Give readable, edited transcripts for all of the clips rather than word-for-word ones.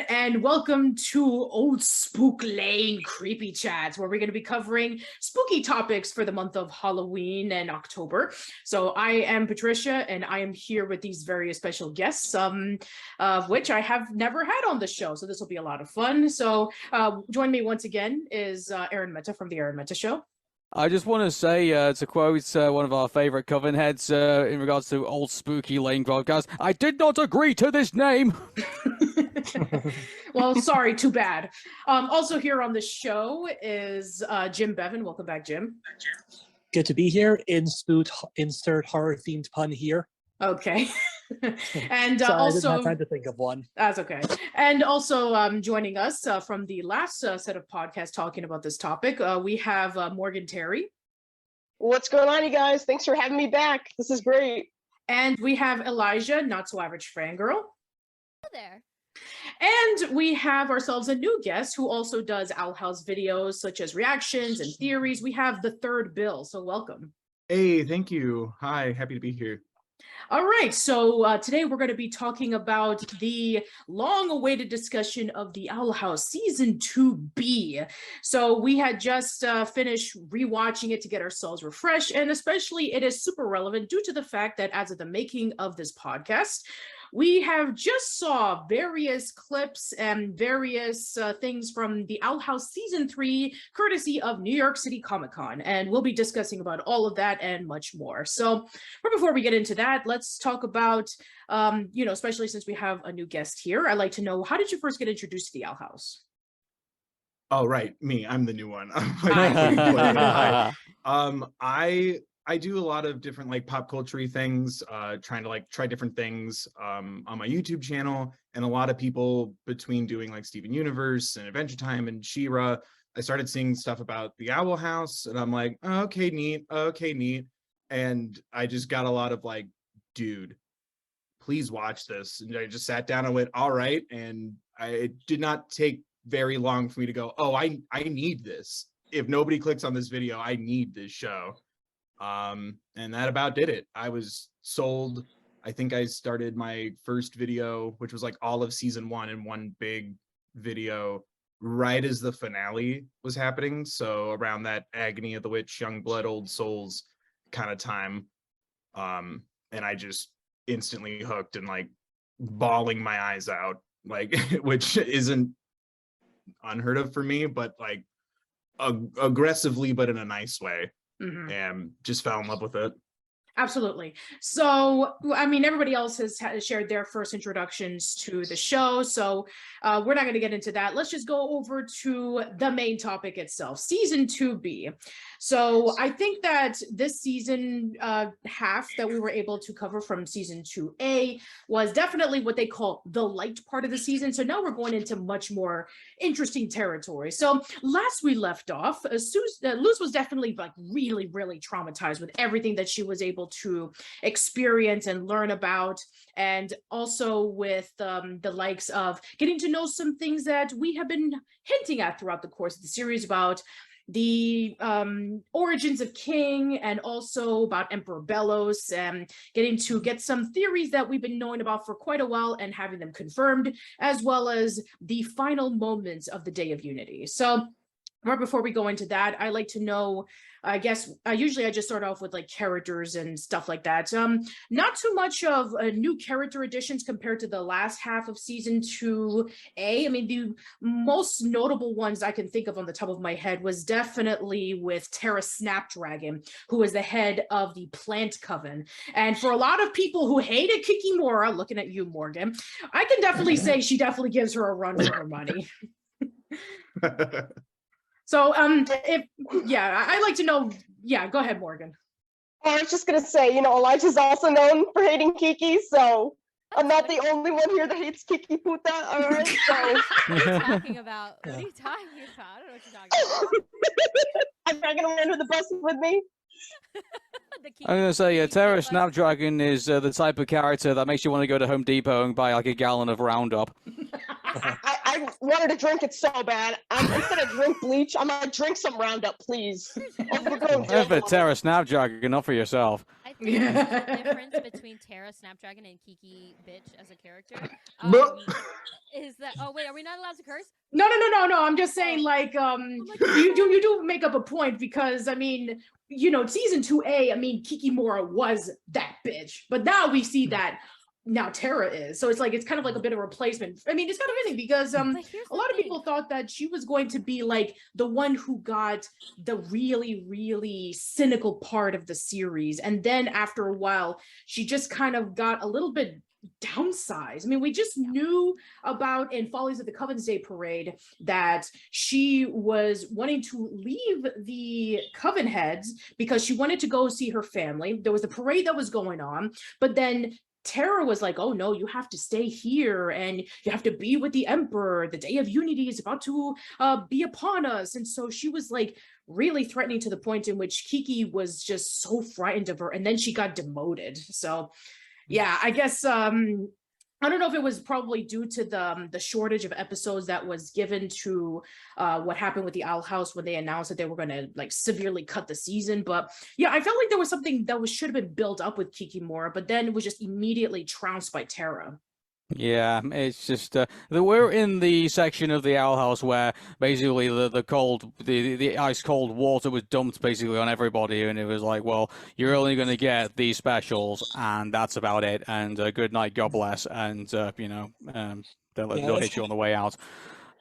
And welcome to Old Spook Lane Creepy Chats, where we're going to be covering spooky topics for the month of Halloween and October. So I am Patricia, and I am here with these very special guests, of which I have never had on the show. So this will be a lot of fun. So join me once again is Arun Mehta from the Arun Mehta Show. I just want to say, to quote one of our favorite coven heads in regards to Old Spooky Lane podcast, I did not agree to this name. Well, sorry, too bad. Also here on the show is Jim Bevan. Welcome back, Jim. Good to be here. Insert horror-themed pun here. Okay. And Sorry, also, I didn't have time to think of one. That's okay. And also joining us from the last set of podcasts talking about this topic, we have Morgan Terry. What's going on, you guys? Thanks for having me back. This is great. And we have Elijah, Not So Average Fangirl. Hello there. And we have ourselves a new guest who also does Owl House videos such as reactions and theories. We have the third Bill, so welcome. Hey, thank you. Hi, happy to be here. All right, so today we're going to be talking about the long-awaited discussion of the Owl House Season 2B. So we had just finished rewatching it to get ourselves refreshed, and especially it is super relevant due to the fact that as of the making of this podcast, we have just saw various clips and various things from the Owl House Season 3, courtesy of New York City Comic Con. And we'll be discussing about all of that and much more. So but before we get into that, let's talk about, especially since we have a new guest here, I'd like to know, how did you first get introduced to the Owl House? Oh, right, me. I'm the new one. I do a lot of different like pop culture things, trying to like try different things on my YouTube channel, and a lot of people between doing like Steven Universe and Adventure Time and She-Ra, I started seeing stuff about the Owl House, and I'm like, oh, okay, neat, and I just got a lot of like, dude, please watch this, and I just sat down and went, all right, and it did not take very long for me to go, oh, I need this. If nobody clicks on this video, I need this show. And that about did it. I was sold. I think I started my first video, which was like all of season 1 in one big video, right as the finale was happening. So around that Agony of the Witch, Young Blood, Old Souls kind of time. And I just instantly hooked and like bawling my eyes out, like, which isn't unheard of for me, but like aggressively, but in a nice way. Mm-hmm. And just fell in love with it. Absolutely. So, I mean, everybody else has shared their first introductions to the show, so we're not going to get into that. Let's just go over to the main topic itself, Season 2B. So I think that this season half that we were able to cover from Season 2A was definitely what they call the light part of the season. So now we're going into much more interesting territory. So last we left off, Luz was definitely like really, really traumatized with everything that she was able to experience and learn about, and also with the likes of getting to know some things that we have been hinting at throughout the course of the series about the origins of King, and also about Emperor Bellows, and getting to get some theories that we've been knowing about for quite a while and having them confirmed, as well as the final moments of the Day of Unity. So right before we go into that, I like to know, I guess, usually I just start off with like characters and stuff like that. Not too much of new character additions compared to the last half of season 2A. I mean, the most notable ones I can think of on the top of my head was definitely with Terra Snapdragon, who is the head of the Plant Coven. And for a lot of people who hated Kikimora, looking at you, Morgan, I can definitely say she definitely gives her a run for her money. So, I'd like to know, go ahead, Morgan. I was just gonna say, Elijah's also known for hating Kiki, so I'm not the only one here that hates Kiki Puta, all right? So What are you talking about? What are you talking about? I don't know what you're talking about. I'm not gonna run with the bus with me. I'm going to say, Terra Snapdragon is the type of character that makes you want to go to Home Depot and buy like a gallon of Roundup. I wanted to drink it so bad. Instead of drink bleach, I'm gonna drink some Roundup, please. For Terra Snapdragon, not for yourself. I think the difference between Terra Snapdragon and Kiki Bitch as a character is that. Oh wait, are we not allowed to curse? No. I'm just saying, like, you do make up a point because I mean, season 2A, I mean, Kikimora was that bitch, but now we see that now Terra is. So it's like, it's kind of like a bit of replacement. I mean, it's kind of interesting because a lot of people thought that she was going to be like the one who got the really, really cynical part of the series. And then after a while, she just kind of got a little bit downsized. I mean, we just knew about in Follies of the Coven's Day Parade that she was wanting to leave the Coven heads because she wanted to go see her family. There was a parade that was going on, but then Terra was like, oh no, you have to stay here and you have to be with the Emperor. The Day of Unity is about to be upon us. And so she was like really threatening to the point in which Kiki was just so frightened of her. And then she got demoted. So yeah, I guess I don't know if it was probably due to the shortage of episodes that was given to what happened with the Owl House when they announced that they were going to like severely cut the season. But yeah, I felt like there was something that should have been built up with Kikimora, but then it was just immediately trounced by Terra. Yeah, it's just we're in the section of the Owl House where basically the ice cold water was dumped basically on everybody, and it was like, well, you're only going to get these specials, and that's about it. And good night, God bless, and they'll hit you on the way out.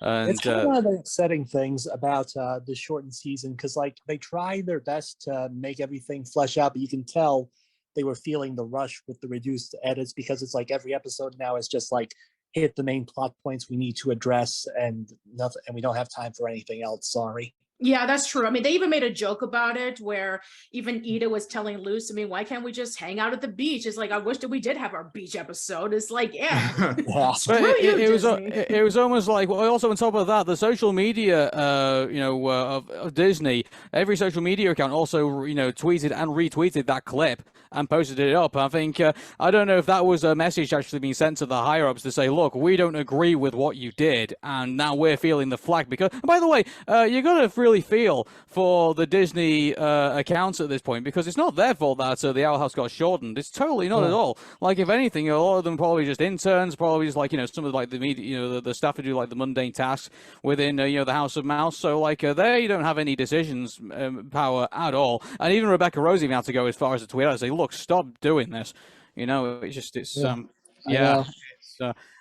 And it's kind of one of the upsetting things about the shortened season because like they tried their best to make everything flesh out, but you can tell they were feeling the rush with the reduced edits because it's like every episode now is just like hit the main plot points we need to address and nothing, and we don't have time for anything else. Sorry. Yeah, that's true. I mean, they even made a joke about it where even Ida was telling Luce, I mean, why can't we just hang out at the beach? It's like, I wish that we did have our beach episode. It's like, yeah. But it was almost like, well, also on top of that, the social media, of Disney, every social media account also, tweeted and retweeted that clip and posted it up. I think, I don't know if that was a message actually being sent to the higher-ups to say, look, we don't agree with what you did, and now we're feeling the flack. Because, by the way, you're going to really feel for the Disney accounts at this point, because it's not their fault that the Owl House got shortened. It's totally not at all. Like, if anything, a lot of them probably just interns, probably just like, some of like the media, the staff who do like the mundane tasks within, the House of Mouse. So like, they don't have any decisions power at all. And even Rebecca Rose even had to go as far as to tweet out and say, look, stop doing this.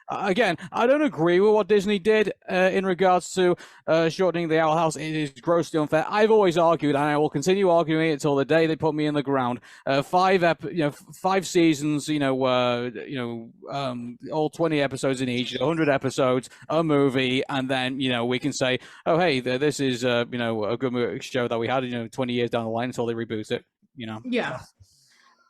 Again, I don't agree with what Disney did in regards to shortening the Owl House. It is grossly unfair. I've always argued, and I will continue arguing it until the day they put me in the ground. 5 seasons, all 20 episodes in each, 100 episodes, a movie, and then we can say, oh hey, this is a good show that we had 20 years down the line until they reboot it. Yeah.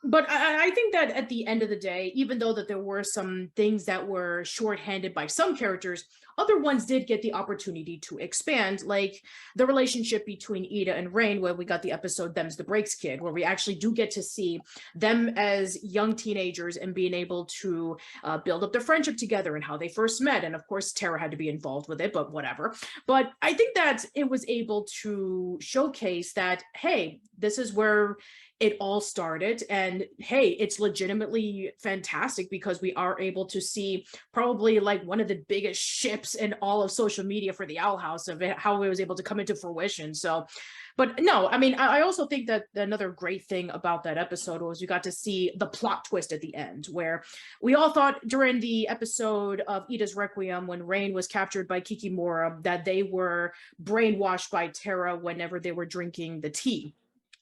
But I think that at the end of the day, even though that there were some things that were shorthanded by some characters, other ones did get the opportunity to expand, like the relationship between Ida and Rain, where we got the episode Them's the Breaks Kid, where we actually do get to see them as young teenagers and being able to build up their friendship together and how they first met. And of course, Terra had to be involved with it, but whatever. But I think that it was able to showcase that, hey, this is where it all started, and hey, it's legitimately fantastic because we are able to see probably like one of the biggest ships clips in all of social media for the Owl House of it, how it was able to come into fruition. So, but no, I mean, I also think that another great thing about that episode was we got to see the plot twist at the end, where we all thought during the episode of Ida's Requiem, when Rain was captured by Kikimora, that they were brainwashed by Terra whenever they were drinking the tea.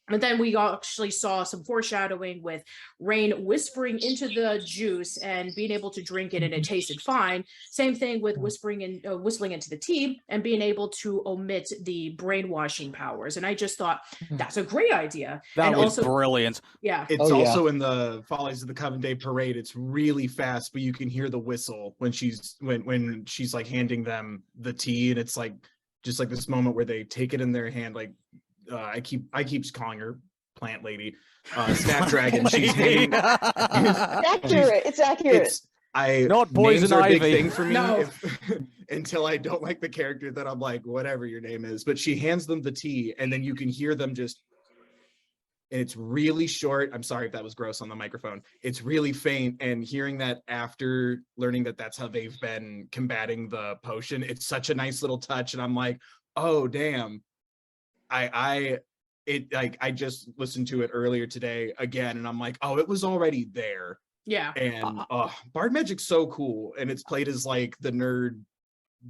And then we actually saw some foreshadowing with Rain whispering into the juice and being able to drink it, and it tasted fine. Same thing with whistling into the tea and being able to omit the brainwashing powers. And I just thought that's a great idea. That and was also, brilliant. Yeah. It's also in the Follies of the Coven Day parade. It's really fast, but you can hear the whistle when she's like handing them the tea, and it's like just like this moment where they take it in their hand, like. I keep calling her plant lady, Snapdragon. She's handing. It's accurate. Not poison names are a big ivy. thing for me. No. Until I don't like the character, that I'm like, whatever your name is. But she hands them the tea, and then you can hear them just. And it's really short. I'm sorry if that was gross on the microphone. It's really faint, and hearing that after learning that that's how they've been combating the potion, it's such a nice little touch. And I'm like, oh damn. I just listened to it earlier today again, and I'm like, oh, it was already there. Yeah. And Bard Magic's so cool, and it's played as like the nerd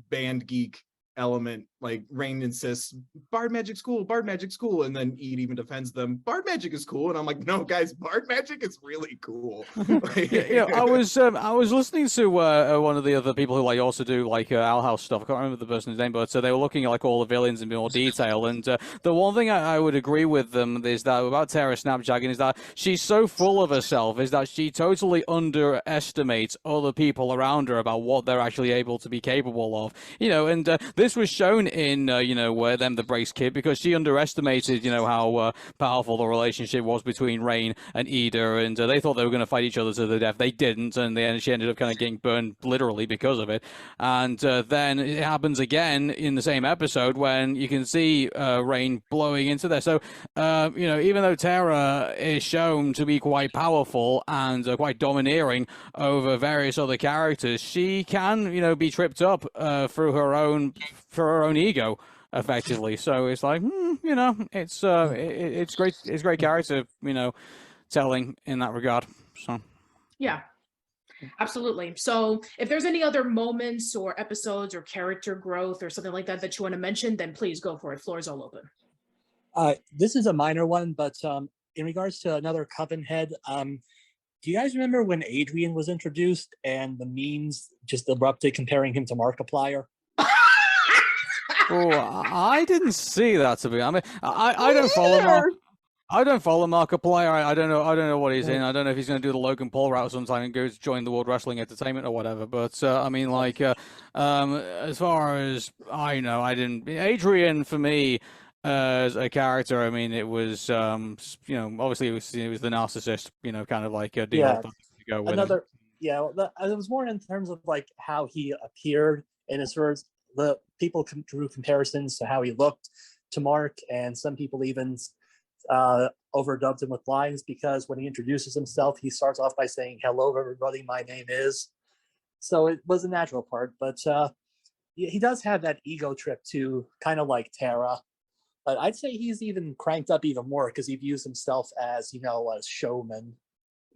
band geek element. Like Rain insists, Bard Magic's cool, and then Ede even defends them. Bard Magic is cool, and I'm like, no, guys, Bard Magic is really cool. I was listening to one of the other people who like also do like Owl House stuff. I can't remember the person's name, but they were looking at like all the villains in more detail. And the one thing I would agree with them is that about Terra Snapdragon is that she's so full of herself, is that she totally underestimates other people around her about what they're actually able to be capable of. And this was shown in where them the Brace Kid, because she underestimated how powerful the relationship was between Rain and Ida, and they thought they were going to fight each other to the death. They didn't, and she ended up kind of getting burned literally because of it. And then it happens again in the same episode when you can see Rain blowing into there. So even though Terra is shown to be quite powerful and quite domineering over various other characters, she can be tripped up through her own ego, effectively. So it's like it's great character telling in that regard. So yeah, absolutely. So if there's any other moments or episodes or character growth or something like that that you want to mention, then please go for it. Floor is all open. This is a minor one, but in regards to another Coven head, do you guys remember when Adrian was introduced and the memes just erupted comparing him to Markiplier? Oh, I didn't see that, to be. I mean, I don't follow. I don't follow Markiplier. I don't know what he's in. I don't know if he's going to do the Logan Paul route sometime and go to join the World Wrestling Entertainment or whatever. But I mean, like, as far as I know, I didn't. Adrian, for me, as a character, I mean, it was obviously it was the narcissist, kind of like a deal. Yeah. To go with Another. him. Yeah, it was more in terms of like how he appeared, and as far as the people drew comparisons to how he looked to Mark, and some people even overdubbed him with lines, because when he introduces himself, he starts off by saying, "Hello, everybody, my name is." So it was a natural part, but he does have that ego trip too, kind of like Terra. But I'd say he's even cranked up even more because he views himself as, a showman.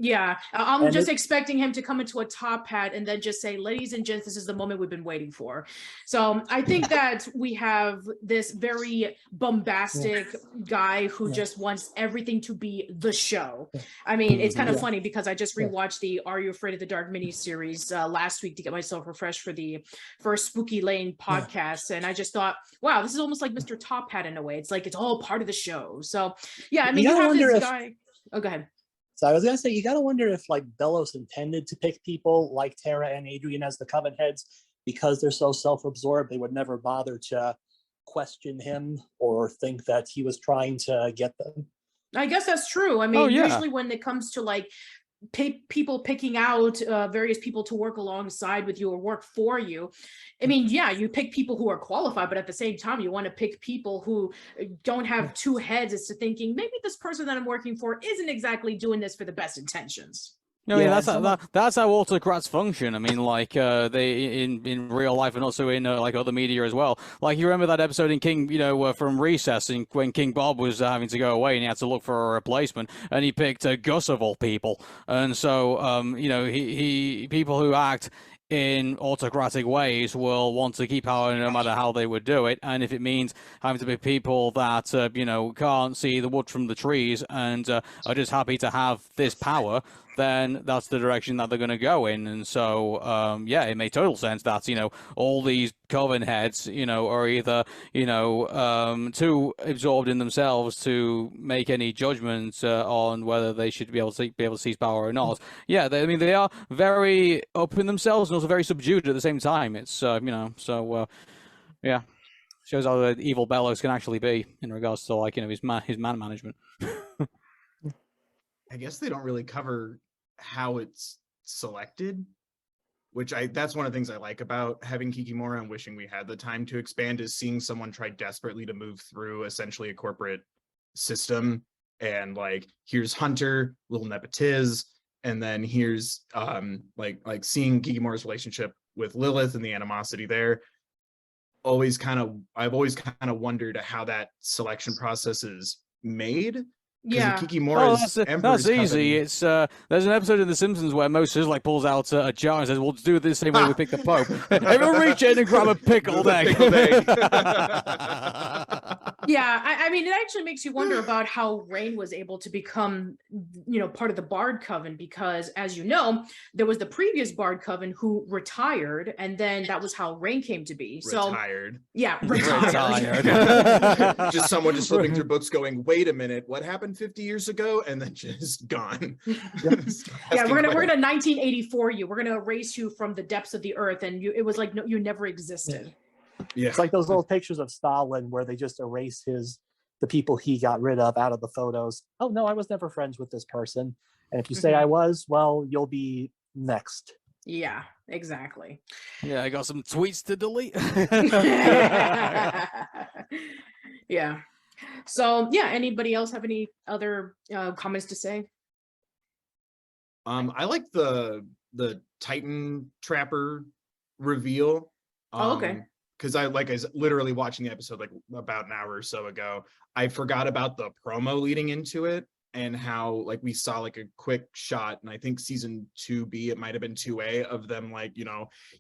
Yeah, I'm just expecting him to come into a top hat and then just say, ladies and gents, this is the moment we've been waiting for. So I think that we have this very bombastic guy who just wants everything to be the show. I mean, it's kind of funny because I just rewatched the Are You Afraid of the Dark miniseries last week to get myself refreshed for the first Spooky Lane podcast. And I just thought, wow, this is almost like Mr. Top Hat in a way. It's like it's all part of the show. So yeah, I mean, you have this guy. Oh, go ahead. So I was going to say, you got to wonder if like Bellows intended to pick people like Terra and Adrian as the Coven heads because they're so self-absorbed, they would never bother to question him or think that he was trying to get them. I guess that's true. I mean, usually when it comes to like people picking out various people to work alongside with you or work for you, I mean, yeah, you pick people who are qualified, but at the same time, you want to pick people who don't have two heads as to thinking maybe this person that I'm working for isn't exactly doing this for the best intentions. I mean, Yeah, that's how autocrats function. I mean, like they in real life and also in like other media as well. Like you remember that episode in King, from Recess, when King Bob was having to go away and he had to look for a replacement, and he picked Gus of all people. And so, he people who act in autocratic ways will want to keep power no matter how they would do it. And if it means having to be people that, can't see the wood from the trees and are just happy to have this power, then that's the direction that they're going to go in. And so, it made total sense that, all these coven heads, are either, too absorbed in themselves to make any judgments on whether they should be able to seize power or not. Yeah, they are very up in themselves and also very subdued at the same time. It's, shows how evil Bellows can actually be in regards to, like, his man management. I guess they don't really cover how it's selected, which that's one of the things I like about having Kikimora and wishing we had the time to expand, is seeing someone try desperately to move through essentially a corporate system. And like, here's Hunter, little nepotiz, and then here's like seeing Kikimora's relationship with Lilith and the animosity there. I've always kind of wondered how that selection process is made. Yeah. That's easy. It's there's an episode of The Simpsons where Moses like pulls out a jar and says, "We'll do it the same way we pick the Pope." Everyone reach in and grab a pickled egg. Yeah, I mean, it actually makes you wonder about how Rain was able to become, part of the Bard Coven, because, as you know, there was the previous Bard Coven who retired, and then that was how Rain came to be. Retired. So, yeah, retired. Just someone just flipping through books going, wait a minute, what happened 50 years ago? And then just gone. Yeah, we're gonna 1984 you. We're gonna erase you from the depths of the earth, and it was like, no, you never existed. Yeah. It's like those little pictures of Stalin where they just erase the people he got rid of out of the photos. Oh no, I was never friends with this person. And if you say I was, well, you'll be next. Yeah, exactly. Yeah, I got some tweets to delete. Yeah. So yeah, anybody else have any other comments to say? I like the Titan Trapper reveal. Okay. Because I was literally watching the episode like about an hour or so ago. I forgot about the promo leading into it and how like we saw like a quick shot, and I think season 2B, it might have been 2A, of them like,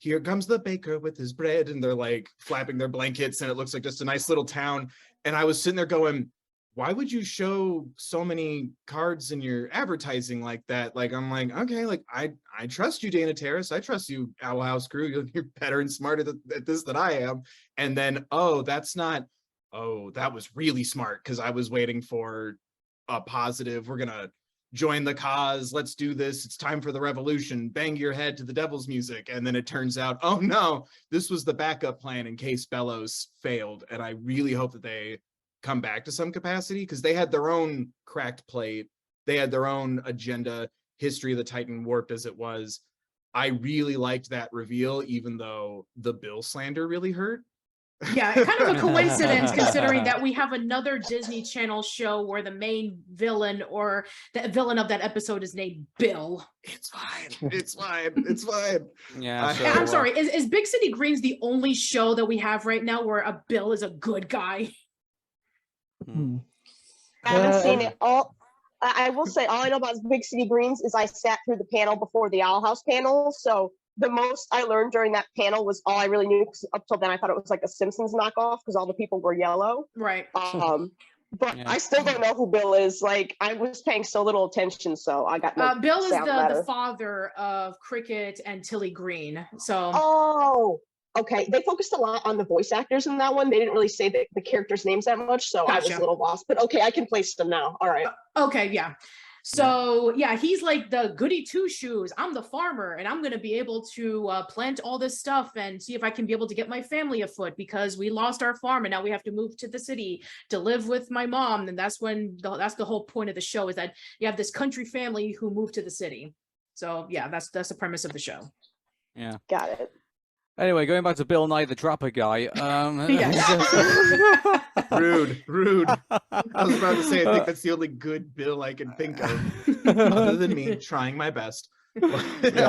here comes the baker with his bread, and they're like flapping their blankets, and it looks like just a nice little town. And I was sitting there going, why would you show so many cards in your advertising like that? Like, I'm like, okay, like I trust you, Dana Terrace. I trust you, Owl House crew. You're better and smarter at this than I am. And then, that was really smart, because I was waiting for a positive, we're gonna join the cause, let's do this, it's time for the revolution, bang your head to the devil's music. And then it turns out, oh no, this was the backup plan in case Bellows failed. And I really hope that they come back to some capacity, because they had their own cracked plate, they had their own agenda, history of the Titan warped as it was. I really liked that reveal, even though the Bill slander really hurt. Yeah, kind of a coincidence considering that we have another Disney Channel show where the main villain or the villain of that episode is named Bill. It's fine. Yeah. I'm sorry. Is Big City Greens the only show that we have right now where a Bill is a good guy? I haven't seen it all. I will say all I know about Big City Greens is I sat through the panel before the Owl House panel, so the most I learned during that panel was all I really knew, because up till then I thought it was like a Simpsons knockoff because all the people were yellow. Right. But yeah. I still don't know who Bill is. Like, I was paying so little attention, so I got no Bill is the better. father of Cricket and Tilly Green. So. Oh, okay. They focused a lot on the voice actors in that one. They didn't really say the characters' names that much, so gotcha. I was a little lost. But okay, I can place them now. All right. Okay, yeah. So yeah, he's like the goody two shoes. I'm the farmer, and I'm going to be able to plant all this stuff and see if I can be able to get my family afoot, because we lost our farm and now we have to move to the city to live with my mom. And that's the whole point of the show, is that you have this country family who moved to the city. So yeah, that's the premise of the show. Yeah, got it. Anyway, going back to Bill Nye the Trapper guy. Rude. I was about to say, I think that's the only good Bill I can think of, other than me trying my best. I'm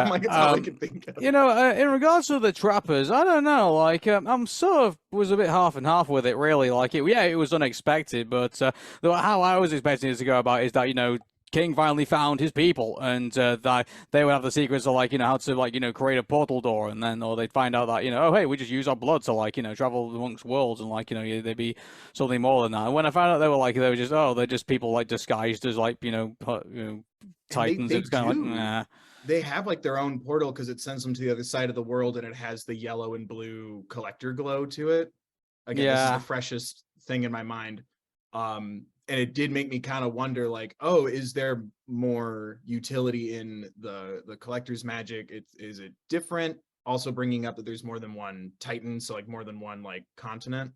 like, it's all I can think of. You know, in regards to the trappers, I don't know. Like, I'm sort of was a bit half and half with it, really. Like, it was unexpected, but how I was expecting it to go about is that, you know, King finally found his people, and that they would have the secrets of, like, you know, how to, like, you know, create a portal door, and then, or they'd find out that, you know, oh, hey, we just use our blood to, like, you know, travel amongst worlds, and, like, you know, they'd be something more than that. And when I found out they were just, oh, they're just people, like, disguised as, like, you know, Titans, they it's kind of like, do. nah. They have like their own portal because it sends them to the other side of the world, and it has the yellow and blue collector glow to it. Again, this is the freshest thing in my mind. And it did make me kind of wonder, like, oh, is there more utility in the collector's magic? Is it different? Also bringing up that there's more than one Titan, so like more than one like continent,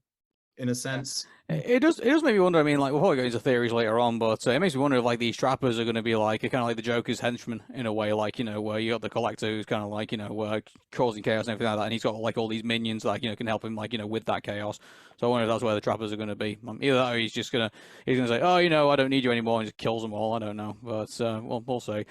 in a sense. It does make me wonder. I mean, like, we'll probably go into theories later on, but it makes me wonder if, like, these trappers are going to be like kind of like the Joker's henchmen in a way, like, you know, where you got the collector who's kind of like, you know, causing chaos and everything like that, and he's got like all these minions that, like, you know, can help him, like, you know, with that chaos. So I wonder if that's where the trappers are going to be. Either that, or he's gonna say, oh, you know, I don't need you anymore, and just kills them all. I don't know, but we'll see.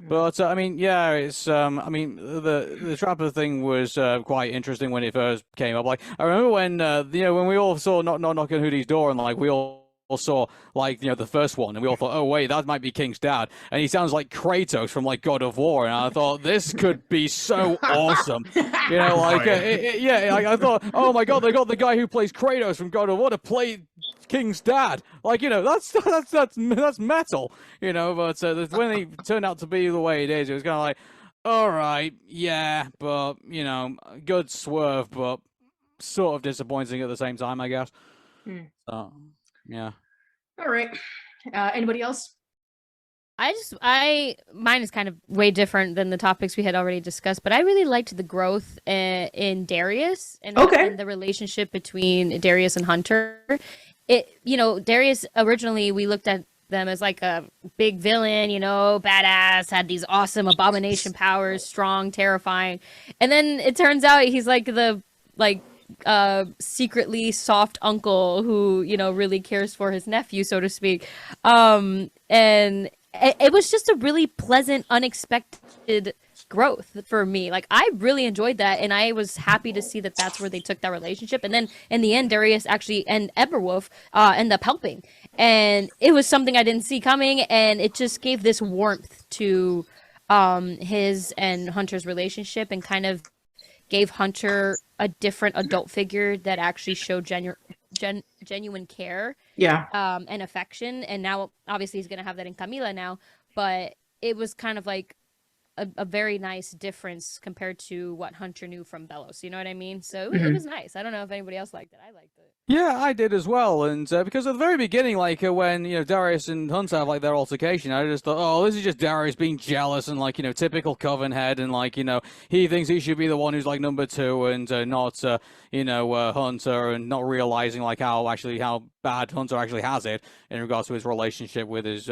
But I mean, yeah, it's I mean, the trapper thing was quite interesting when it first came up. Like, I remember when you know, when we all saw not knocking Hoodie's door, and like we all saw, like, you know, the first one, and we all thought, oh wait, that might be King's dad, and he sounds like Kratos from like God of War, and I thought this could be so awesome, you know, like yeah, like, I thought, oh my god, they got the guy who plays Kratos from God of War to play King's dad, like, you know, that's metal, you know. But when he turned out to be the way it is, it was kind of like, all right, yeah, but, you know, good swerve, but sort of disappointing at the same time, I guess. So, yeah. All right. Anybody else? Mine is kind of way different than the topics we had already discussed, but I really liked the growth in Darius and the relationship between Darius and Hunter. You know, Darius, originally we looked at them as like a big villain, you know, badass, had these awesome abomination powers, strong, terrifying. And then it turns out he's like the secretly soft uncle who, you know, really cares for his nephew, so to speak. And it was just a really pleasant, unexpected growth for me. Like, I really enjoyed that, and I was happy to see that that's where they took that relationship. And then in the end, Darius actually and Eberwolf end up helping, and it was something I didn't see coming, and it just gave this warmth to his and Hunter's relationship, and kind of gave Hunter a different adult figure that actually showed genuine care, and affection. And now obviously he's gonna have that in Camila now, but it was kind of like a very nice difference compared to what Hunter knew from Bellows. You know what I mean? So it was nice. I don't know if anybody else liked it. I liked it. Yeah, I did as well, and because at the very beginning, like when, you know, Darius and Hunter have like their altercation, I just thought, oh, this is just Darius being jealous and, like, you know, typical Coven head, and, like, you know, he thinks he should be the one who's like number two, and not you know, Hunter, and not realizing like how bad Hunter actually has it in regards to his relationship with his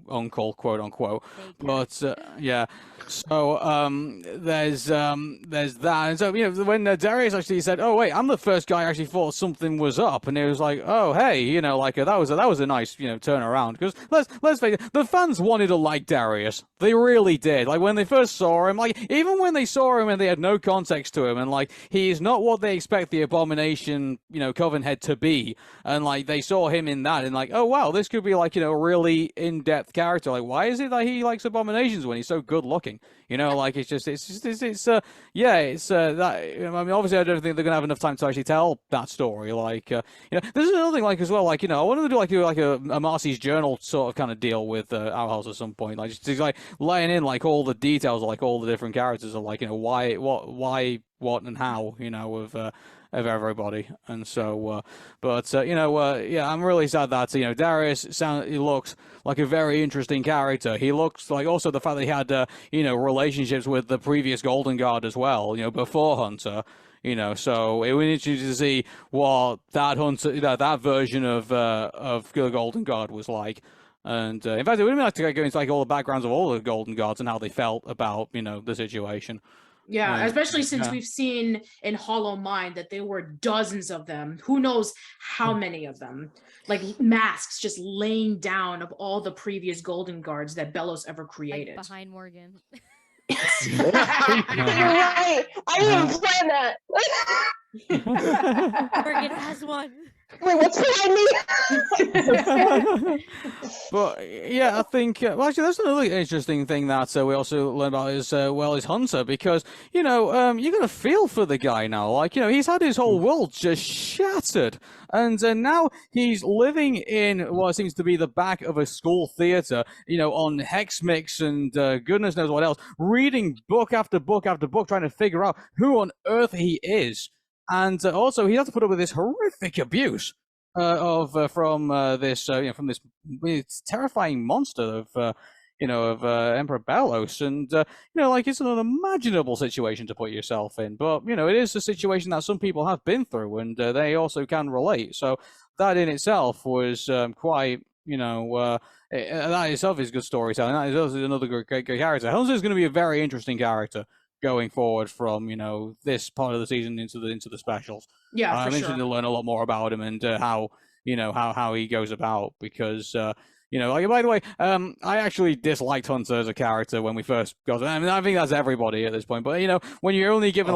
uncle, quote unquote. But yeah, so there's that, and so, you know, when Darius actually said, oh wait, I'm the first guy who actually thought something was up, and it was like, oh hey, you know, like that was a nice, you know, turnaround, because let's face it, the fans wanted to like Darius, they really did. Like, when they first saw him, like, even when they saw him and they had no context to him, and like, he is not what they expect the Abomination, you know, Coven head to be, and like they saw him in that, and like, oh wow, this could be like, you know, a really in-depth character. Like, why is it that he likes abominations when he's so good looking? You know, like, it's that, I mean, obviously I don't think they're gonna have enough time to actually tell that story. Like, you know, there's another thing, like, as well, like, you know, I wanted to do like a Marcy's Journal sort of kind of deal with Our House at some point, like, just like laying in like all the details of like all the different characters of, like, you know, why, what, and how, you know, of everybody. And so but you know, yeah, I'm really sad that, you know, Darius he looks like a very interesting character. He looks like, also the fact that he had you know, relationships with the previous Golden Guard as well, you know, before Hunter, you know, so it was interesting to see what that Hunter, you know, that version of the Golden Guard was like. And in fact, it would be nice to go into like all the backgrounds of all the Golden Guards and how they felt about, you know, the situation. Yeah, especially since we've seen in Hollow Mind that there were dozens of them. Who knows how many of them? Like, masks just laying down of all the previous Golden Guards that Bellows ever created. Like behind Morgan. You're right. I didn't even plan that. Morgan has one. Wait, what's behind me? But yeah, I think well, actually, that's another interesting thing that we also learned about is is Hunter, because you're gonna feel for the guy now. Like, he's had his whole world just shattered, and now he's living in what seems to be the back of a school theater, on Hex Mix and goodness knows what else, reading book after book after book, trying to figure out who on earth he is. And also, he has to put up with this horrific abuse from this terrifying monster of Emperor Bellos, and it's an unimaginable situation to put yourself in. But it is a situation that some people have been through, and they also can relate. So that in itself was quite. That itself is good storytelling. That is also another great character. Hunter is going to be a very interesting character going forward from this part of the season into the specials. Yeah, I'm interested to learn a lot more about him and how he goes about, because by the way, I actually disliked Hunter as a character when we first got. I mean, I think that's everybody at this point. But when you're only given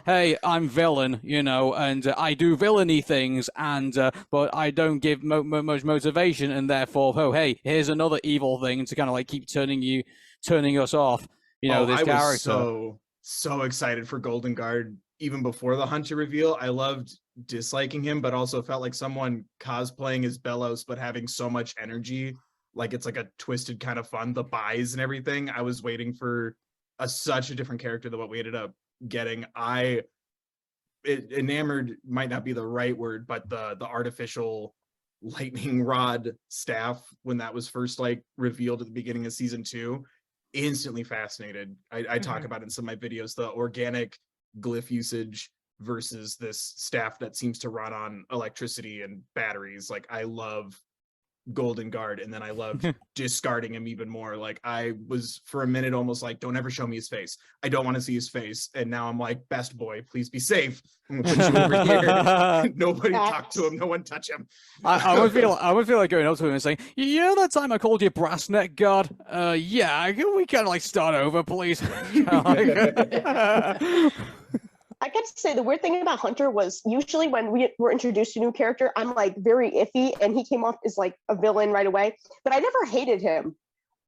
hey, I'm villain, and I do villainy things, and but I don't give much motivation, and therefore, hey, here's another evil thing to kind of keep turning us off. This character. I was so excited for Golden Guard even before the Hunter reveal. I loved disliking him, but also felt like someone cosplaying as Bellos, but having so much energy, like it's like a twisted kind of fun, the buys and everything. I was waiting for such a different character than what we ended up getting. Enamored might not be the right word, but the artificial lightning rod staff, when that was first revealed at the beginning of season 2, instantly fascinated. I talk about it in some of my videos, the organic glyph usage versus this staff that seems to run on electricity and batteries. I love Golden Guard, and then I loved discarding him even more. I was for a minute almost don't ever show me his face. I don't want to see his face. And now I'm best boy, please be safe. I'm gonna put you over here. Nobody talk to him. No one touch him. I would feel like going up to him and saying, that time I called you brass neck god? Yeah, can we kind of start over, please? I got to say, the weird thing about Hunter was usually when we were introduced to a new character, I'm very iffy, and he came off as a villain right away. But I never hated him,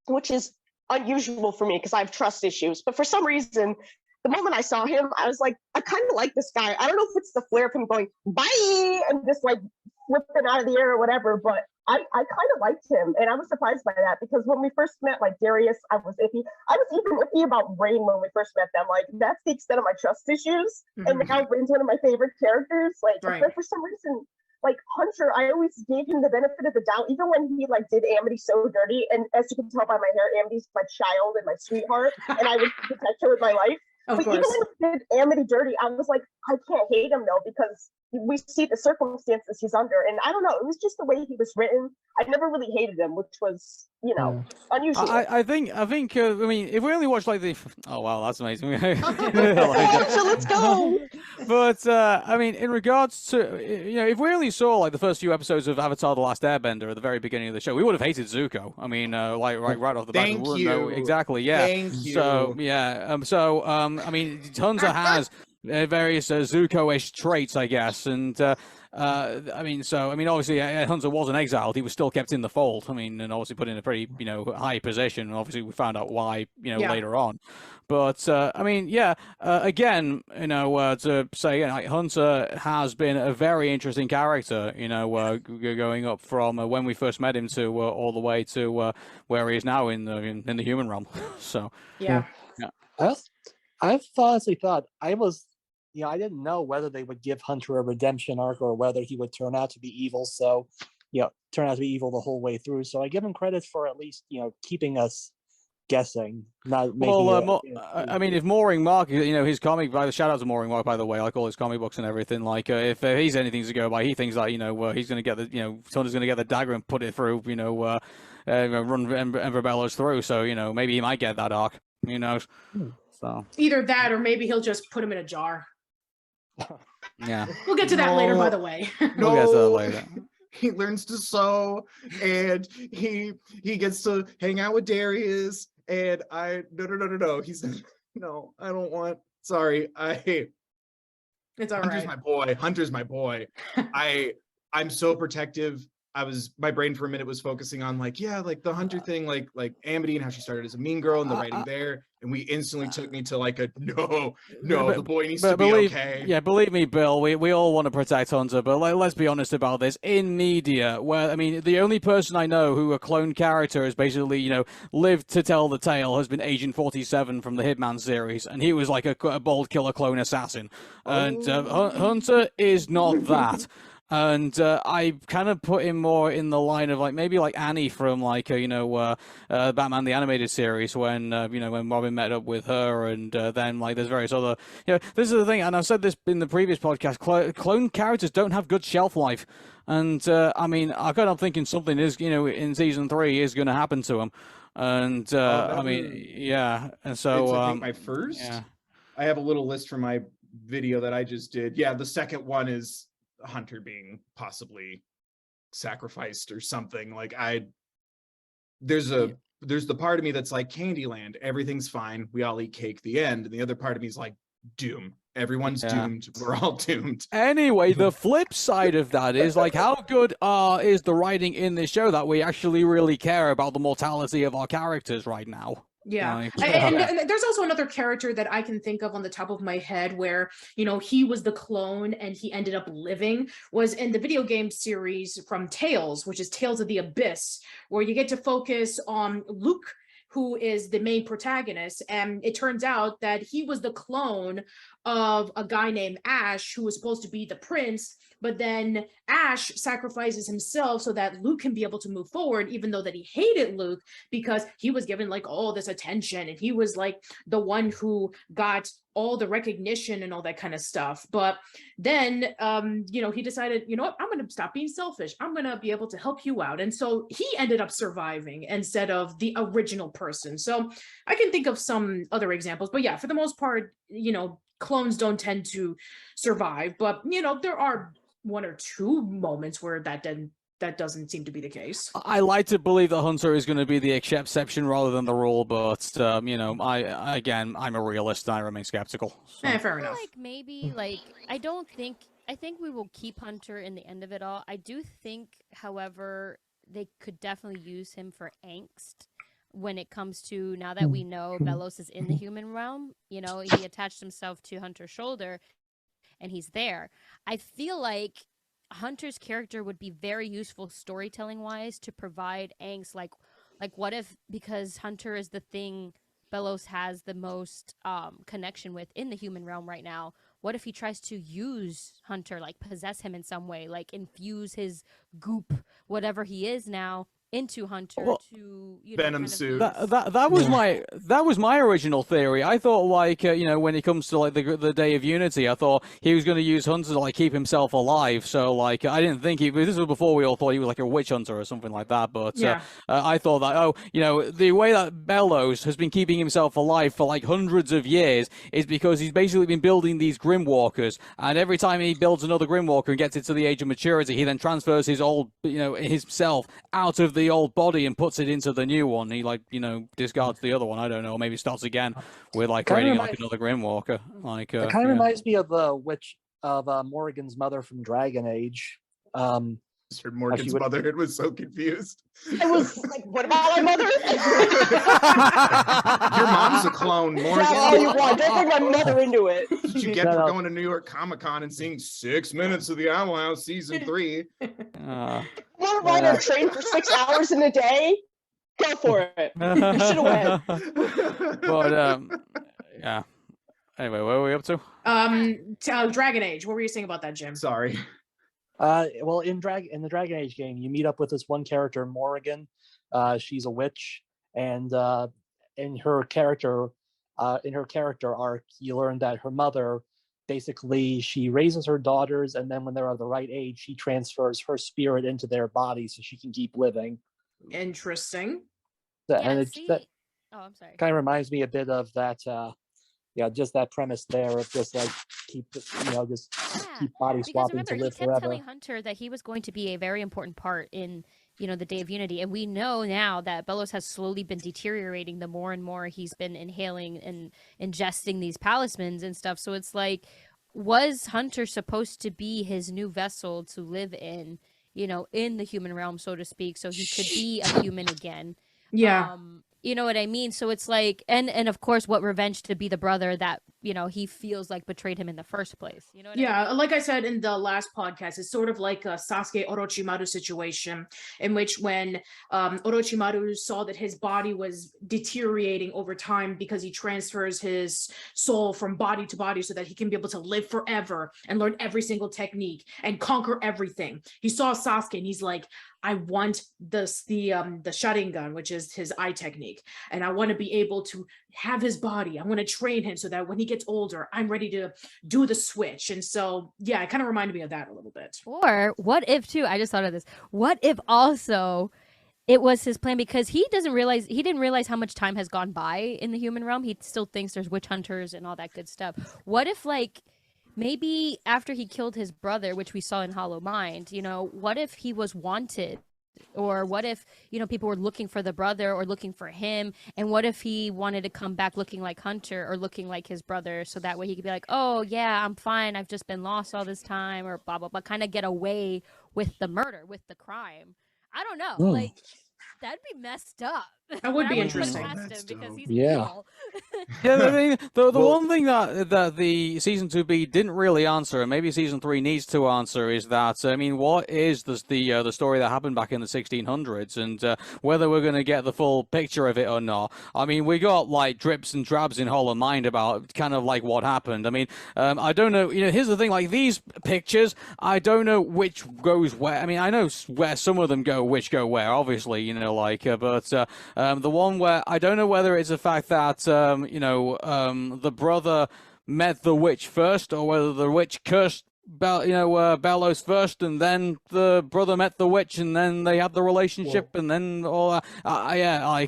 which is unusual for me because I have trust issues. But for some reason, the moment I saw him, I was I kind of like this guy. I don't know if it's the flair of him going, bye, and just flipping out of the air or whatever, but I kind of liked him, and I was surprised by that, because when we first met Darius, I was iffy. I was even iffy about Rain when we first met them. That's the extent of my trust issues. And now Rain's one of my favorite characters. Right. But for some reason, Hunter, I always gave him the benefit of the doubt, even when he did Amity so dirty. And as you can tell by my hair, Amity's my child and my sweetheart, and I would protect her with my life. But even when he did Amity dirty, I was I can't hate him though, because we see the circumstances he's under, and I don't know, it was just the way he was written. I never really hated him, which was unusual. I think I mean, if we only watch oh wow, that's amazing. So let's go. But I mean, in regards to if we only saw the first few episodes of Avatar: The Last Airbender at the very beginning of the show, we would have hated Zuko. I mean, right off the bat. Thank you. Exactly. Yeah. Thank you. So yeah. I mean, Hunter has various Zuko-ish traits, I guess, and obviously Hunter wasn't exiled; he was still kept in the fold. I mean, and obviously put in a pretty high position. And obviously, we found out why later on. But again, to say Hunter has been a very interesting character. Going up from when we first met him to all the way to where he is now in the human realm. So yeah. I've honestly thought I didn't know whether they would give Hunter a redemption arc or whether he would turn out to be evil. So, turn out to be evil the whole way through. So I give him credit for at least, keeping us guessing, not making I mean, if Mooring Mark, his comic, shout out to Mooring Mark, by the way, all his comic books and everything, if he's anything to go by, he thinks he's going to get Hunter's going to get the dagger and put it through, run Emperor Bellos through. So, maybe he might get that arc. Who knows? So either that, or maybe he'll just put him in a jar. Yeah, we'll get to that later. By the way, we'll get to that later. He learns to sew, and he gets to hang out with Darius, And no. He said, no, I don't want. Sorry, It's all Hunter's right. my boy. Hunter's my boy. I'm so protective. My brain for a minute was focusing on like the Hunter thing, like Amity and how she started as a mean girl and the writing there. And we instantly took me to like a no, the boy needs to be okay. Yeah, believe me, Bill, we all want to protect Hunter, but let's be honest about this. In media, where, I mean, the only person I know who a clone character has basically, lived to tell the tale has been Agent 47 from the Hitman series, and he was like a bold killer clone assassin. And Hunter is not that. And I kind of put him more in the line of like maybe like Annie from like Batman the Animated Series when when Robin met up with her, and then like there's various other this is the thing, and I've said this in the previous podcast. Clone characters don't have good shelf life, and I mean I kind of thinking something is in season 3 is going to happen to him, and I mean and so I think my first. Yeah. I have a little list from my video that I just did. Yeah, the second one is Hunter being possibly sacrificed or something. Like there's the part of me that's like Candyland, everything's fine, we all eat cake, the end. And the other part of me is like doom, everyone's doomed, we're all doomed. Anyway, the flip side of that is like how good is the writing in this show that we actually really care about the mortality of our characters right now. Yeah. And there's also another character that I can think of on the top of my head where, he was the clone and he ended up living, was in the video game series from Tales, which is Tales of the Abyss, where you get to focus on Luke, who is the main protagonist. And it turns out that he was the clone of a guy named Ash, who was supposed to be the prince. But then Ash sacrifices himself so that Luke can be able to move forward, even though that he hated Luke because he was given like all this attention and he was like the one who got all the recognition and all that kind of stuff. But then, he decided, you know what, I'm going to stop being selfish. I'm going to be able to help you out. And so he ended up surviving instead of the original person. So I can think of some other examples, but yeah, for the most part, clones don't tend to survive, but there are 1 or 2 moments where that doesn't seem to be the case. I like to believe that Hunter is going to be the exception rather than the rule, but I'm a realist and I remain skeptical. So. Fair enough. Like maybe I think we will keep Hunter in the end of it all. I do think, however, they could definitely use him for angst when it comes to, now that we know Belos is in the human realm, he attached himself to Hunter's shoulder and he's there. I feel like Hunter's character would be very useful storytelling wise to provide angst. Like what if, because Hunter is the thing Belos has the most connection with in the human realm right now, what if he tries to use Hunter, like possess him in some way, like infuse his goop, whatever he is now, into Hunter to Venom suit. That was my original theory. I thought when it comes to like the Day of Unity, I thought he was going to use Hunter to like keep himself alive. So I didn't think this was before we all thought he was like a witch hunter or something like that. But I thought that the way that Belos has been keeping himself alive for like hundreds of years is because he's basically been building these Grimwalkers, and every time he builds another Grimwalker and gets it to the age of maturity, he then transfers his old himself out of the old body and puts it into the new one. He discards the other one. I don't know. Maybe starts again with creating another Grimwalker. It kind of reminds me of the witch of Morrigan's mother from Dragon Age. Mr. Morgan's mother, it was so confused. I was like, what about my mother? Your mom's a clone, Morgan. That's all you want. Don't bring my mother into it. What did you get for going to New York Comic-Con and seeing 6 minutes of the Owl House season 3? Want to ride a train for 6 hours in a day? Go for it. You should have went. But yeah. Anyway, what were we up to? Dragon Age. What were you saying about that, Jim? Sorry. Well, in the Dragon Age game, you meet up with this one character, Morrigan. She's a witch, and in her character arc, you learn that her mother, basically, she raises her daughters, and then when they're of the right age, she transfers her spirit into their body so she can keep living. Interesting. I'm sorry. Kind of reminds me a bit of that. Just that premise there of just keep body swapping to live forever. He kept telling Hunter that he was going to be a very important part in the Day of Unity. And we know now that Belos has slowly been deteriorating the more and more he's been inhaling and ingesting these talismans and stuff. So it's like, was Hunter supposed to be his new vessel to live in, in the human realm, so to speak, so he could be a human again? Yeah. You know what I mean? So it's like, and of course, what revenge to be the brother that, he feels like betrayed him in the first place. You know what I mean? Like I said in the last podcast, it's sort of like a Sasuke Orochimaru situation, in which when Orochimaru saw that his body was deteriorating over time because he transfers his soul from body to body so that he can be able to live forever and learn every single technique and conquer everything. He saw Sasuke and he's like, I want the Sharingan, which is his eye technique, and I want to be able to have his body. I want to train him so that when he gets older, I'm ready to do the switch. And so, yeah, it kind of reminded me of that a little bit. Or what if, too, I just thought of this. What if also it was his plan, because he didn't realize how much time has gone by in the human realm. He still thinks there's witch hunters and all that good stuff. What if, like, maybe after he killed his brother, which we saw in Hollow Mind, what if he was wanted? Or what if, people were looking for the brother or looking for him? And what if he wanted to come back looking like Hunter or looking like his brother, so that way he could be like, oh, yeah, I'm fine. I've just been lost all this time, or blah, blah, blah, kind of get away with the murder, with the crime. I don't know. Like, that'd be messed up. That would be put interesting. past him because he's Yeah. evil. The one thing that the season 2B didn't really answer, and maybe season 3 needs to answer, is that, I mean, what is the story that happened back in the 1600s, and whether we're going to get the full picture of it or not. I mean, we got like drips and drabs in Hollow Mind about kind of like what happened. I mean, I don't know. Here's the thing: like these pictures, I don't know which goes where. I mean, I know where some of them go, which go where. Obviously, but. The one where I don't know whether it's the fact that the brother met the witch first, or whether the witch cursed Belos first, and then the brother met the witch, and then they had the relationship, and then all that.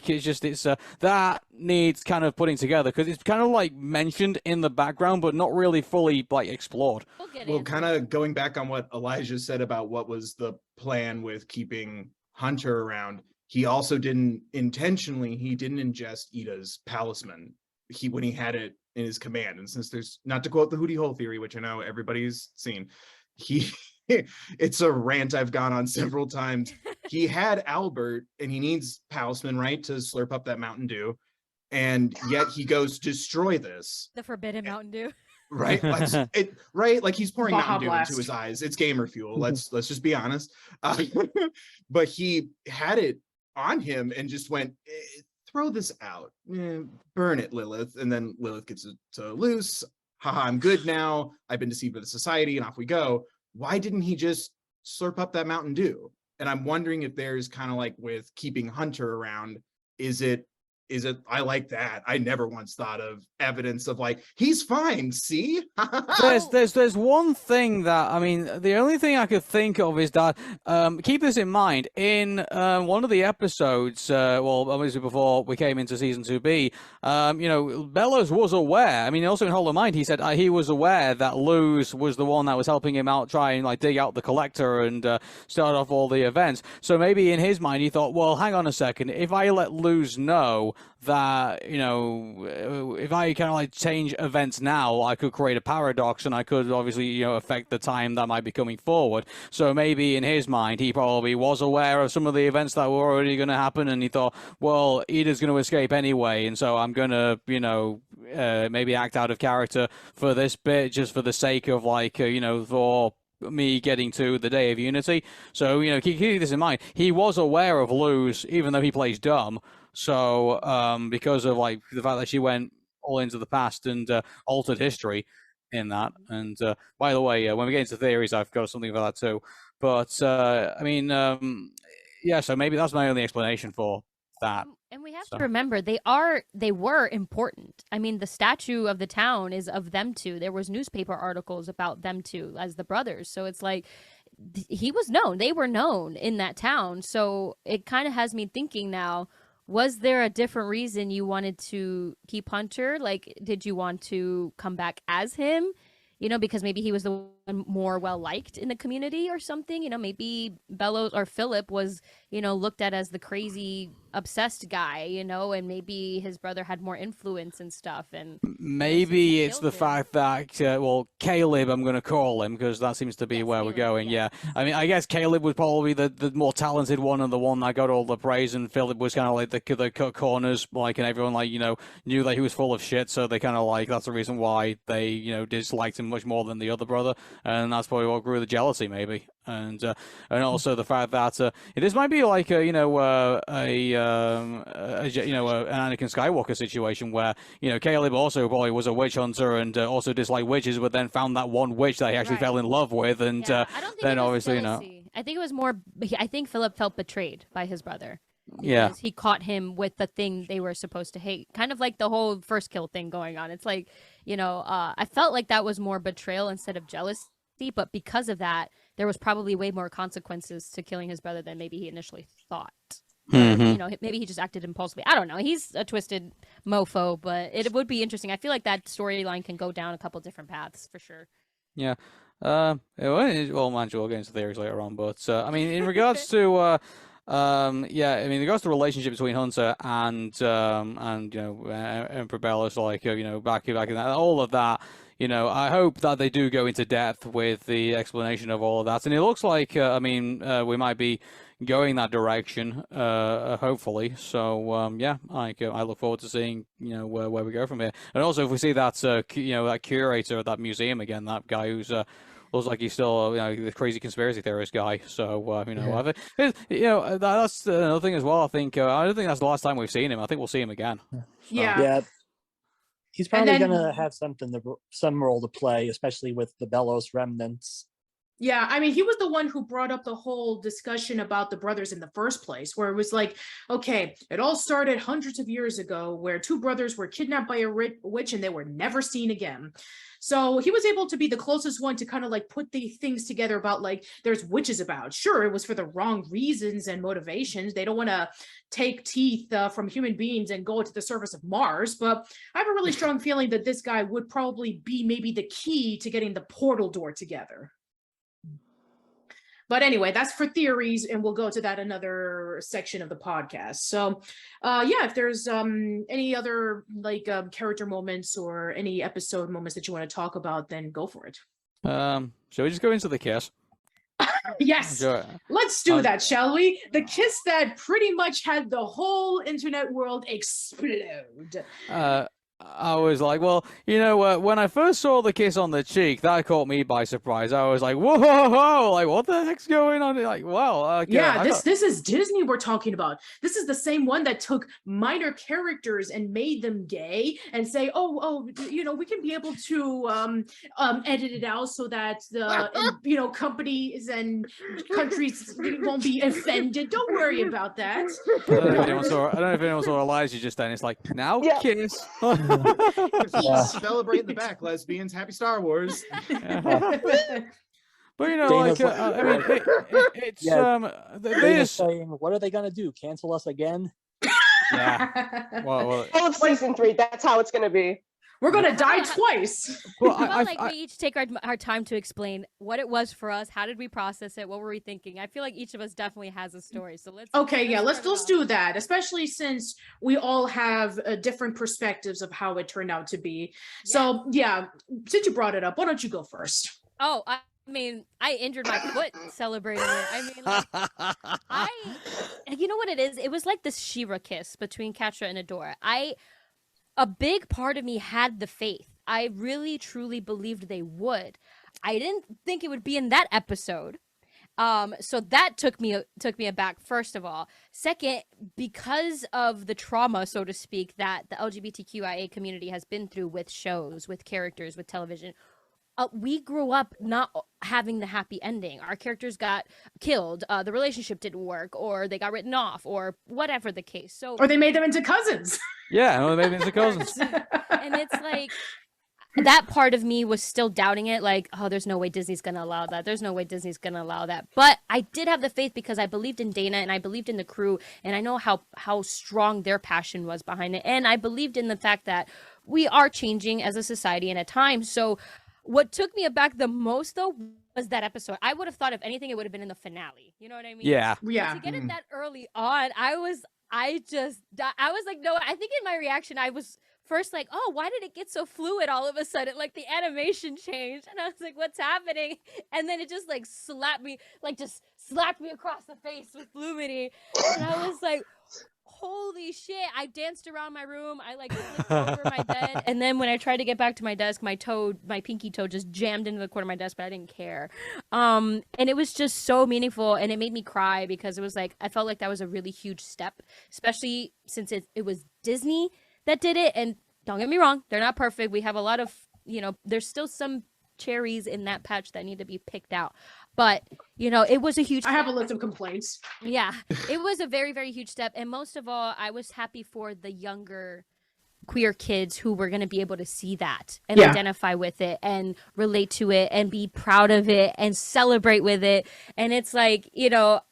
It's that needs kind of putting together, because it's kind of like mentioned in the background, but not really fully like explored. Well, kind of going back on what Elijah said about what was the plan with keeping Hunter around. He also didn't ingest Ida's talisman when he had it in his command. And since there's, not to quote the Hootie Hole theory, which I know everybody's seen, it's a rant I've gone on several times. He had Albert, and he needs talisman, right, to slurp up that Mountain Dew, and yet he goes destroy this. The forbidden Mountain Dew. Right, right. Like he's pouring Baja Mountain Dew Blast into his eyes. It's gamer fuel. Let's just be honest. But he had it on him and just went, throw this out, burn it, Lilith. And then Lilith gets it to loose. Haha, I'm good now. I've been deceived by the society, and off we go. Why didn't he just slurp up that Mountain Dew? And I'm wondering if there's kind of like with keeping Hunter around, is it I like that. I never once thought of evidence of like, he's fine, see? there's one thing that, I mean, the only thing I could think of is that, keep this in mind, in one of the episodes, obviously before we came into season 2B, Belos was aware. I mean, also in Hollow Mind, he said he was aware that Luz was the one that was helping him out, try and like dig out the collector and start off all the events. So maybe in his mind, he thought, well, hang on a second, if I let Luz know that, if I kind of like change events now, I could create a paradox, and I could obviously, affect the time that might be coming forward. So maybe in his mind, he probably was aware of some of the events that were already going to happen, and he thought, well, Ida's going to escape anyway, and so I'm going to, maybe act out of character for this bit, just for the sake of like, for me getting to the Day of Unity. So, keep this in mind. He was aware of Luz, even though he plays dumb. So, because of like the fact that she went all into the past and altered history in that. And by the way, when we get into theories, I've got something for that too. But so maybe that's my only explanation for that. And we have to remember, they were important. I mean, the statue of the town is of them two. There was newspaper articles about them two as the brothers. So it's like, he was known. They were known in that town. So it kind of has me thinking now, was there a different reason you wanted to keep Hunter? Like, did you want to come back as him? Because maybe he was the one more well liked in the community or something. You know, maybe Bellows or Philip was, you know, looked at as the crazy obsessed guy, you know, and maybe his brother had more influence and stuff. And maybe it's the fact that, well, Caleb, I'm going to call him because that seems to be where we're going. Yeah. I mean, I guess Caleb was probably the more talented one and the one that got all the praise, and Philip was kind of like the cut corners, like, and everyone, like, you know, knew that he was full of shit, so they kind of like, that's the reason why they, you know, disliked him much more than the other brother, and that's probably what grew the jealousy, maybe. And also the fact that this might be like a, you know, an Anakin Skywalker situation where, you know, Caleb also probably was a witch hunter and also disliked witches, but then found that one witch that he actually fell in love with, and I don't think then obviously, jealousy. you know, I think it was more. I think Philip felt betrayed by his brother. Yeah, he caught him with the thing they were supposed to hate, kind of like the whole first kill thing going on. It's like, you know, I felt like that was more betrayal instead of jealousy, but because of that, there was probably way more consequences to killing his brother than maybe he initially thought. Mm-hmm. You know, maybe he just acted impulsively. I don't know. He's a twisted mofo, but it would be interesting. I feel like that storyline can go down a couple different paths for sure. Yeah. Well, man, we'll get into theories later on, but I mean, in regards to yeah, I mean, in regards to the relationship between Hunter and you know, Emperor Bellows, like, you know, back in that, all of that, you know, I hope that they do go into depth with the explanation of all of that, and it looks like, I mean, we might be going that direction, hopefully. So yeah, I look forward to seeing, you know, where we go from here, and also if we see that you know, that curator of that museum again, that guy who's looks like he's still, you know, the crazy conspiracy theorist guy. So you know, I think, you know, that's another thing as well. I think I don't think that's the last time we've seen him. I think we'll see him again. So. Yeah. He's probably gonna have some role to play, especially with the Bellows remnants. Yeah, I mean, he was the one who brought up the whole discussion about the brothers in the first place, where it was like, okay, it all started hundreds of years ago where two brothers were kidnapped by a witch and they were never seen again. So he was able to be the closest one to kind of like put the things together about like, there's witches about. Sure, it was for the wrong reasons and motivations. They don't want to take teeth from human beings and go to the surface of Mars. But I have a really strong feeling that this guy would probably be maybe the key to getting the portal door together. But anyway, that's for theories, and we'll go to that another section of the podcast. So yeah, if there's any other like character moments or any episode moments that you want to talk about, then go for it. Shall we just go into the kiss? Yes, sure. Let's do that, shall we? The kiss that pretty much had the whole internet world explode. I was like, well, you know, when I first saw the kiss on the cheek, that caught me by surprise. I was like, whoa, like, what the heck's going on? Like, wow. Okay, yeah, this is Disney we're talking about. This is the same one that took minor characters and made them gay and say, oh, you know, we can be able to edit it out so that the you know, companies and countries won't be offended. Don't worry about that. I don't know if anyone saw Elijah just then. It's like, now kiss. Celebrate in the back, lesbians. Happy Star Wars. But you know, like, I mean, it's they're saying, what are they gonna do? Cancel us again? Yeah. Well, all of season 3. That's how it's gonna be. We're gonna die twice. Well, we each take our time to explain what it was for us. How did we process it? What were we thinking? I feel like each of us definitely has a story. So let's. Okay, yeah, let's do that. Especially since we all have different perspectives of how it turned out to be. Yeah. So yeah, since you brought it up, why don't you go first? Oh, I mean, I injured my foot celebrating it. I mean, like, you know what it is? It was like this She-Ra kiss between Catra and Adora. A big part of me had the faith. I really, truly believed they would. I didn't think it would be in that episode. So that took me aback, first of all. Second, because of the trauma, so to speak, that the LGBTQIA community has been through with shows, with characters, with television, we grew up not having the happy ending. Our characters got killed, the relationship didn't work, or they got written off, or whatever the case. So, or they made them into cousins. Yeah, they made them into cousins. And it's like, that part of me was still doubting it, like, oh, there's no way Disney's gonna allow that. There's no way Disney's gonna allow that. But I did have the faith because I believed in Dana and I believed in the crew, and I know how strong their passion was behind it. And I believed in the fact that we are changing as a society and a time. So what took me aback the most though was that episode. I would have thought if anything, it would have been in the finale. You know what I mean? Yeah. Yeah. To get it that early on, I was like, no, I think in my reaction, I was first like, oh, why did it get so fluid all of a sudden? Like the animation changed. And I was like, what's happening? And then it just like slapped me across the face with Lumity. And I was like, holy shit. I danced around my room. I like flipped over my bed. And then when I tried to get back to my desk, my pinky toe just jammed into the corner of my desk, but I didn't care. And it was just so meaningful, and it made me cry because it was like, I felt like that was a really huge step, especially since it was Disney that did it. And don't get me wrong, they're not perfect. We have a lot of, there's still some cherries in that patch that need to be picked out. But, it was a huge I have a list of complaints. Yeah, it was a very, very huge step. And most of all, I was happy for the younger queer kids who were going to be able to see that and identify with it and relate to it and be proud of it and celebrate with it. And it's like,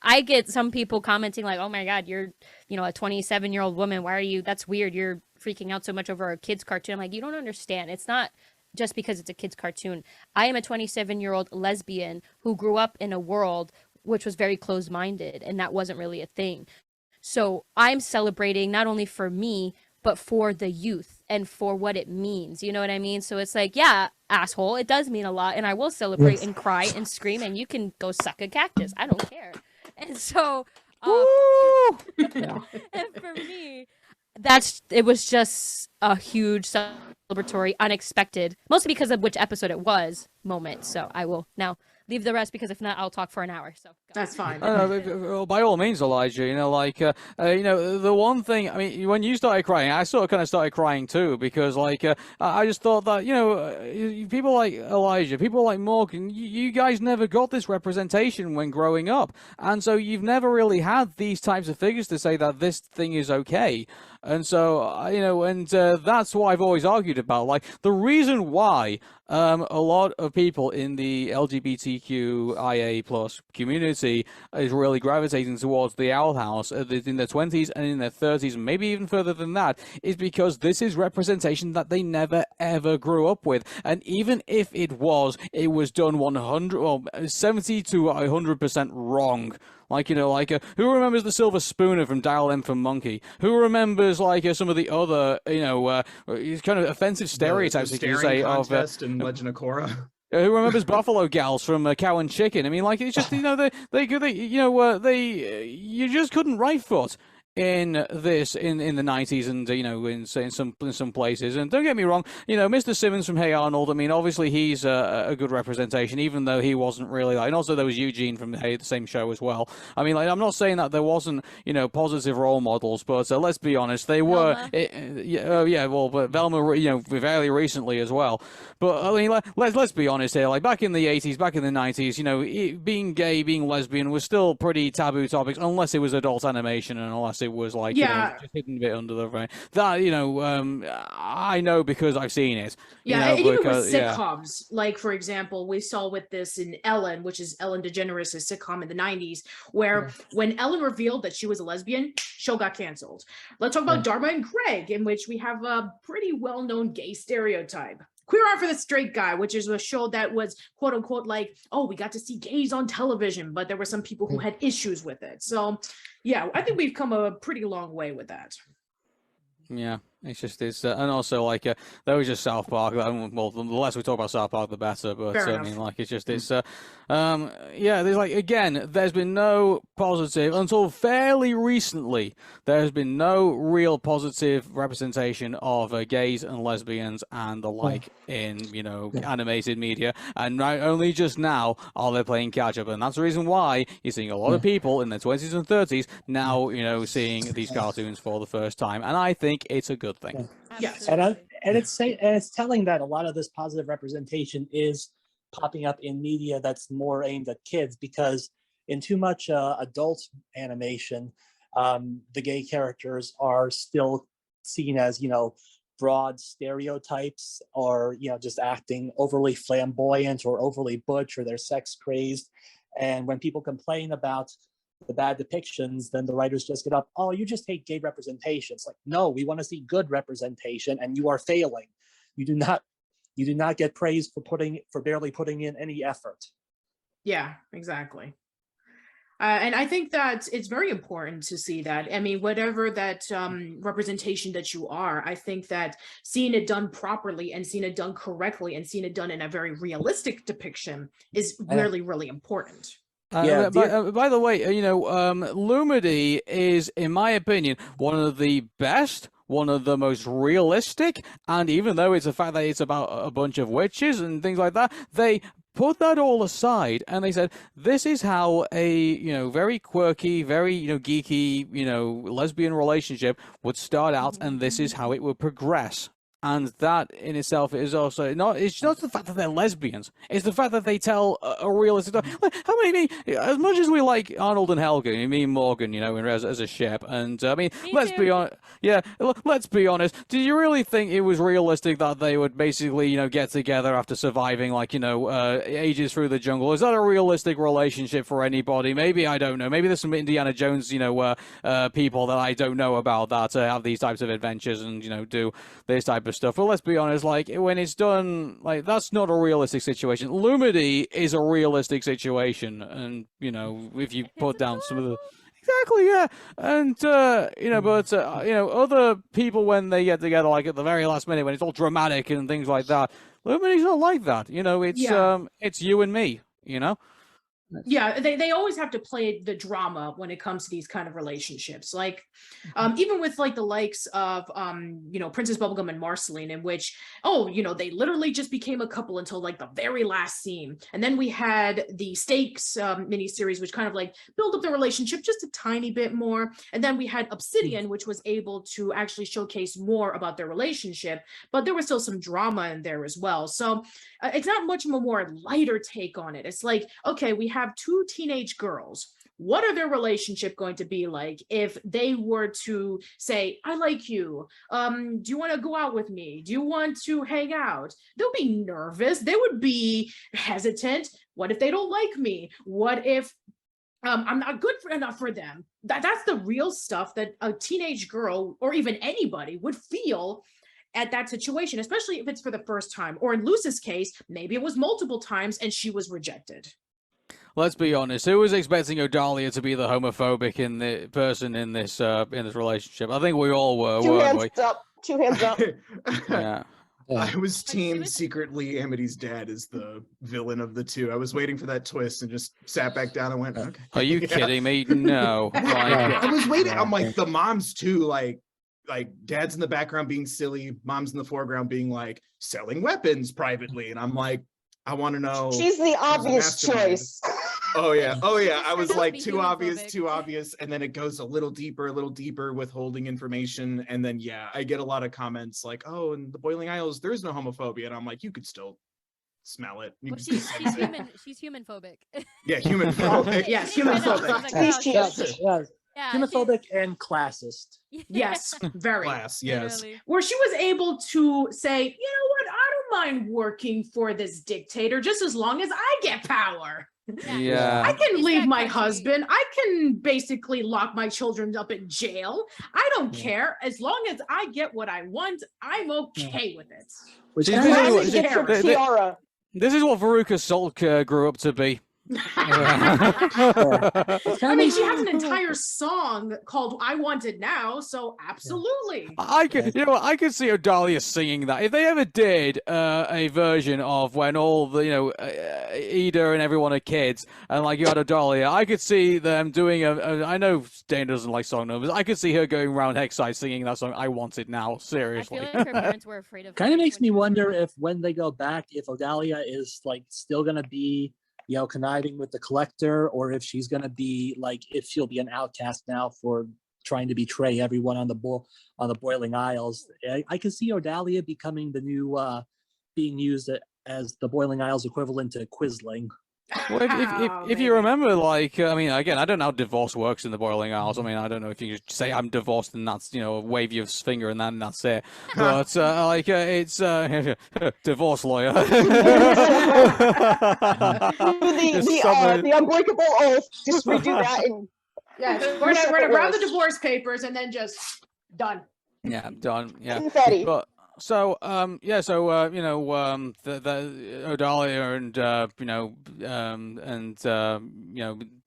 I get some people commenting like, oh my God, you're, a 27-year-old woman. Why are you, that's weird. You're freaking out so much over a kid's cartoon. I'm like, you don't understand. It's not just because it's a kid's cartoon. I am a 27-year-old lesbian who grew up in a world which was very closed-minded, and that wasn't really a thing. So I'm celebrating not only for me, but for the youth and for what it means. You know what I mean? So it's like, yeah, asshole, it does mean a lot, and I will celebrate and cry and scream, and you can go suck a cactus. I don't care. And so, and for me, it was just a huge celebratory, unexpected, mostly because of which episode it was, moment. So I will now leave the rest, because if not, I'll talk for an hour. So that's fine. By all means, Elijah. The one thing. I mean, when you started crying, I sort of kind of started crying too, because I just thought that people like Elijah, people like Morgan, you guys never got this representation when growing up, and so you've never really had these types of figures to say that this thing is okay. And so, that's what I've always argued about. Like, the reason why a lot of people in the LGBTQIA plus community is really gravitating towards the Owl House in their 20s and in their 30s, and maybe even further than that, is because this is representation that they never, ever grew up with. And even if it was done 70 to 100% wrong. Who remembers the silver spooner from Dial M for Monkey? Who remembers some of the other kind of offensive stereotypes, you can say, of in Legend of Korra? Who remembers Buffalo Gals from Cow and Chicken? I mean, it's just you just couldn't right foot in this in the 90s, and in some places. And don't get me wrong, Mr. Simmons from Hey Arnold, I mean, obviously he's a good representation, even though he wasn't really and also there was Eugene from the same show as well. I mean, I'm not saying that there wasn't positive role models, but let's be honest, they were. But Velma, fairly recently as well. But I mean, let's be honest here. Like, back in the 80s, back in the 90s, being gay, being lesbian was still pretty taboo topics, unless it was adult animation and unless it was just hidden a bit under the frame. That I know because I've seen it. Yeah, and even with sitcoms, like for example, we saw with this in Ellen, which is Ellen DeGeneres' sitcom in the 90s, where when Ellen revealed that she was a lesbian, show got canceled. Let's talk about Dharma and Greg, in which we have a pretty well-known gay stereotype. Queer Eye for the Straight Guy, which is a show that was quote unquote like, oh, we got to see gays on television, but there were some people who had issues with it. So yeah, I think we've come a pretty long way with that. Yeah, it's and also that was just South Park. Well, the less we talk about South Park, the better. But I mean, there's again, there's been no positive until fairly recently. There has been no real positive representation of gays and lesbians and the like in animated media, and only just now are they playing catch up, and that's the reason why you're seeing a lot of people in their 20s and 30s now, seeing these cartoons for the first time, and I think it's a good thing. Yes, and it's telling that a lot of this positive representation is popping up in media that's more aimed at kids, because in too much adult animation, the gay characters are still seen as broad stereotypes, or just acting overly flamboyant or overly butch, or they're sex crazed. And when people complain about the bad depictions, then the writers just get up, oh, you just hate gay representation. It's like, no, we want to see good representation, and you are failing. You you do not get praised for barely putting in any effort. Yeah, exactly. And I think that it's very important to see that. I mean, whatever that representation that you are, I think that seeing it done properly and seeing it done correctly and seeing it done in a very realistic depiction is really, really important. Yeah, by the way, you know, Lumity is, in my opinion, one of the best, one of the most realistic, and even though it's a fact that it's about a bunch of witches and things like that, they put that all aside and they said, this is how a, you know, very quirky, very, you know, geeky, you know, lesbian relationship would start out, and this is how it would progress. And that in itself is also it's not the fact that they're lesbians, it's the fact that they tell a realistic story. How many, as much as we like Arnold and Helga, me and Morgan, you know, as a ship, and I mean, let's be honest, let's be honest, do you really think it was realistic that they would basically, you know, get together after surviving, like, you know, ages through the jungle? Is that a realistic relationship for anybody? Maybe, I don't know, maybe there's some Indiana Jones, you know, people that I don't know about that have these types of adventures and, you know, do this type of stuff. But let's be honest, like, when it's done, like, that's not a realistic situation. Lumity is a realistic situation, and, you know, if you put down some of the... Exactly, yeah. And, you know, but, you know, other people, when they get together, like, at the very last minute, when it's all dramatic and things like that, Lumity's not like that. You know, it's you and me, you know? Yeah, they always have to play the drama when it comes to these kind of relationships. Like, even with like the likes of, you know, Princess Bubblegum and Marceline, in which, you know, they literally just became a couple until like the very last scene. And then we had the Stakes miniseries, which kind of like built up the relationship just a tiny bit more. And then we had Obsidian, which was able to actually showcase more about their relationship, but there was still some drama in there as well. So it's not much of a more lighter take on it. It's like, okay, we have two teenage girls. What are their relationship going to be like if they were to say, I like you, do you want to go out with me, do you want to hang out? They'll be nervous, they would be hesitant. What if they don't like me? What if I'm not good enough for them? That's the real stuff that a teenage girl, or even anybody, would feel at that situation, especially if it's for the first time, or in Luce's case, maybe it was multiple times and she was rejected. Let's be honest. Who was expecting Odalia to be the homophobic person in this relationship? I think we all were. Two hands up. Yeah. I was team secretly Amity's dad is the villain of the two. I was waiting for that twist and just sat back down and went, okay. Are you kidding me? No. I was waiting. I'm like, the moms too, like dad's in the background being silly, mom's in the foreground being like selling weapons privately, and I'm like, I want to know. She's the obvious choice. Oh yeah. I was like, too obvious, and then it goes a little deeper, withholding information, and then I get a lot of comments like, oh, in the Boiling Isles there is no homophobia, and I'm like, you could still smell it. She's human phobic. Yeah, human phobic. Yes, human phobic. Yeah, Homophobic and classist. Yes, very. Class, yes. Literally. Where she was able to say, you know what, I don't mind working for this dictator just as long as I get power. Yeah. I can leave my husband. I can basically lock my children up in jail. I don't care. As long as I get what I want, I'm okay with it. Which This is what Veruca Salt grew up to be. I mean, she has an entire song called "I Want It Now," so absolutely. I could see Odalia singing that if they ever did a version of when all the Ida and everyone are kids, and like you had Odalia. I could see them doing I know Dana doesn't like song numbers. I could see her going around Hexside singing that song. I Want It Now. Seriously, I feel like her parents were afraid of. Kind of makes me wonder if when they go back, if Odalia is like still gonna be, conniving with the Collector, or if she's going to be like, if she'll be an outcast now for trying to betray everyone on the Boiling Isles. I can see Odalia becoming the new, being used as the Boiling Isles equivalent to Quisling. Well, if you remember, like, I mean, again, I don't know how divorce works in the Boiling Isles. I mean, I don't know if you just say I'm divorced and that's, wave your finger and then that's it. But, it's divorce lawyer. The unbreakable oath. Just redo that and we're gonna round the divorce papers and then just done. Yeah, done. Yeah. Confetti. But the Odalia and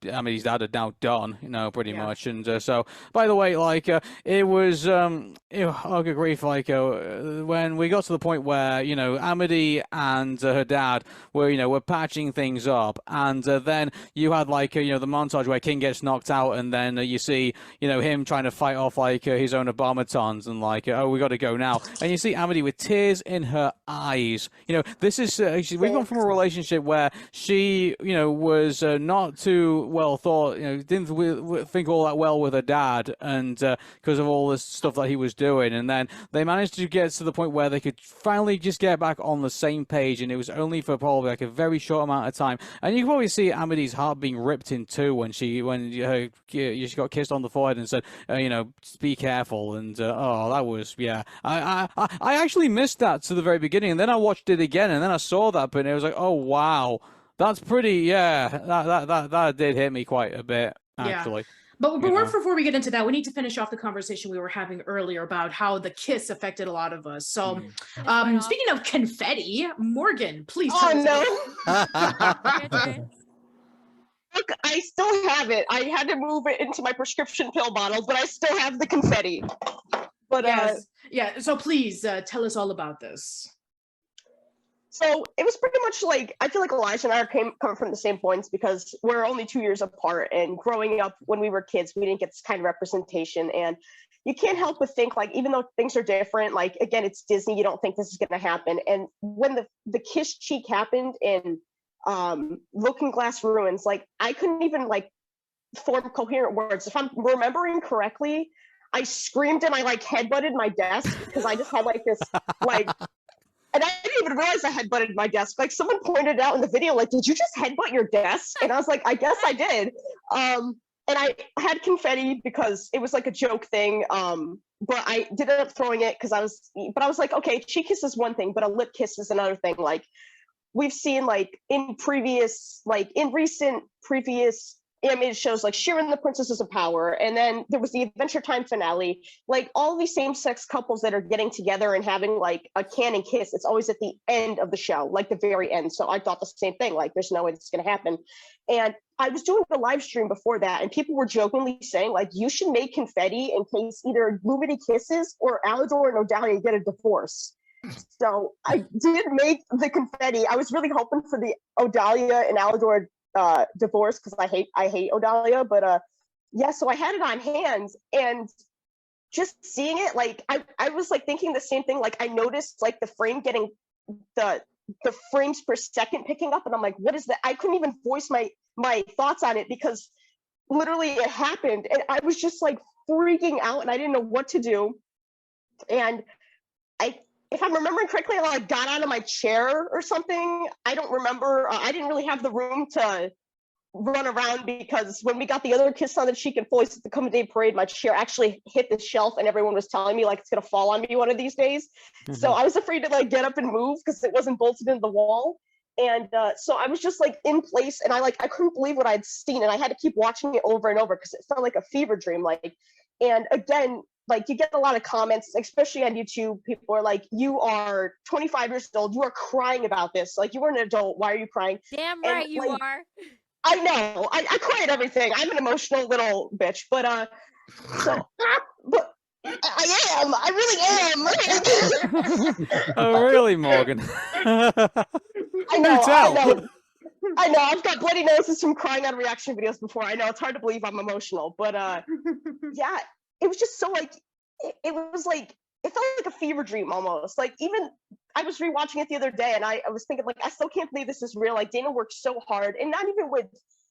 Amity's dad are now done, pretty much. And so, by the way, like it was, oh, good grief, like when we got to the point where Amity and her dad were patching things up, and then you had like the montage where King gets knocked out, and then you see him trying to fight off like his own automatons, and like oh, we got to go now, and you see Amity with tears in her eyes. This is we've gone from a relationship where she was not too well thought, didn't think all that well with her dad, and because of all this stuff that he was doing, and then they managed to get to the point where they could finally just get back on the same page, and it was only for probably like a very short amount of time. And you can probably see Amity's heart being ripped in two when she got kissed on the forehead and said be careful, and oh, that was, yeah, I actually missed that to the very beginning, and then I watched it again, and then I saw that bit, and it was like, oh wow, that's pretty, yeah, that did hit me quite a bit, actually. Yeah. But before we get into that, we need to finish off the conversation we were having earlier about how the kiss affected a lot of us. So, speaking of confetti, Morgan, please tell us. Look, I still have it. I had to move it into my prescription pill bottle, but I still have the confetti. But yeah. So please tell us all about this. So it was pretty much like, I feel like Elijah and I come from the same points because we're only 2 years apart, and growing up when we were kids, we didn't get this kind of representation, and you can't help but think, like, even though things are different, like, again, it's Disney, you don't think this is going to happen. And when the kiss cheek happened in Looking Glass Ruins, like, I couldn't even like form coherent words. If I'm remembering correctly, I screamed and I like headbutted my desk because I just had like this like, and I didn't even realize I headbutted my desk. Like, someone pointed out in the video, like, did you just headbutt your desk? And I was like, I guess I did. And I had confetti because it was like a joke thing. But I did end up throwing it because I was like, okay, cheek kiss is one thing, but a lip kiss is another thing. Like, we've seen like in recent previous animated shows like Shira and the Princesses of Power, and then there was the Adventure Time finale, like all these same-sex couples that are getting together and having like a canon kiss, it's always at the end of the show, like the very end. So I thought the same thing, like there's no way it's going to happen. And I was doing a live stream before that, and people were jokingly saying like, you should make confetti in case either Lumity kisses or Alidor and Odalia get a divorce. So I did make the confetti. I was really hoping for the Odalia and Alidor divorce because I hate Odalia, but yeah, so I had it on hand, and just seeing it, like I was like thinking the same thing. Like, I noticed like the frame getting the frames per second picking up, and I'm like, what is that? I couldn't even voice my thoughts on it because literally it happened, and I was just like freaking out, and I didn't know what to do. And if I'm remembering correctly, I like got out of my chair or something. I don't remember. I didn't really have the room to run around because when we got the other kiss on the cheek and voice at the Come Day Parade, my chair actually hit the shelf, and everyone was telling me like it's gonna fall on me one of these days. Mm-hmm. So I was afraid to like get up and move because it wasn't bolted into the wall. And so I was just like in place, and I couldn't believe what I'd seen, and I had to keep watching it over and over because it felt like a fever dream. Like, and again, like you get a lot of comments, especially on YouTube. People are like, you are 25 years old. You are crying about this. Like, you are an adult. Why are you crying? Damn right, and, you like, are. I know. I cry at everything. I'm an emotional little bitch. But, so, but I am. I really am. Oh, really, Morgan? I know. I've got bloody noses from crying on reaction videos before. I know it's hard to believe I'm emotional, but yeah. It was just so like, it was like, it felt like a fever dream almost. Like, even I was rewatching it the other day, and I was thinking like, I still can't believe this is real. Like, Dana worked so hard, and not even with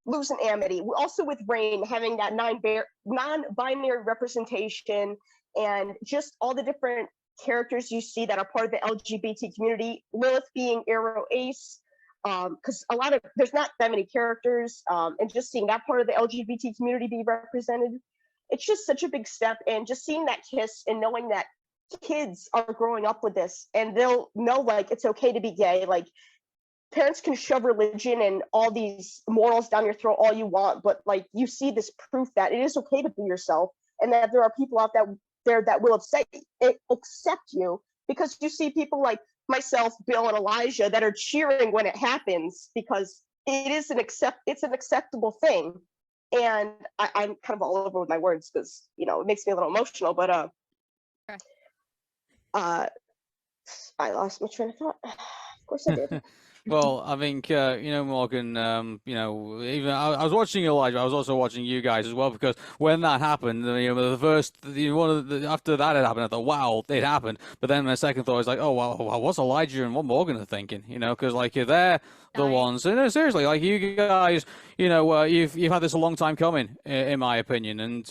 losing Amity, also with Rain having that non-binary representation, and just all the different characters you see that are part of the LGBT community. Lilith being Arrow Ace, because there's not that many characters, and just seeing that part of the LGBT community be represented. It's just such a big step, and just seeing that kiss and knowing that kids are growing up with this, and they'll know like it's okay to be gay. Like, parents can shove religion and all these morals down your throat all you want, but like you see this proof that it is okay to be yourself, and that there are people out there that will accept you because you see people like myself, Bill, and Elijah that are cheering when it happens because it's an acceptable thing. And I'm kind of all over with my words because it makes me a little emotional. But I lost my train of thought. Of course I did. Well, I think Morgan. Even I was watching Elijah. I was also watching you guys as well because when that happened, the first after that had happened, I thought, wow, it happened. But then my second thought was like, oh, wow, what's Elijah and what Morgan are thinking? Because like they're the ones. Seriously, like you guys, you've had this a long time coming, in my opinion, and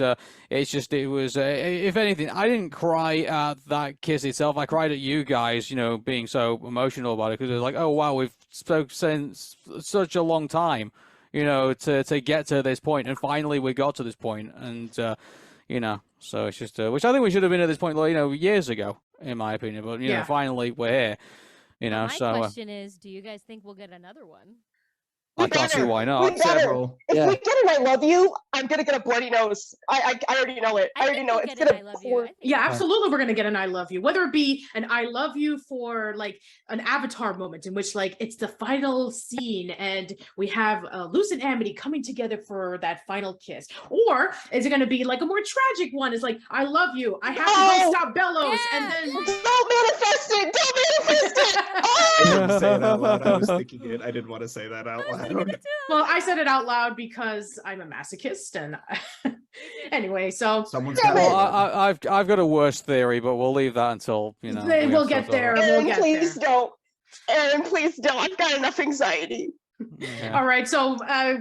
it's just it was. If anything, I didn't cry at that kiss itself. I cried at you guys, being so emotional about it because it was like, oh wow, we've spoke since such a long time, to get to this point, and finally we got to this point, and so it's just which I think we should have been at this point, years ago, in my opinion. But finally we're here, My So question is, do you guys think we'll get another one? I can't see why not. Several. If we get an I love you, I'm gonna get a bloody nose. I already know it. I already know it. It's gonna I love you. Yeah, absolutely. We're gonna get an I love you, whether it be an I love you for like an Avatar moment in which like it's the final scene and we have Luce and Amity coming together for that final kiss, or is it gonna be like a more tragic one? It's like I love you. I have to go stop Bellows, and then don't manifest it. Don't manifest it. I didn't say it out loud. I was thinking it. I didn't want to say that out loud. well, I said it out loud because I'm a masochist, and anyway, so Someone's Damn got it. Well, I've got a worse theory, but we'll leave that until we'll get there. Aaron, We'll get please there. don't. Aaron, please don't. I've got enough anxiety. Yeah. All right, so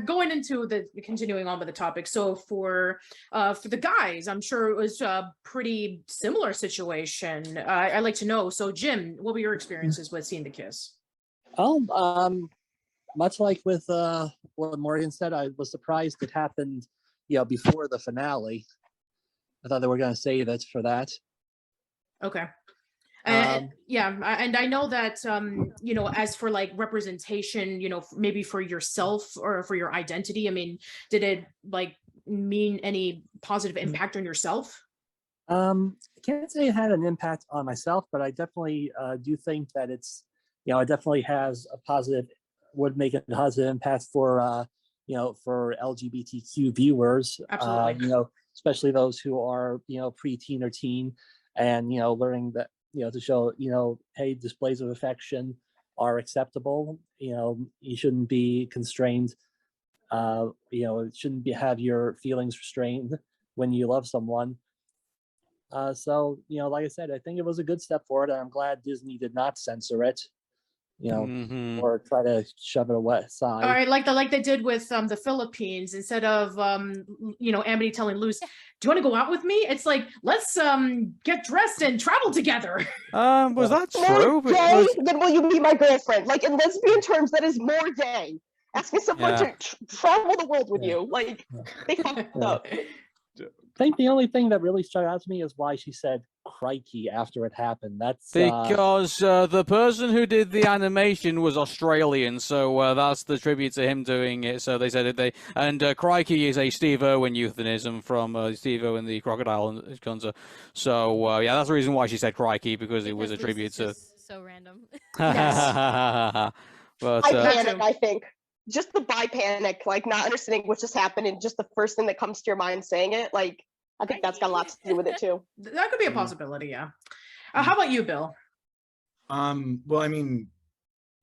going into continuing on with the topic. So for the guys, I'm sure it was a pretty similar situation. I'd like to know. So Jim, what were your experiences with seeing the kiss? Much like with what Morgan said, I was surprised it happened, before the finale. I thought they were going to save it for that. Okay. And I know that as for like representation, maybe for yourself or for your identity, I mean, did it like mean any positive impact on yourself? I can't say it had an impact on myself, but I definitely do think that it's, it definitely has would make a positive impact for for LGBTQ viewers. Absolutely. Especially those who are preteen or teen, and learning that to show hey, displays of affection are acceptable. You shouldn't be constrained. It shouldn't have your feelings restrained when you love someone. So like I said, I think it was a good step forward, and I'm glad Disney did not censor it. Or try to shove it aside. All right, like they did with the Philippines. Instead of Amity telling Luce, "Do you want to go out with me?" It's like, let's get dressed and travel together. Was that true? More gay than will you be my girlfriend? Like in lesbian terms, that is more gay. Asking someone to travel the world with you, like they fucked up. I think the only thing that really struck out to me is why she said "crikey" after it happened. That's because the person who did the animation was Australian, so that's the tribute to him doing it. So they said it. And crikey is a Steve Irwin euphemism from Steve Irwin, the Crocodile Hunter. So that's the reason why she said crikey, because it was a tribute to. So random. Yes. But, I panic, I think. Just the panic, like not understanding what just happened, and just the first thing that comes to your mind saying it, like I think that's got a lot to do with it too. That could be a possibility, yeah. How about you, Bill? Well, I mean,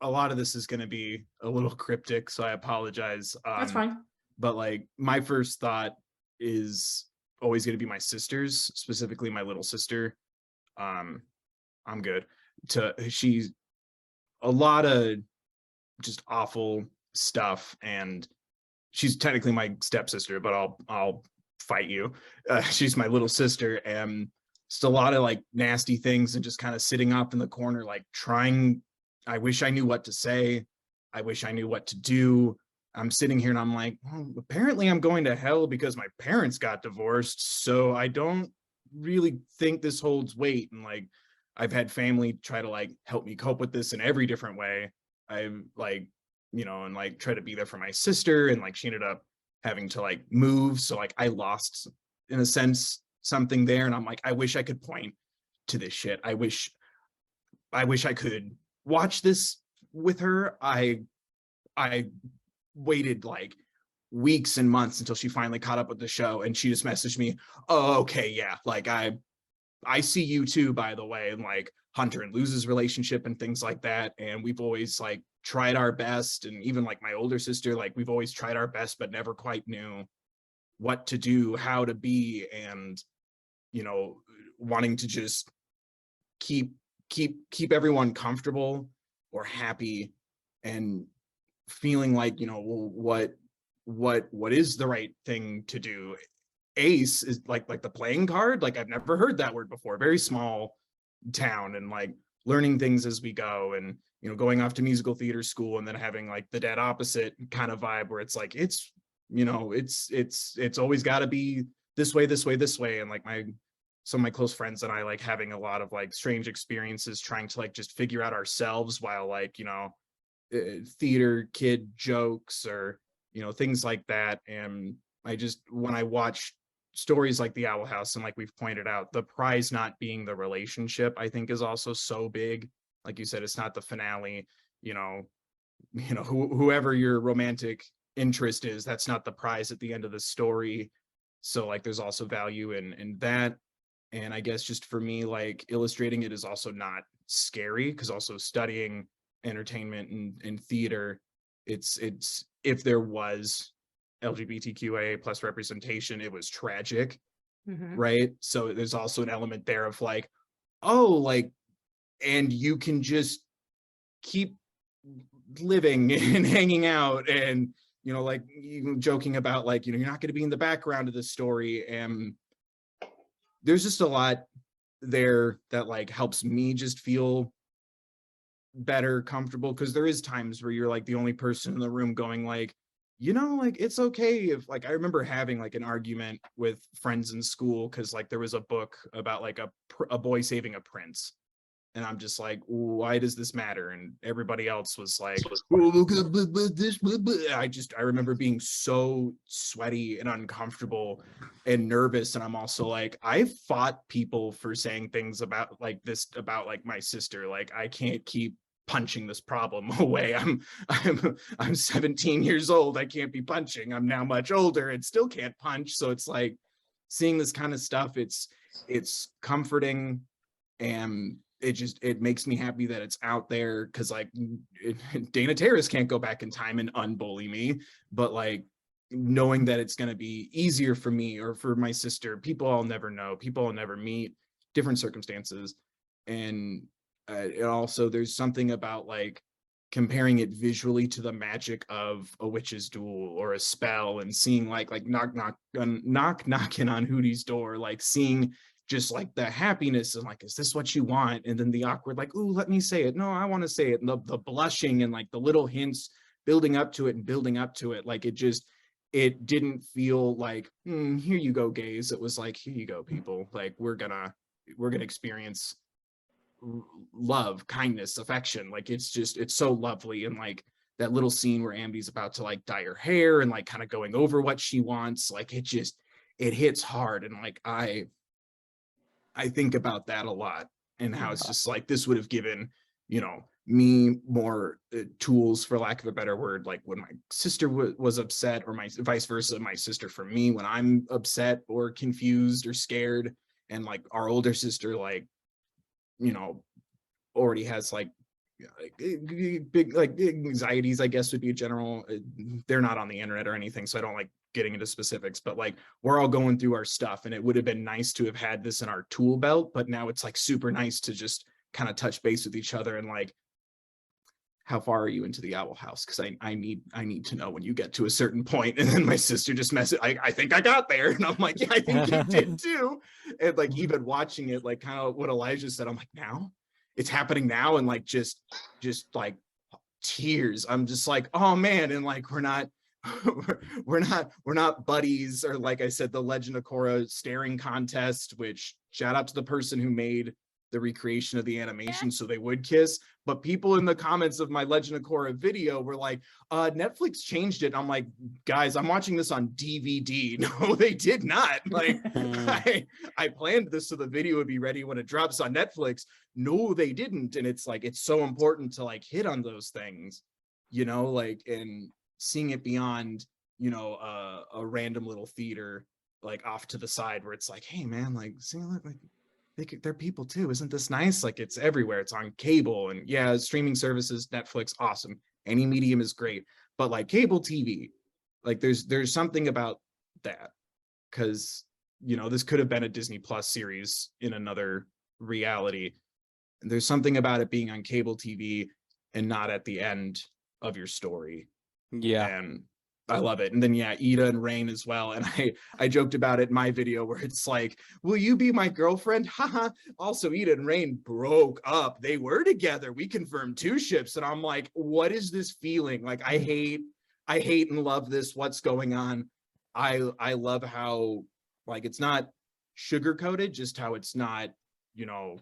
a lot of this is going to be a little cryptic, so I apologize. That's fine. But like, my first thought is always going to be my sister's, specifically my little sister. I'm good. She's a lot of just awful stuff, and she's technically my stepsister, but I'll fight you. She's my little sister, and just a lot of like nasty things, and just kind of sitting up in the corner, like trying. I wish I knew what to say. I wish I knew what to do. I'm sitting here and I'm like, well, apparently I'm going to hell because my parents got divorced, so I don't really think this holds weight. And like, I've had family try to like help me cope with this in every different way. I'm like, and like try to be there for my sister, and like she ended up having to like move, so like I lost in a sense something there, and I'm like, I wish I could point to this shit. I wish I wish I could watch this with her. I waited like weeks and months until she finally caught up with the show, and she just messaged me, oh, okay, yeah, like I see you too, by the way, and like Hunter and Luz's relationship and things like that. And we've always like tried our best. And even like my older sister, like we've always tried our best, but never quite knew what to do, how to be, and, you know, wanting to just keep everyone comfortable or happy, and feeling like, you know, well, what is the right thing to do? Ace is like the playing card. Like I've never heard that word before. Very small town, and like learning things as we go, and, you know, going off to musical theater school, and then having like the dead opposite kind of vibe where it's like, it's, you know, it's always got to be this way, and like some of my close friends and I, like having a lot of like strange experiences trying to like just figure out ourselves while like, you know, theater kid jokes or, you know, things like that. And I just, when I watch stories like the Owl House, and like we've pointed out, the prize not being the relationship, I think is also so big. Like you said, it's not the finale, you know, whoever your romantic interest is, that's not the prize at the end of the story. So like there's also value in that. And I guess just for me, like illustrating it is also not scary, because also studying entertainment and theater, it's if there was LGBTQIA plus representation, it was tragic, right? So there's also an element there of like, oh, like, and you can just keep living and hanging out, and, you know, like even joking about like, you know, you're not going to be in the background of this story. And there's just a lot there that like helps me just feel better, comfortable, because there is times where you're like the only person in the room going like, you know, like it's okay if, like, I remember having like an argument with friends in school because like there was a book about like a boy saving a prince, and I'm just like, why does this matter? And everybody else was like, I remember being so sweaty and uncomfortable and nervous. And I'm also like, I fought people for saying things about like this, about like my sister. Like I can't keep punching this problem away. I'm 17 years old. I can't be punching. I'm now much older and still can't punch. So it's like seeing this kind of stuff, it's comforting, and it makes me happy that it's out there, because like Dana Terrace can't go back in time and unbully me, but like knowing that it's going to be easier for me or for my sister, people I'll never know, people I'll never meet, different circumstances. And also there's something about like comparing it visually to the magic of a witch's duel or a spell, and seeing like knocking on Hootie's door, like seeing just like the happiness and like, is this what you want? And then the awkward, like, ooh, let me say it. No, I want to say it. And the blushing and like the little hints building up to it. Like it didn't feel like, here you go, gays. It was like, here you go, people. Like we're gonna experience love, kindness, affection. Like it's so lovely. And like that little scene where Ambi's about to like dye her hair and like kind of going over what she wants, like it hits hard. And like I think about that a lot, and how it's just like, this would have given, you know, me more tools, for lack of a better word, like when my sister was upset, or my vice versa, my sister for me when I'm upset or confused or scared. And like our older sister, like, you know, already has like big like anxieties, I guess would be a general. They're not on the internet or anything, so I don't like getting into specifics, but like we're all going through our stuff, and it would have been nice to have had this in our tool belt, but now it's like super nice to just kind of touch base with each other. And like, how far are you into the Owl House? Because I need to know when you get to a certain point. And then my sister just messaged, I think I got there, and I'm like, yeah, I think you did too. And like even watching it, like kind of what Elijah said, I'm like, now it's happening now, and like just like tears. I'm just like, oh man. And like we're not buddies, or like I said, the Legend of Korra staring contest, which shout out to the person who made the recreation of the animation so they would kiss. But people in the comments of my Legend of Korra video were like, Netflix changed it. And I'm like, guys, I'm watching this on DVD. No, they did not. Like, I planned this so the video would be ready when it drops on Netflix. No, they didn't. And it's like, it's so important to like hit on those things, you know, like, and seeing it beyond, you know, a random little theater, like off to the side where it's like, hey man, like, see, like, they're people too. Isn't this nice? Like, it's everywhere. It's on cable, and yeah, streaming services, Netflix, awesome. Any medium is great, but like cable TV, like there's something about that, because, you know, this could have been a Disney Plus series in another reality. And there's something about it being on cable TV and not at the end of your story. Yeah. And I love it. And then, yeah, Ida and Rain as well. And I joked about it in my video where it's like, will you be my girlfriend? Haha. Also, Ida and Rain broke up. They were together. We confirmed 2 ships. And I'm like, what is this feeling? Like, I hate and love this. What's going on? I love how, like, it's not sugar coated, just how it's not, you know,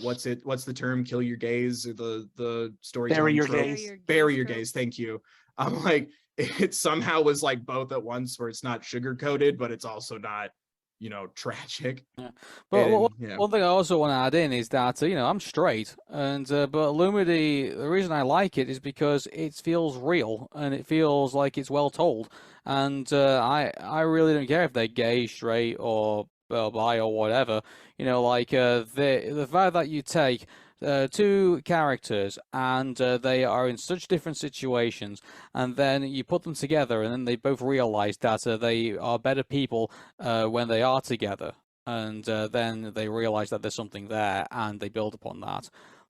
what's the term? Kill your gaze, or the story. Bury your gaze. Bury your gaze. Thank you. I'm like, it somehow was like both at once, where it's not sugar coated, but it's also not, you know, tragic. Yeah. But And, one thing I also want to add in is that, you know, I'm straight, and but Lumity, the reason I like it is because it feels real and it feels like it's well told, and I really don't care if they're gay, straight, or bi, or whatever. You know, like the fact that you take 2 characters and they are in such different situations, and then you put them together, and then they both realize that they are better people when they are together, and then they realize that there's something there, and they build upon that.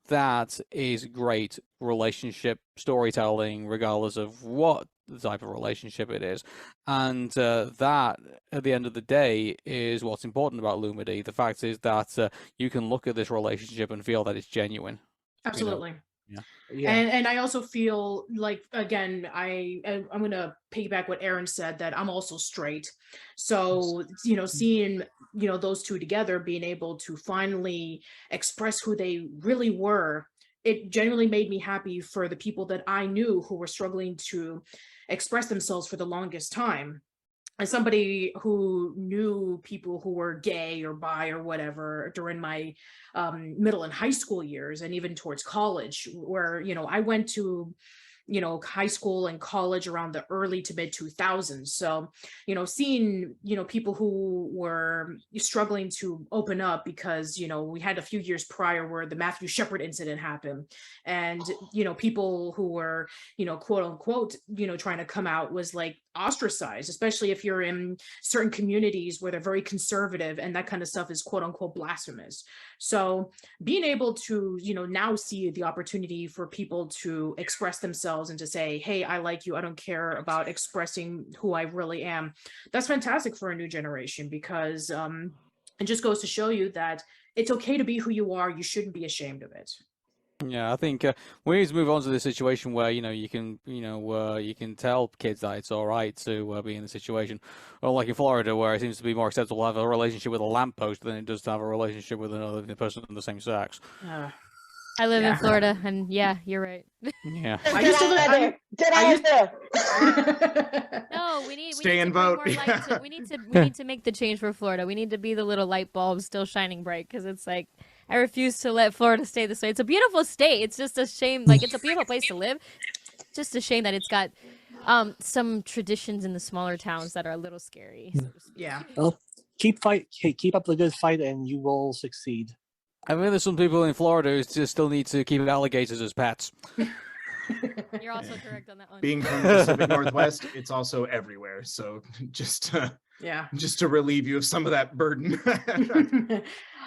That is great relationship storytelling, regardless of what the type of relationship it is. And that, at the end of the day, is what's important about Lumity. The fact is that you can look at this relationship and feel that it's genuine. Absolutely. You know? Yeah. And I also feel like, again, I'm gonna piggyback what Aaron said, that I'm also straight. So, you know, seeing, you know, those 2 together, being able to finally express who they really were, it genuinely made me happy for the people that I knew who were struggling to express themselves for the longest time. As somebody who knew people who were gay or bi or whatever during my middle and high school years, and even towards college, where, you know, I went to, you know, high school and college around the early to mid 2000s. So, you know, seeing, you know, people who were struggling to open up because, you know, we had a few years prior where the Matthew Shepard incident happened, and, you know, people who were, you know, quote unquote, you know, trying to come out was like ostracized, especially if you're in certain communities where they're very conservative, and that kind of stuff is quote unquote blasphemous. So being able to, you know, now see the opportunity for people to express themselves and to say, hey, I like you, I don't care about expressing who I really am, that's fantastic for a new generation, because it just goes to show you that it's okay to be who you are. You shouldn't be ashamed of it. Yeah, I think we need to move on to the situation where, you know, you can tell kids that it's all right to be in the situation, or like in Florida, where it seems to be more acceptable to have a relationship with a lamppost than it does to have a relationship with another person of the same sex. I live in Florida, and yeah, you're right. Yeah. I used to live. No, we need and to bring vote. more light to, we need to make the change for Florida. We need to be the little light bulb still shining bright, because it's like, I refuse to let Florida stay this way. It's a beautiful state. It's just a shame. Like, it's a beautiful place to live. Just a shame that it's got some traditions in the smaller towns that are a little scary. So to speak. Yeah. Well, keep up the good fight, and you will succeed. I mean, there's some people in Florida who just still need to keep alligators as pets. You're also correct on that one. Being from the Pacific Northwest, it's also everywhere. So just to relieve you of some of that burden.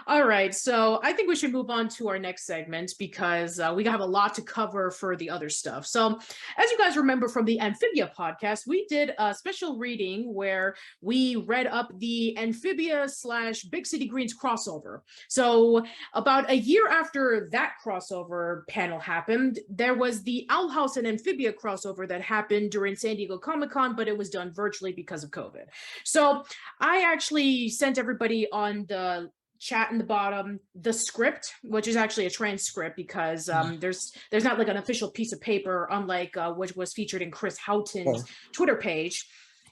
All right, so I think we should move on to our next segment, because we have a lot to cover for the other stuff. So as you guys remember from the Amphibia podcast, we did a special reading where we read up the Amphibia / Big City Greens crossover. So about a year after that crossover panel happened, there was the Owl House and Amphibia crossover that happened during San Diego Comic-Con, but it was done virtually because of COVID. So I actually sent everybody on the chat in the bottom the script, which is actually a transcript because there's not like an official piece of paper, unlike which was featured in Chris Houghton's Twitter page.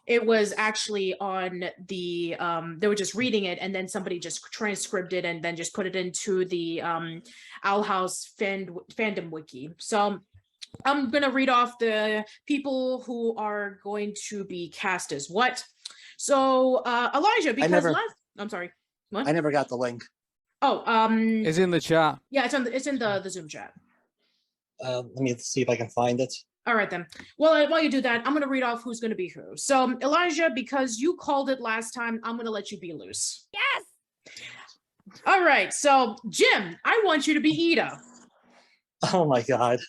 It was actually on the they were just reading it, and then somebody just transcribed it and then just put it into the Owl House fandom wiki. So I'm gonna read off the people who are going to be cast as what. So Elijah, because I'm sorry. What? I never got the link. Oh, it's in the chat. Yeah, it's in the Zoom chat. Let me see if I can find it. All right then. Well, while you do that, I'm gonna read off who's gonna be who. So Elijah, because you called it last time, I'm gonna let you be loose. Yes. All right. So Jim, I want you to be Ida. Oh my God.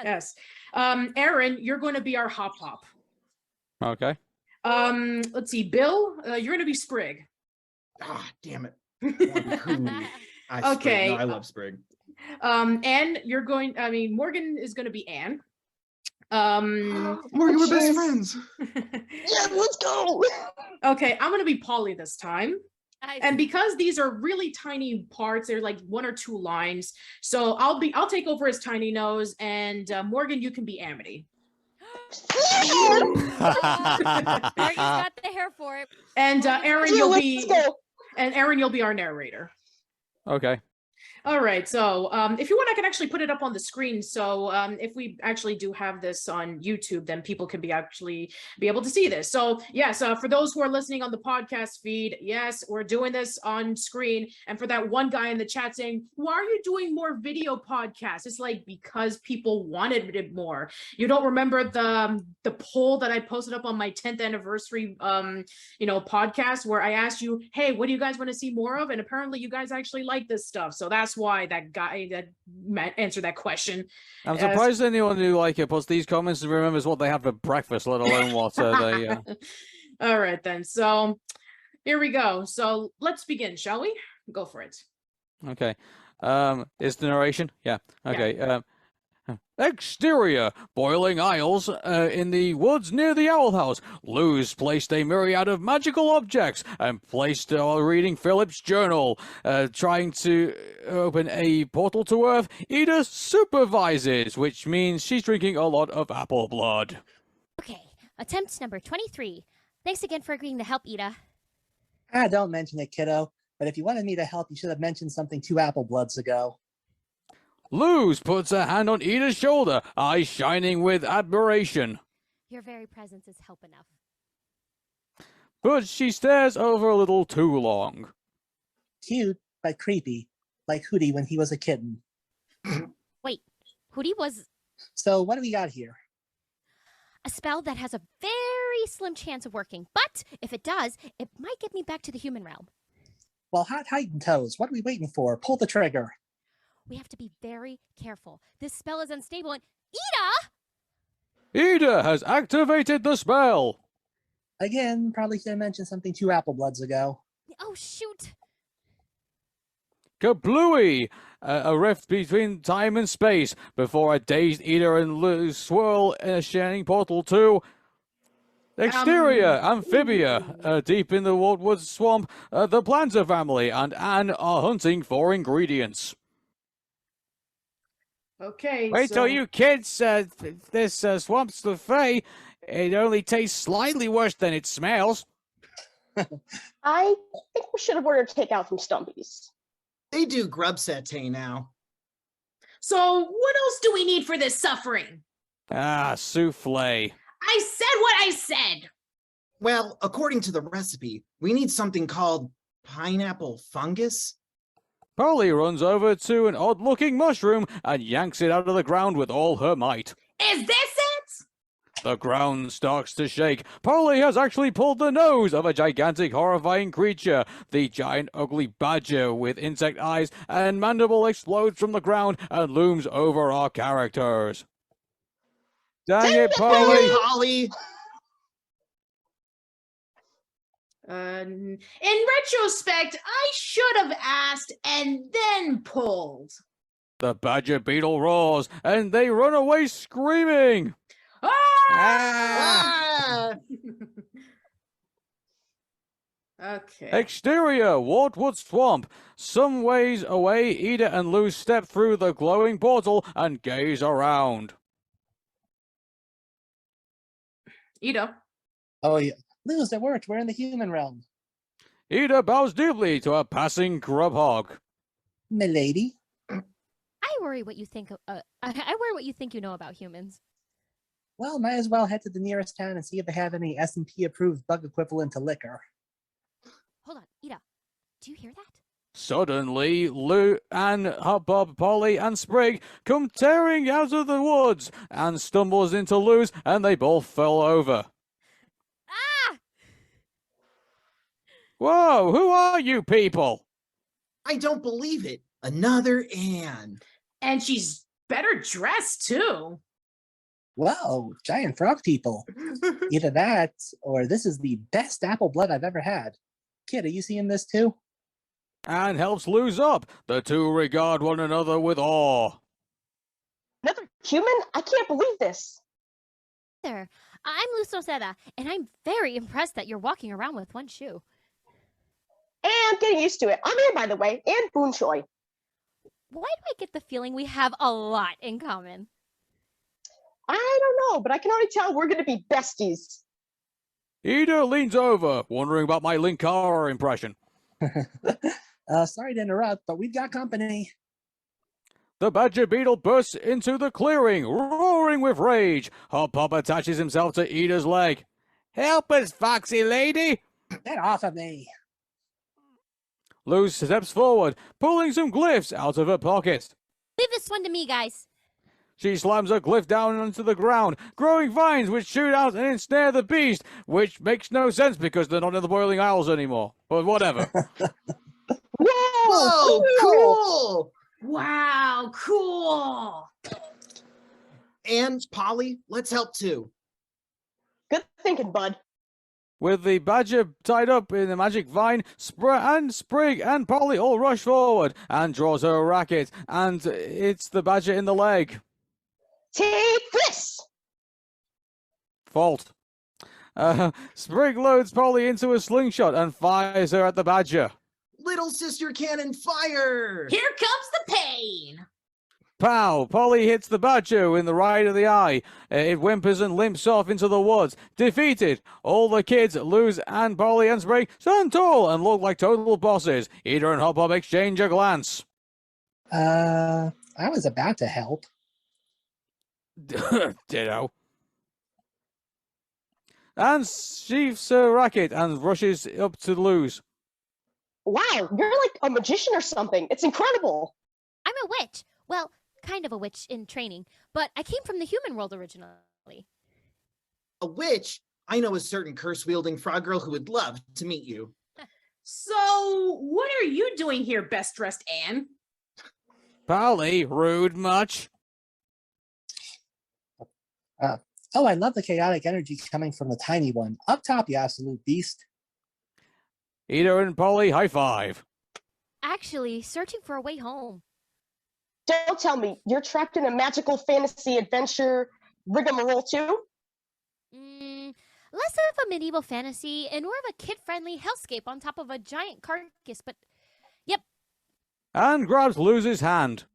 Yes. Aaron, you're going to be our Hop Hop. Okay. Let's see. Bill, you're going to be Sprig. Ah, damn it. Okay. No, I love Sprig. Anne, Morgan is going to be Anne. Morgan, we're best friends. Yeah, let's go. Okay, I'm going to be Polly this time. And because these are really tiny parts, they're like 1 or 2 lines. So I'll take over as Tiny Nose, and Morgan, you can be Amity. Morgan's got the hair for it. And Aaron, you'll be our narrator. Okay. All right. So if you want, I can actually put it up on the screen. So if we actually do have this on YouTube, then people can be able to see this. So yes, for those who are listening on the podcast feed, yes, we're doing this on screen. And for that one guy in the chat saying, why are you doing more video podcasts? It's like, because people wanted it more. You don't remember the poll that I posted up on my 10th anniversary podcast where I asked you, hey, what do you guys want to see more of? And apparently you guys actually like this stuff. So that's why that guy that answered that question. I'm surprised anyone who puts these comments and remembers what they had for breakfast, let alone what they. All right then. So here we go. So let's begin, shall we? Go for it. Okay. Is the narration? Yeah. Okay. Yeah. Exterior, boiling aisles in the woods near the Owl House. Luz placed a myriad of magical objects and placed while reading Philip's journal. Trying to open a portal to Earth, Ida supervises, which means she's drinking a lot of apple blood. Okay, attempt number 23. Thanks again for agreeing to help, Ida. Don't mention it, kiddo. But if you wanted me to help, you should have mentioned something 2 apple bloods ago. Luz puts her hand on Ida's shoulder, eyes shining with admiration. Your very presence is help enough. But she stares over a little too long. Cute, but creepy, like Hootie when he was a kitten. Wait, Hootie was... So what do we got here? A spell that has a very slim chance of working, but if it does, it might get me back to the human realm. Well, hot height and toes, what are we waiting for? Pull the trigger. We have to be very careful. This spell is unstable and... Ida has activated the spell! Again, probably should have mentioned something 2 apple bloods ago. Oh, shoot! Kablooey! A rift between time and space before a dazed Ida and Luz swirl in a shining portal to... Exterior, Amphibia, deep in the Wildwood Swamp, the Planter family and Anne are hunting for ingredients. Okay. Wait till you kids, this swamp's the Fae. It only tastes slightly worse than it smells. I think we should have ordered takeout from Stumpy's. They do grub satay now. So what else do we need for this suffering? Souffle. I said what I said. Well, according to the recipe, we need something called pineapple fungus. Polly runs over to an odd-looking mushroom and yanks it out of the ground with all her might. Is this it? The ground starts to shake. Polly has actually pulled the nose of a gigantic, horrifying creature. The giant, ugly badger with insect eyes and mandible explodes from the ground and looms over our characters. Dang it, Polly! Polly! In retrospect, I should have asked and then pulled. The badger beetle roars, and they run away screaming. Ah! Ah! Okay. Exterior, Wardwood Swamp. Some ways away, Ida and Luz step through the glowing portal and gaze around. Ida. Oh, yeah. Luz, it worked. We're in the human realm. Ida bows deeply to a passing grub hog. Milady. I worry what you think. I worry what you think you know about humans. Well, might as well head to the nearest town and see if they have any S&P approved bug equivalent to liquor. Hold on, Ida. Do you hear that? Suddenly, Lou and Hubbub, Polly, and Sprig come tearing out of the woods and stumbles into Luz, and they both fell over. Ah! Whoa, who are you people? I don't believe it. Another Anne. And she's better dressed too. Whoa, giant frog people. Either that, or this is the best apple blood I've ever had. Kid, are you seeing this too? And helps Luz up. The two regard one another with awe. Another human? I can't believe this. There. I'm Luz Rosetta, and I'm very impressed that you're walking around with one shoe. And I'm getting used to it. I'm Anne, by the way, Anne Boonchoy. Why do I get the feeling we have a lot in common? I don't know, but I can already tell we're going to be besties. Ida leans over, wondering about my Linkara impression. Sorry to interrupt, but we've got company. The badger beetle bursts into the clearing, roaring with rage. Hop attaches himself to Ida's leg. Help us, foxy lady! Get off of me. Luz steps forward, pulling some glyphs out of her pocket. Leave this one to me, guys. She slams a glyph down onto the ground, growing vines which shoot out and ensnare the beast, which makes no sense because they're not in the Boiling Isles anymore. But whatever. Whoa, cool! Wow, cool. And Polly, let's help too. Good thinking, bud. With the badger tied up in the magic vine, Sprig and Polly all rush forward and draws her racket, and it's the badger in the leg. Take this! Fault. Sprig loads Polly into a slingshot and fires her at the badger. Little sister cannon fire! Here comes the pain. Pow! Polly hits the badger in the right of the eye. It whimpers and limps off into the woods. Defeated. All the kids, Luz and Polly and Sprig, stand tall and look like total bosses. Ida and Hop exchange a glance. I was about to help. Ditto. And sheaves her racket and rushes up to Luz. Wow, you're like a magician or something. It's incredible. I'm a witch. Well, kind of a witch in training, but I came from the human world originally. A witch? I know a certain curse-wielding frog girl who would love to meet you. So, what are you doing here, best dressed Anne? Polly, rude much? Oh, I love the chaotic energy coming from the tiny one. Up top, you absolute beast. Ida and Polly, high five. Actually, searching for a way home. Don't tell me you're trapped in a magical fantasy adventure rigmarole too? Less of a medieval fantasy and more of a kid-friendly hellscape on top of a giant carcass, but yep. And grabs Luz's hand.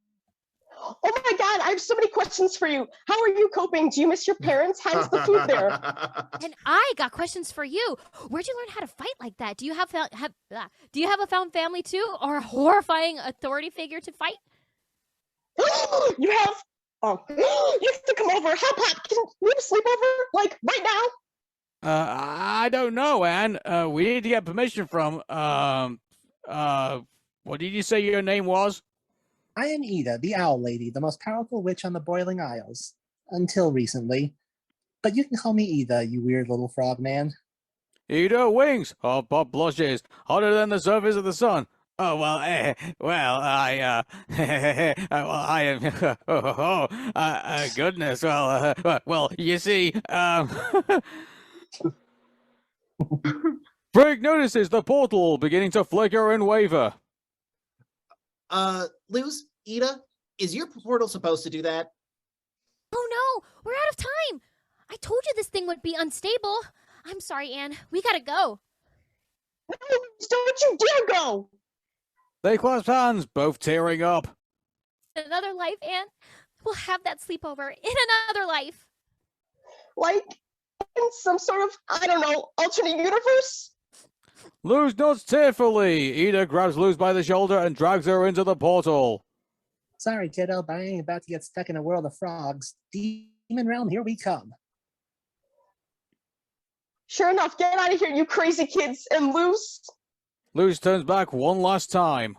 Oh my god, I have so many questions for you. How are you coping? Do you miss your parents? How's the food there? And I got questions for you. Where'd you learn how to fight like that? Do you have a found family too, or a horrifying authority figure to fight? You have? Oh, you have to come over. Hop Hop, can we have a sleepover? Like, right now? I don't know, Anne. We need to get permission from, what did you say your name was? I am Ida, the Owl Lady, the most powerful witch on the Boiling Isles. Until recently. But you can call me Ida, you weird little frog man. Ida winks. Hop blushes. Hotter than the surface of the sun. Oh, well, I am, goodness, well, you see, Sprig notices the portal beginning to flicker and waver. Luz, Ida, is your portal supposed to do that? Oh no, we're out of time. I told you this thing would be unstable. I'm sorry, Anne. We gotta go. No, don't you dare go! They clasped hands, both tearing up. Another life, Anne. We'll have that sleepover in another life. Like in some sort of, I don't know, alternate universe? Luz nods tearfully. Ida grabs Luz by the shoulder and drags her into the portal. Sorry, kiddo, but I ain't about to get stuck in a world of frogs. Demon realm, here we come. Sure enough, get out of here, you crazy kids, and Luz. Luz turns back one last time.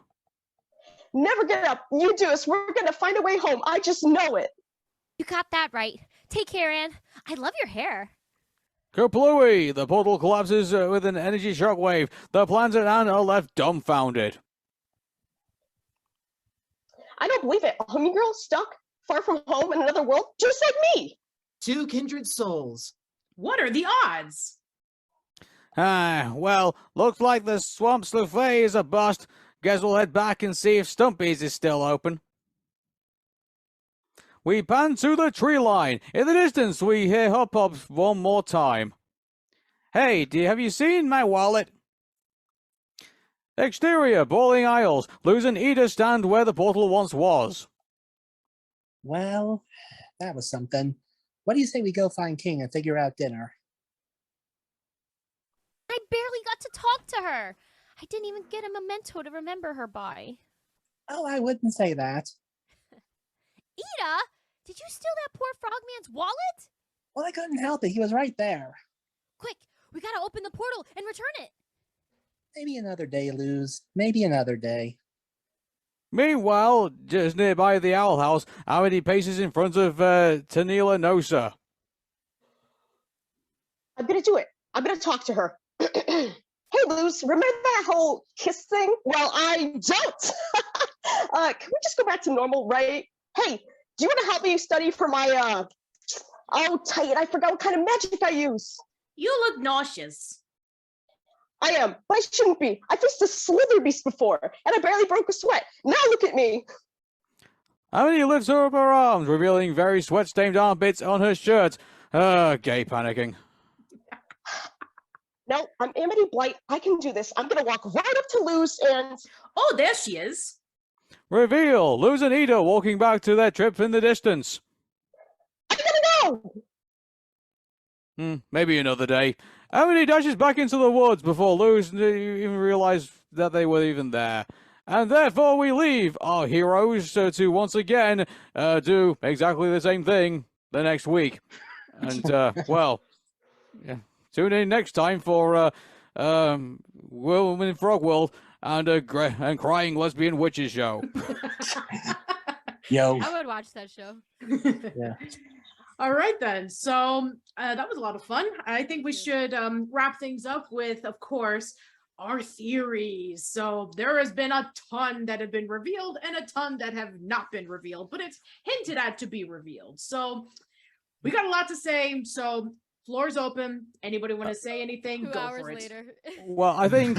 Never get up. You do this. We're gonna find a way home. I just know it. You got that right. Take care, Anne. I love your hair. Kaplooey! The portal collapses with an energy shockwave. The plans and Anne are left dumbfounded. I don't believe it. A homing girl stuck far from home in another world, just like me. Two kindred souls. What are the odds? Well, looks like the swamp souffle is a bust. Guess we'll head back and see if Stumpy's is still open. We pan to the tree line. In the distance, we hear Hop Pops one more time. Hey, have you seen my wallet? Exterior, bowling aisles. Luz and Ida stand where the portal once was. Well, that was something. What do you say we go find King and figure out dinner? I barely got to talk to her. I didn't even get a memento to remember her by. Oh, I wouldn't say that. Ida, did you steal that poor frogman's wallet? Well, I couldn't help it. He was right there. Quick, we gotta open the portal and return it. Maybe another day, Luz. Maybe another day. Meanwhile, just nearby the Owl House, Amity paces in front of Tanila Nosa. I'm gonna do it. I'm gonna talk to her. Hey, Luz, remember that whole kiss thing? Well, I don't. Can we just go back to normal, right? Hey, do you want to help me study for my, oh, tight, I forgot what kind of magic I use. You look nauseous. I am, but I shouldn't be. I faced a slither beast before, and I barely broke a sweat. Now look at me. Amity lifts her up her arms, revealing very sweat-stained armpits on her shirt. Gay panicking. No, I'm Amity Blight. I can do this. I'm gonna walk right up to Luz and... Oh, there she is. Reveal, Luz and Ida walking back to their trip in the distance. I gotta go! Maybe another day. Amity dashes back into the woods before Luz even realized that they were even there. And therefore we leave our heroes to once again do exactly the same thing the next week. And, well, yeah. Tune in next time for Woman in Frog World and Crying Lesbian Witches Show. Yo. I would watch that show. Yeah. All right, then. So that was a lot of fun. I think we should wrap things up with, of course, our theories. So there has been a ton that have been revealed and a ton that have not been revealed, but it's hinted at to be revealed. So we got a lot to say. So floor's open. Anybody want to say anything? 2 Go hours for it. later. Well, I think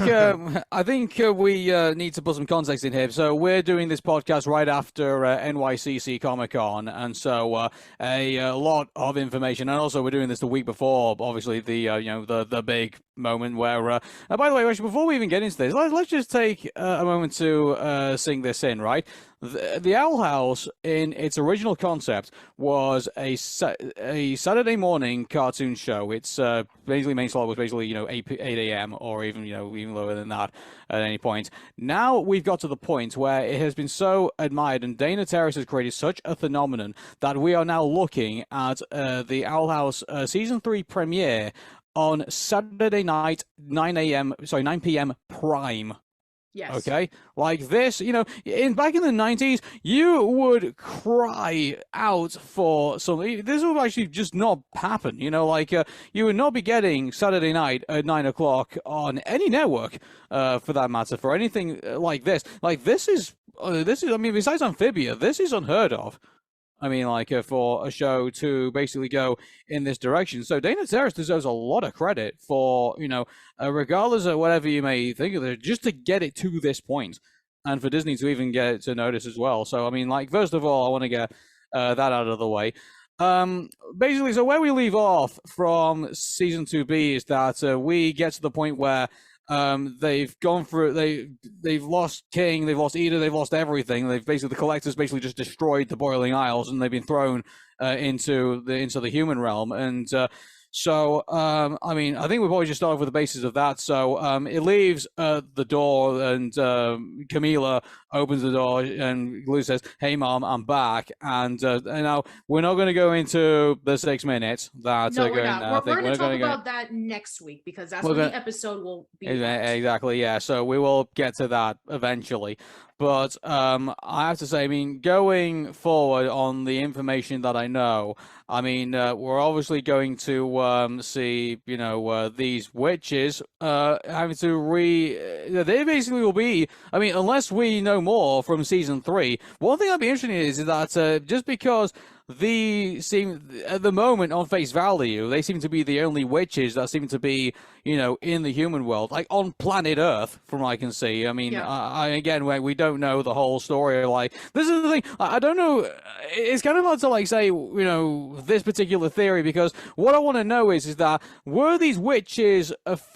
we need to put some context in here. So we're doing this podcast right after NYCC Comic Con, and so a lot of information. And also, we're doing this the week before, obviously the big moment where. By the way, actually, before we even get into this, let's just take a moment to sing this in, right? The Owl House, in its original concept, was a Saturday morning cartoon show. It's basically main slot was basically 8 a.m. or even even lower than that at any point. Now we've got to the point where it has been so admired, and Dana Terrace has created such a phenomenon that we are now looking at the Owl House season 3 premiere on Saturday night, 9 p.m. prime. Yes. Okay, like this, back in the 90s, you would cry out for something. This would actually just not happen. You would not be getting Saturday night at 9 o'clock on any network, for that matter, for anything like this. Like this is. I mean, besides Amphibia, this is unheard of. I mean, for a show to basically go in this direction. So Dana Terrace deserves a lot of credit for, regardless of whatever you may think of it, just to get it to this point, and for Disney to even get it to notice as well. So, I mean, first of all, I want to get that out of the way. Basically, so where we leave off from season 2B is that we get to the point where they've gone through. They've lost King. They've lost Eda. They've lost everything. They've basically, the Collectors basically just destroyed the Boiling Isles, and they've been thrown into the human realm. And so, I mean, I think we'll probably just start off with the basis of that. So it leaves the door, and Camila opens the door, and Lou says, "Hey, Mom, I'm back." And now we're not going to go into the 6 minutes that No, are we're going. not. We're going to talk gonna about that next week, because that's We're when gonna- the episode will be. Exactly, yeah. So we will get to that eventually. But I have to say, I mean, going forward on the information that I know, I mean, we're obviously going to see, you know, these witches having to they basically will be, I mean, unless we know more from season 3, one thing I'd be interested in is that just because they seem, at the moment, on face value, they seem to be the only witches that seem to be, you know, in the human world, like on planet Earth, from what I can see. I mean, again, we don't know the whole story. Like, this is the thing, I don't know. It's kind of hard to, like, say, you know, this particular theory, because what I want to know is that were these witches,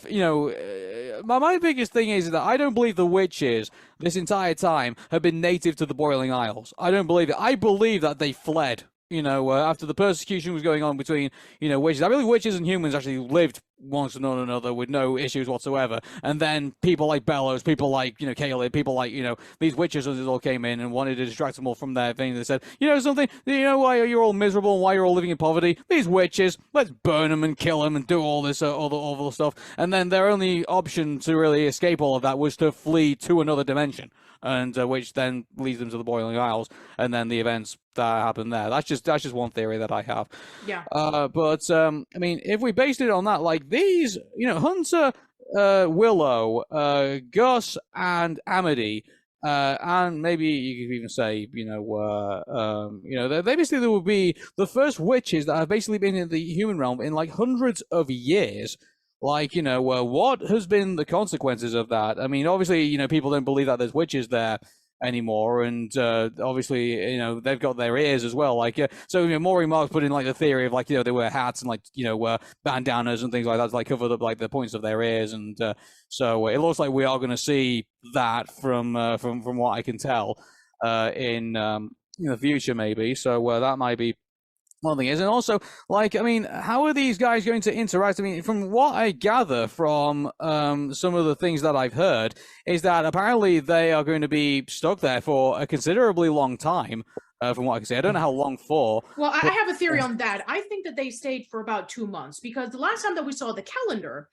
you know, my biggest thing is that I don't believe the witches this entire time have been native to the Boiling Isles. I don't believe it. I believe that they fled. You know, after the persecution was going on between, you know, witches. I believe witches and humans actually lived amongst one another with no issues whatsoever. And then people like Bellows, people like, you know, Caleb, people like, you know, these witches all came in and wanted to distract them all from their thing. They said, you know something, you know why you're all miserable and why you're all living in poverty? These witches, let's burn them and kill them and do all this all the stuff. And then their only option to really escape all of that was to flee to another dimension. And which then leads them to the Boiling Isles, and then the events that happen there. That's just one theory that I have. Yeah. But I mean, if we based it on that, like these, you know, Hunter, Willow, Gus, and Amity, and maybe you could even say, you know, they basically will be the first witches that have basically been in the human realm in like hundreds of years. Like, you know, what has been the consequences of that? I mean, obviously, you know, people don't believe that there's witches there anymore, and obviously, you know, they've got their ears as well. Like, so, you know, Maury Marks put in like the theory of like, you know, they wear hats and like, you know, bandanas and things like that to like cover up like the points of their ears, and so it looks like we are going to see that from what I can tell in the future, maybe. So that might be one thing is. And also, like, I mean, how are these guys going to interact? I mean, from what I gather from some of the things that I've heard, is that apparently they are going to be stuck there for a considerably long time, from what I can see. I don't know how long for. Well, I have a theory on that. I think that they stayed for about 2 months, because the last time that we saw the calendar,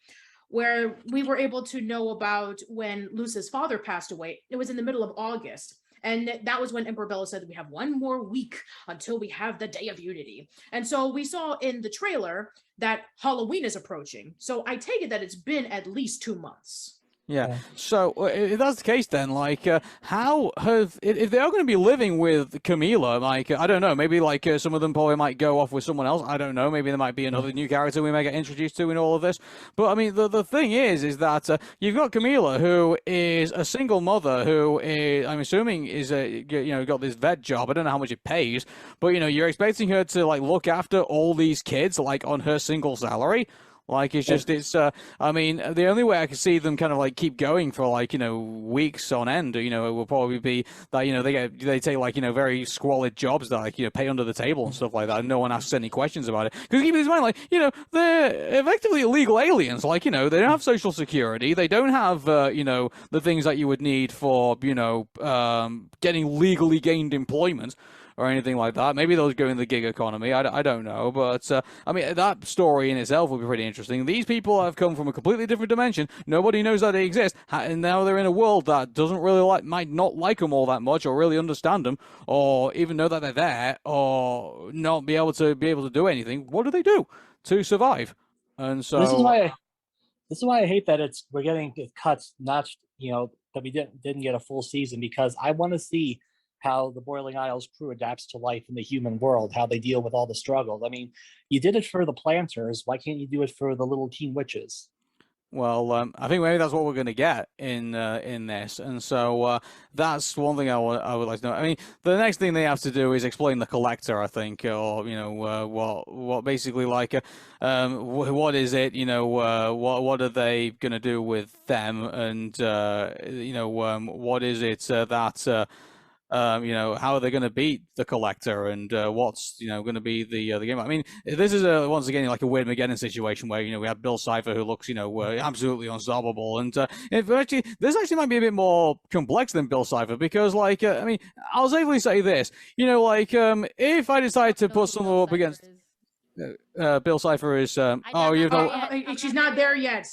where we were able to know about when Luce's father passed away, it was in the middle of August. And that was when Emperor Bella said that we have 1 more week until we have the Day of Unity. And so we saw in the trailer that Halloween is approaching. So I take it that it's been at least 2 months. Yeah. So if that's the case, then like, how have if they are going to be living with Camila, like I don't know, maybe like some of them probably might go off with someone else. I don't know. Maybe there might be another new character we may get introduced to in all of this. But I mean, the thing is that you've got Camila, who is a single mother, who is, I'm assuming is got this vet job. I don't know how much it pays, but you know, you're expecting her to like look after all these kids like on her single salary. Like, it's just, I mean, the only way I can see them kind of like keep going for like, you know, weeks on end, you know, it will probably be that, you know, they take like, you know, very squalid jobs that like, you know, pay under the table and stuff like that. And no one asks any questions about it. Because keep in mind, like, you know, they're effectively illegal aliens. Like, you know, they don't have social security. They don't have, you know, the things that you would need for, you know, getting legally gained employment or anything like that. Maybe they'll go in the gig economy. I don't know. But, I mean, that story in itself would be pretty interesting. These people have come from a completely different dimension. Nobody knows that they exist. And now they're in a world that doesn't really might not like them all that much, or really understand them, or even know that they're there, or not be able to do anything. What do they do to survive? And so this is why I hate that we're getting cuts, not, you know, that we didn't get a full season, because I want to see how the Boiling Isles crew adapts to life in the human world, how they deal with all the struggles. I mean, you did it for the planters. Why can't you do it for the little teen witches? Well, I think maybe that's what we're going to get in this, and so that's one thing I would like to know. I mean, the next thing they have to do is explain the collector, I think, or what basically like what is it? What are they going to do with them, and what is it that how are they going to beat the collector, and what's going to be the game? I mean, this is once again like a weird Mageddon situation where we have Bill Cipher who looks absolutely unstoppable, and this actually might be a bit more complex than Bill Cipher, because I mean, I'll safely say this, if I decide to put someone up against Bill Cipher is she's not there yet.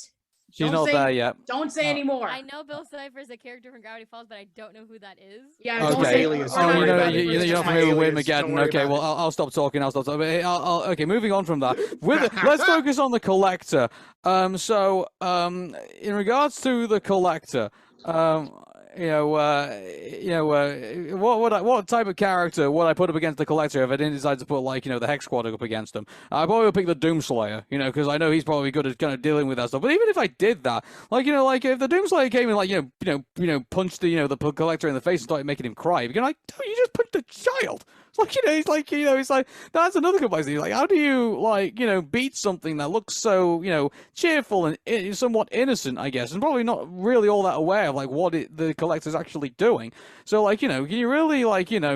She's not there yet. Don't say anymore. I know Bill Cipher is a character from Gravity Falls, but I don't know who that is. Yeah. Okay. You're not familiar with Mageddon. Okay. Well, I'll stop talking. Okay. Moving on from that. Let's focus on the collector. So, in regards to the collector, what type of character would I put up against the collector if I didn't decide to put the Hex Squad up against him? I probably would pick the Doomslayer, because I know he's probably good at kind of dealing with that stuff. But even if I did that, if the Doomslayer came and punched the collector in the face and started making him cry, you'd be like, dude, you just punched a child. It's like that's another complexity. Like, how do you beat something that looks so cheerful and somewhat innocent, I guess, and probably not really all that aware of what the collector's actually doing. So can you really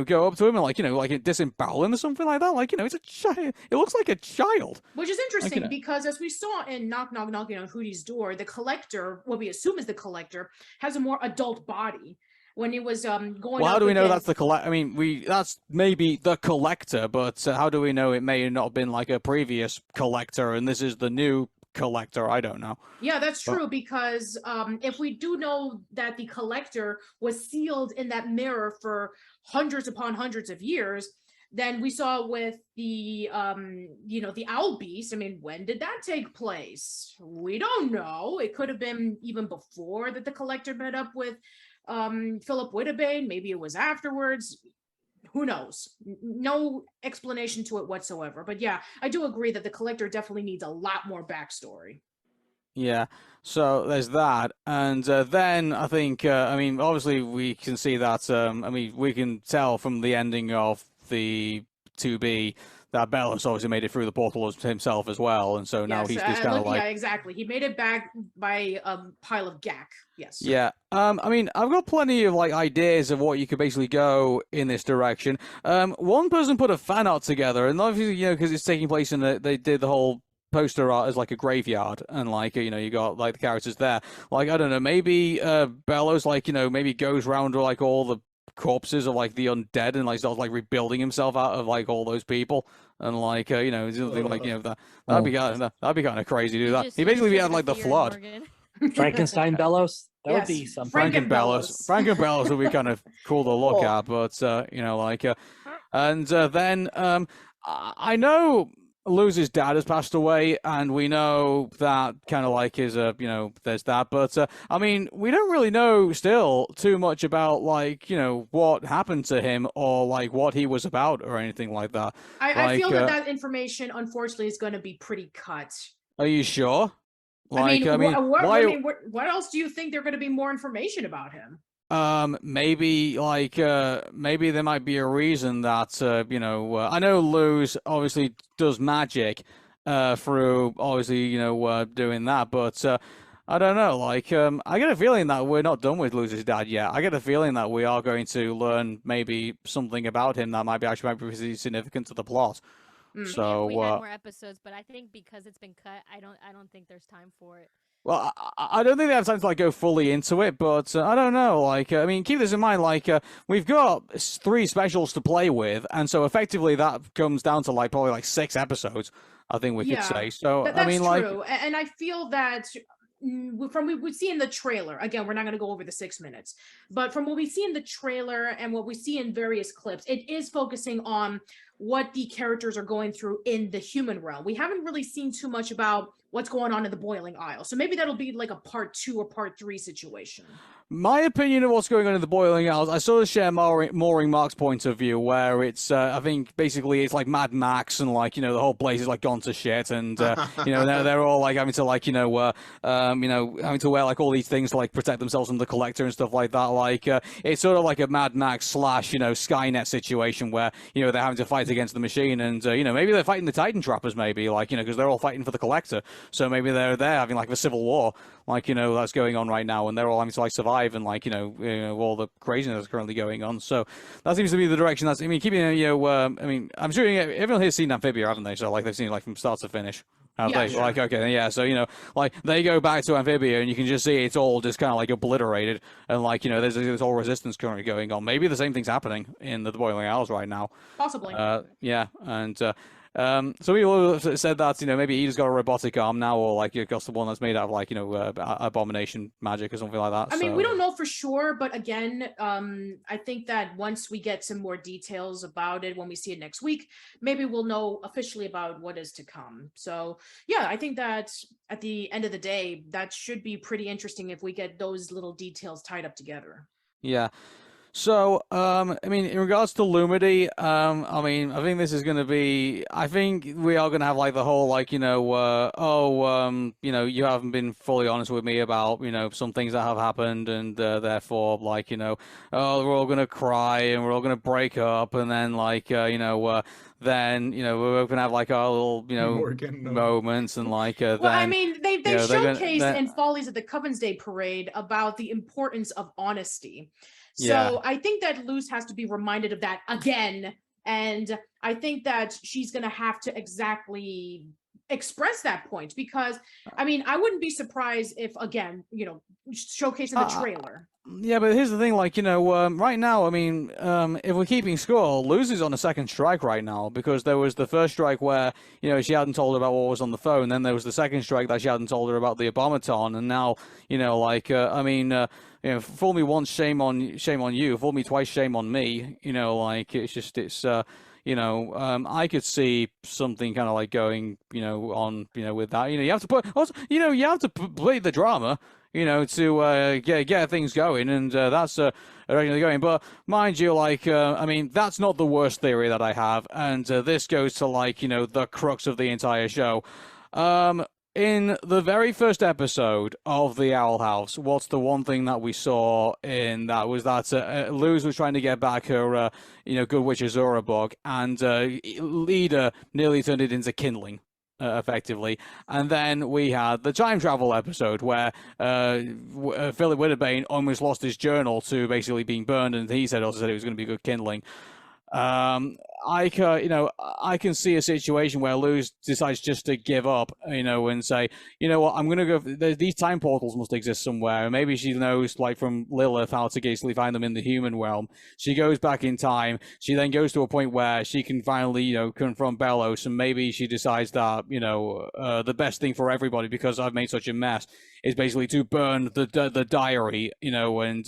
go up to him and disembowel him or something like that? It's a child. It looks like a child. Which is interesting because as we saw in Knock Knock Knocking on Hootie's Door, the collector, what we assume is the collector, has a more adult body. When he was going. Well, how do we know that's the collector? I mean, that's maybe the collector, but how do we know it may not have been a previous collector and this is the new collector? I don't know. Yeah, that's true, because if we do know that the collector was sealed in that mirror for hundreds upon hundreds of years, then we saw with the the Owl Beast. I mean, when did that take place? We don't know. It could have been even before that the collector met up with Philip Whittabane. Maybe it was afterwards. Who knows? No explanation to it whatsoever. But yeah, I do agree that the collector definitely needs a lot more backstory. Yeah, so there's that, and then I think I mean, obviously we can see that I mean, we can tell from the ending of the 2B that Bellos obviously made it through the portal himself as well, and so now he's just kind of yeah, exactly. He made it back by a pile of gack. Yes. Yeah. I mean, I've got plenty of ideas of what you could basically go in this direction. One person put a fan art together, and obviously because it's taking place in they did the whole poster art as a graveyard, and you got the characters there. I don't know, maybe Bellows maybe goes round to all the corpses of the undead and starts rebuilding himself out of all those people, and something that'd be kind of crazy to do that. He basically had the flood. Frankenstein Bellows. That would be something. Frankenbellows would be kind of cool to look at, but and then I know Luz's dad has passed away, and we know that kind of is there's that, but I mean, we don't really know still too much about what happened to him or what he was about or anything like that. I feel that information unfortunately is going to be pretty cut. Are you sure? What else do you think there going to be more information about him? Maybe maybe there might be a reason that I know Luz obviously does magic through obviously doing that, but I don't know, I get a feeling that we're not done with Luz's dad yet. I get a feeling that we are going to learn maybe something about him that might be significant to the plot. So we had more episodes, but I think because it's been cut, I don't think there's time for it. Well, I don't think they have time to go fully into it, but I don't know. I mean, keep this in mind. We've got 3 specials to play with, and so effectively that comes down to probably 6 episodes. I think we could say. So that's I mean, true. And I feel that from what we see in the trailer, again, we're not going to go over the 6 minutes, but from what we see in the trailer and what we see in various clips, it is focusing on what the characters are going through in the human realm. We haven't really seen too much about what's going on in the Boiling Isle, so maybe that'll be a part 2 or part 3 situation. My opinion of what's going on in the Boiling Isles, I sort of share Mooring Mark's point of view, where it's, I think, basically it's like Mad Max, and like, the whole place is like gone to shit, and they're all like having to like, having to wear like all these things to like protect themselves from the Collector and stuff like that. Like, it's sort of like a Mad Max / Skynet situation where they're having to fight against the machine, and maybe they're fighting the Titan Trappers, maybe like because they're all fighting for the Collector, so maybe they're there having like a civil war, like that's going on right now, and they're all having to like survive, and like all the craziness that's currently going on. So that seems to be the direction. That's, I mean, keeping I'm sure everyone here's seen Amphibia, haven't they? So like they've seen it like from start to finish. Have they? Sure. Like, okay, yeah. So like they go back to Amphibia, and you can just see it's all just kind of like obliterated, and like there's this whole resistance currently going on. Maybe the same thing's happening in the Boiling Isles right now. Possibly. Yeah, and. So we all said that maybe Eda's got a robotic arm now, or like got the one that's made out of like abomination magic or something like that. I mean, we don't know for sure, but again, I think that once we get some more details about it, when we see it next week, maybe we'll know officially about what is to come. So yeah, I think that at the end of the day, that should be pretty interesting if we get those little details tied up together. Yeah. So, I mean, in regards to Lumity, I mean, I think this is going to be, I think we are going to have like the whole, like, you haven't been fully honest with me about, some things that have happened, and therefore, like, we're all going to cry and we're all going to break up, and then, like, then, we're going to have like our little, moments, and like, well, then, I mean, they showcased in Follies at the Coven's Day Parade about the importance of honesty. So I think that Luz has to be reminded of that again. And I think that she's going to have to exactly express that point, because, I mean, I wouldn't be surprised if, again, showcasing the trailer. Yeah, but here's the thing, like, right now, I mean, if we're keeping score, Luz is on a second strike right now, because there was the first strike where, she hadn't told her about what was on the phone, then there was the second strike that she hadn't told her about the Abomaton, and now, fool me once, shame on you, fool me twice, shame on me, I could see something kind of like going, on, with that, you have to put, also, you have to play the drama, to get things going, and that's originally going. But mind you, like, I mean, that's not the worst theory that I have, and this goes to like, the crux of the entire show. In the very first episode of the Owl House, what's the one thing that we saw in that was that Luz was trying to get back her, Good Witch Azura book, and Eda nearly turned it into kindling. Effectively, and then we had the time travel episode where Philip Winterbane almost lost his journal to basically being burned, and he also said it was going to be good kindling. I can see a situation where Luz decides just to give up, and say, what, I'm going to go, these time portals must exist somewhere. Maybe she knows, like, from Lilith how to basically find them in the human realm. She goes back in time. She then goes to a point where she can finally, confront Belos, and maybe she decides that, the best thing for everybody, because I've made such a mess, is basically to burn the diary, and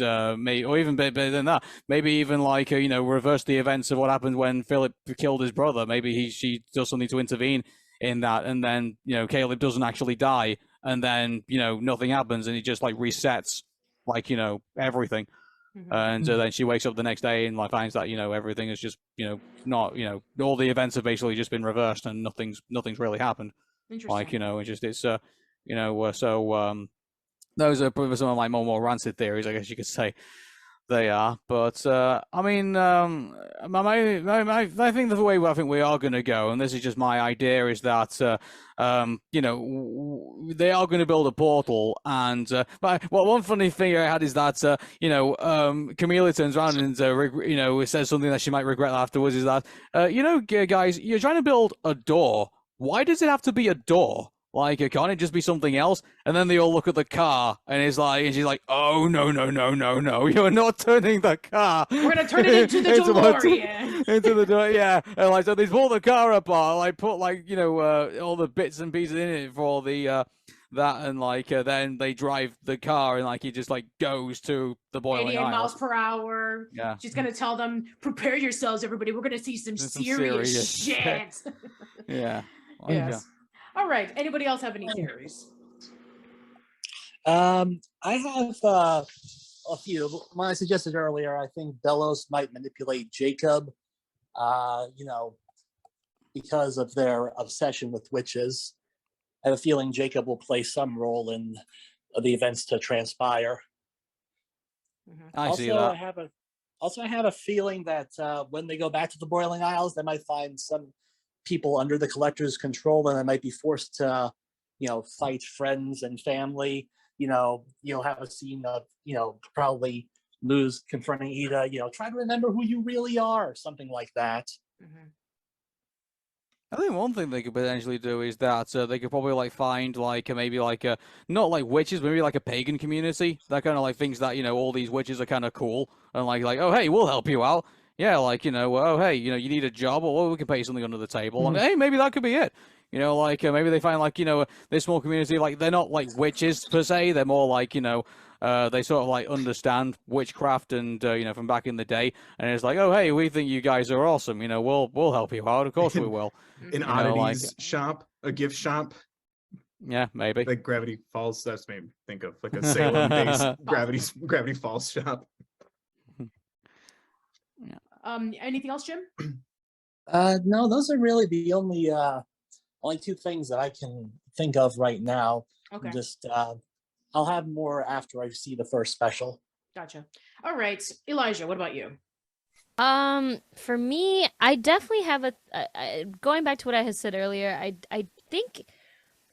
or even better than that, maybe even like reverse the events of what happened when Philip killed his brother. Maybe she does something to intervene in that, and then Caleb doesn't actually die, and then nothing happens, and he just like resets like everything. Mm-hmm. And then she wakes up the next day and like finds that everything is just not all the events have basically just been reversed, and nothing's really happened. Like those are probably some of my more rancid theories, I guess you could say they are. But I mean, I think the way I think we are going to go, and this is just my idea, is that they are going to build a portal, and one funny thing I had is that Camila turns around and says something that she might regret afterwards, is that guys, you're trying to build a door. Why does it have to be a door? Like, can't it just be something else? And then they all look at the car, and she's like, oh, no, you're not turning the car. We're going to turn it into the DeLorean. Into the door, yeah. And like, so they pull the car apart, like, put like, all the bits and pieces in it for the, that, and like, then they drive the car, and like, it just like goes to the Boiling 88 Isles. miles per hour. Yeah. She's going to tell them, prepare yourselves, everybody. We're going to see some serious shit. Yeah. Yes. All right. Anybody else have any theories? I have a few. When I suggested earlier, I think Bellows might manipulate Jacob, because of their obsession with witches. I have a feeling Jacob will play some role in the events to transpire. I see that. I have a feeling that when they go back to the Boiling Isles, they might find some people under the Collector's control, and they might be forced to, fight friends and family. You'll have a scene of, probably Luz confronting Ida, try to remember who you really are, something like that. I think one thing they could potentially do is that they could probably find maybe not like witches, but maybe like a pagan community that kind of thinks that all these witches are kind of cool and like oh hey, we'll help you out. Yeah, oh hey, you need a job, or we can pay something under the table. And hey, maybe that could be it. Maybe they find this small community, they're not like witches per se, they're more they sort of understand witchcraft and from back in the day, and it's oh hey, we think you guys are awesome, we'll help you out, of course we will. An oddities shop, a gift shop. Yeah, maybe. Like Gravity Falls, that's made me think of a Salem-based Gravity Falls shop. Anything else, Jim? No, those are really the only two things that I can think of right now. Okay. Just I'll have more after I see the first special. Gotcha. All right, Elijah, what about you? For me, I definitely have going back to what I had said earlier, I think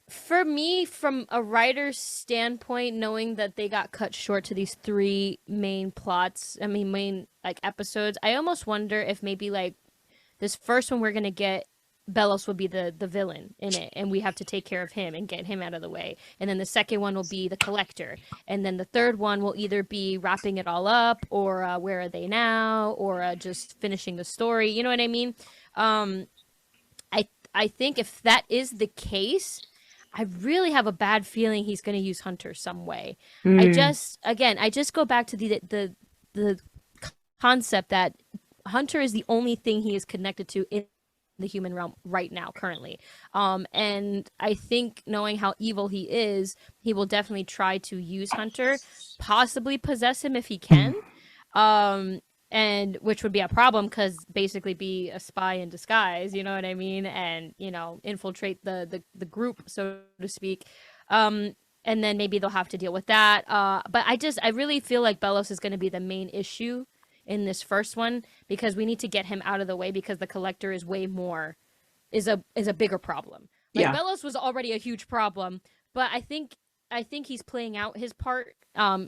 for me, from a writer's standpoint, knowing that they got cut short to these 3 main plots, main episodes, I almost wonder if maybe this first one we're gonna get, Bellows will be the villain in it, and we have to take care of him and get him out of the way. And then the second one will be the Collector, and then the third one will either be wrapping it all up, or where are they now, or just finishing the story. You know what I mean? I think if that is the case, I really have a bad feeling he's going to use Hunter some way. I just go back to the concept that Hunter is the only thing he is connected to in the human realm right now, currently. And I think, knowing how evil he is, he will definitely try to use Hunter, possibly possess him if he can. And which would be a problem, because basically be a spy in disguise, you know what I mean? And, infiltrate the group, so to speak. And then maybe they'll have to deal with that. But I really feel like Bellows is going to be the main issue in this first one, because we need to get him out of the way, because the Collector is is a bigger problem. Bellows was already a huge problem, but I think he's playing out his part.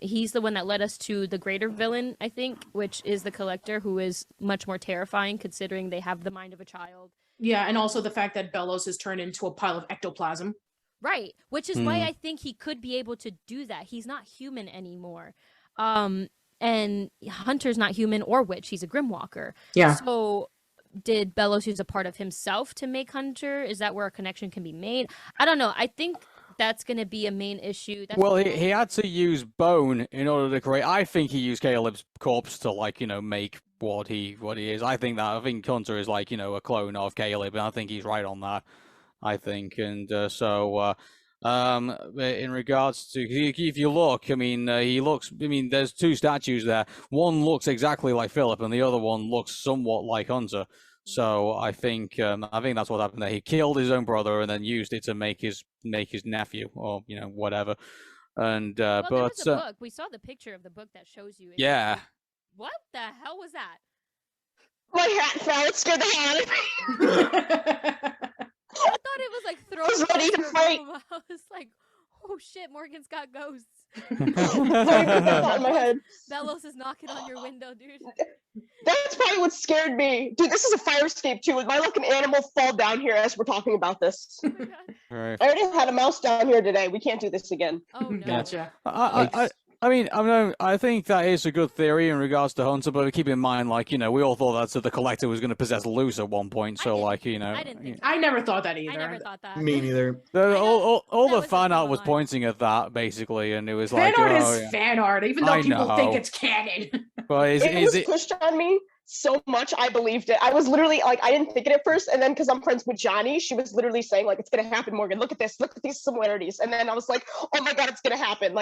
He's the one that led us to the greater villain, I think, which is the Collector, who is much more terrifying considering they have the mind of a child. Yeah, and also the fact that Bellows has turned into a pile of ectoplasm. Right, which is why I think he could be able to do that. He's not human anymore. And Hunter's not human or witch. He's a Grimwalker. Yeah. So did Bellows use a part of himself to make Hunter? Is that where a connection can be made? I don't know. I think that's going to be a main issue. He had to use bone in order to create. I think he used Caleb's corpse to make what he is. I think Hunter is a clone of Caleb, and I think he's right on that. I think, and in regards to, if you look, he looks, there's 2 statues there. One looks exactly like Philip, and the other one looks somewhat like Hunter. So I think that's what happened there. He killed his own brother and then used it to make his nephew, or whatever. And well, there was a book. We saw the picture of the book that shows you. Yeah. What the hell was that? My hat fell. It scared the hell out of me. I thought it was thrown. I was ready to fight. I was like, oh shit, Morgan's got ghosts. In my head. Bellows is knocking on your window, dude. That's probably what scared me. Dude, this is a fire escape too. Am I like an animal fall down here as we're talking about this? Oh my God. Right. I already had a mouse down here today. We can't do this again. Oh no. Gotcha. I think that is a good theory in regards to Hunter, but keep in mind, we all thought that the Collector was going to possess Luz at one point, so I didn't think so. I never thought that either. I never thought that. Me neither. All the was fan a art was line. pointing at that, basically, and it was Fan art oh, is yeah. fan art, even though I people think know. it's canon. But It was pushed on me so much, I believed it. I was literally I didn't think it at first, and then because I'm friends with Johnny, she was literally saying it's gonna happen, Morgan. Look at this, look at these similarities, and then I was like, oh my God, it's gonna happen.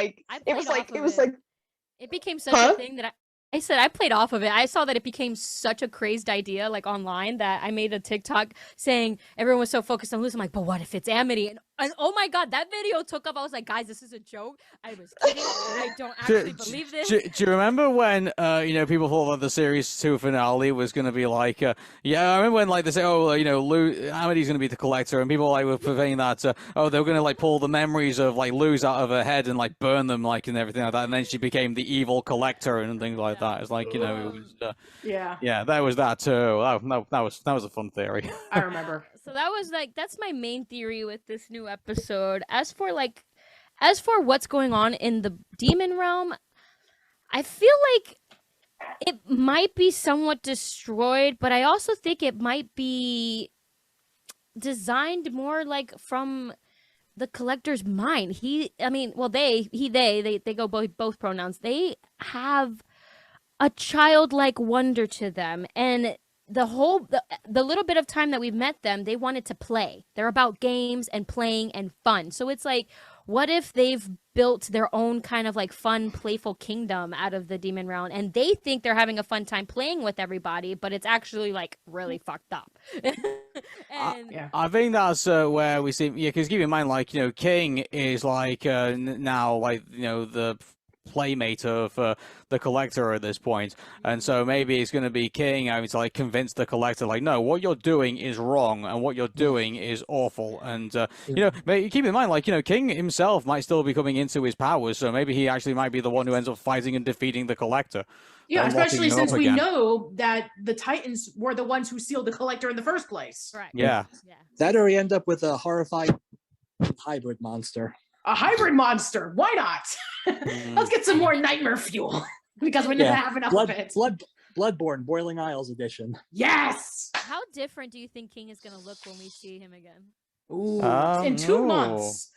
It became such a thing that I said I played off of it. I saw that it became such a crazed idea, like online, that I made a TikTok saying everyone was so focused on Luz. I'm like, but what if it's Amity? And oh my god, that video took up. I was like, guys, this is a joke. I was kidding. I don't actually believe this. Do you remember when people thought that the series 2 finale was going to be like, yeah, I remember when like they say, oh, Amity's going to be the collector, and people like were purveying that, they were going to like pull the memories of like Luz out of her head and like burn them like and everything like that, and then she became the evil collector and things like that. It's like it was yeah, that was that too. That was a fun theory. I remember. So that was like that's my main theory with this new episode. As for what's going on in the demon realm, I feel like it might be somewhat destroyed, but I also think it might be designed more like from the collector's mind. They go both pronouns. They have a childlike wonder to them, and the little bit of time that we've met them, they wanted to play. They're about games and playing and fun. So it's like, what if they've built their own kind of like fun, playful kingdom out of the demon realm, and they think they're having a fun time playing with everybody, but it's actually like really fucked up. I think that's where we see, because keep in mind, like, King is like now like the playmate of the collector at this point, and so maybe it's going to be King having to like convince the collector, like, no, what you're doing is wrong and what you're doing is awful. And keep in mind, like, King himself might still be coming into his powers, so maybe he actually might be the one who ends up fighting and defeating the collector. Yeah, especially since we know that the Titans were the ones who sealed the collector in the first place. Right. Yeah. That or you end up with a horrified hybrid monster. A hybrid monster. Why not? Let's get some more nightmare fuel because we didn't have enough of it. Bloodborne, Boiling Isles edition. Yes. How different do you think King is going to look when we see him again? Ooh, in 2 months.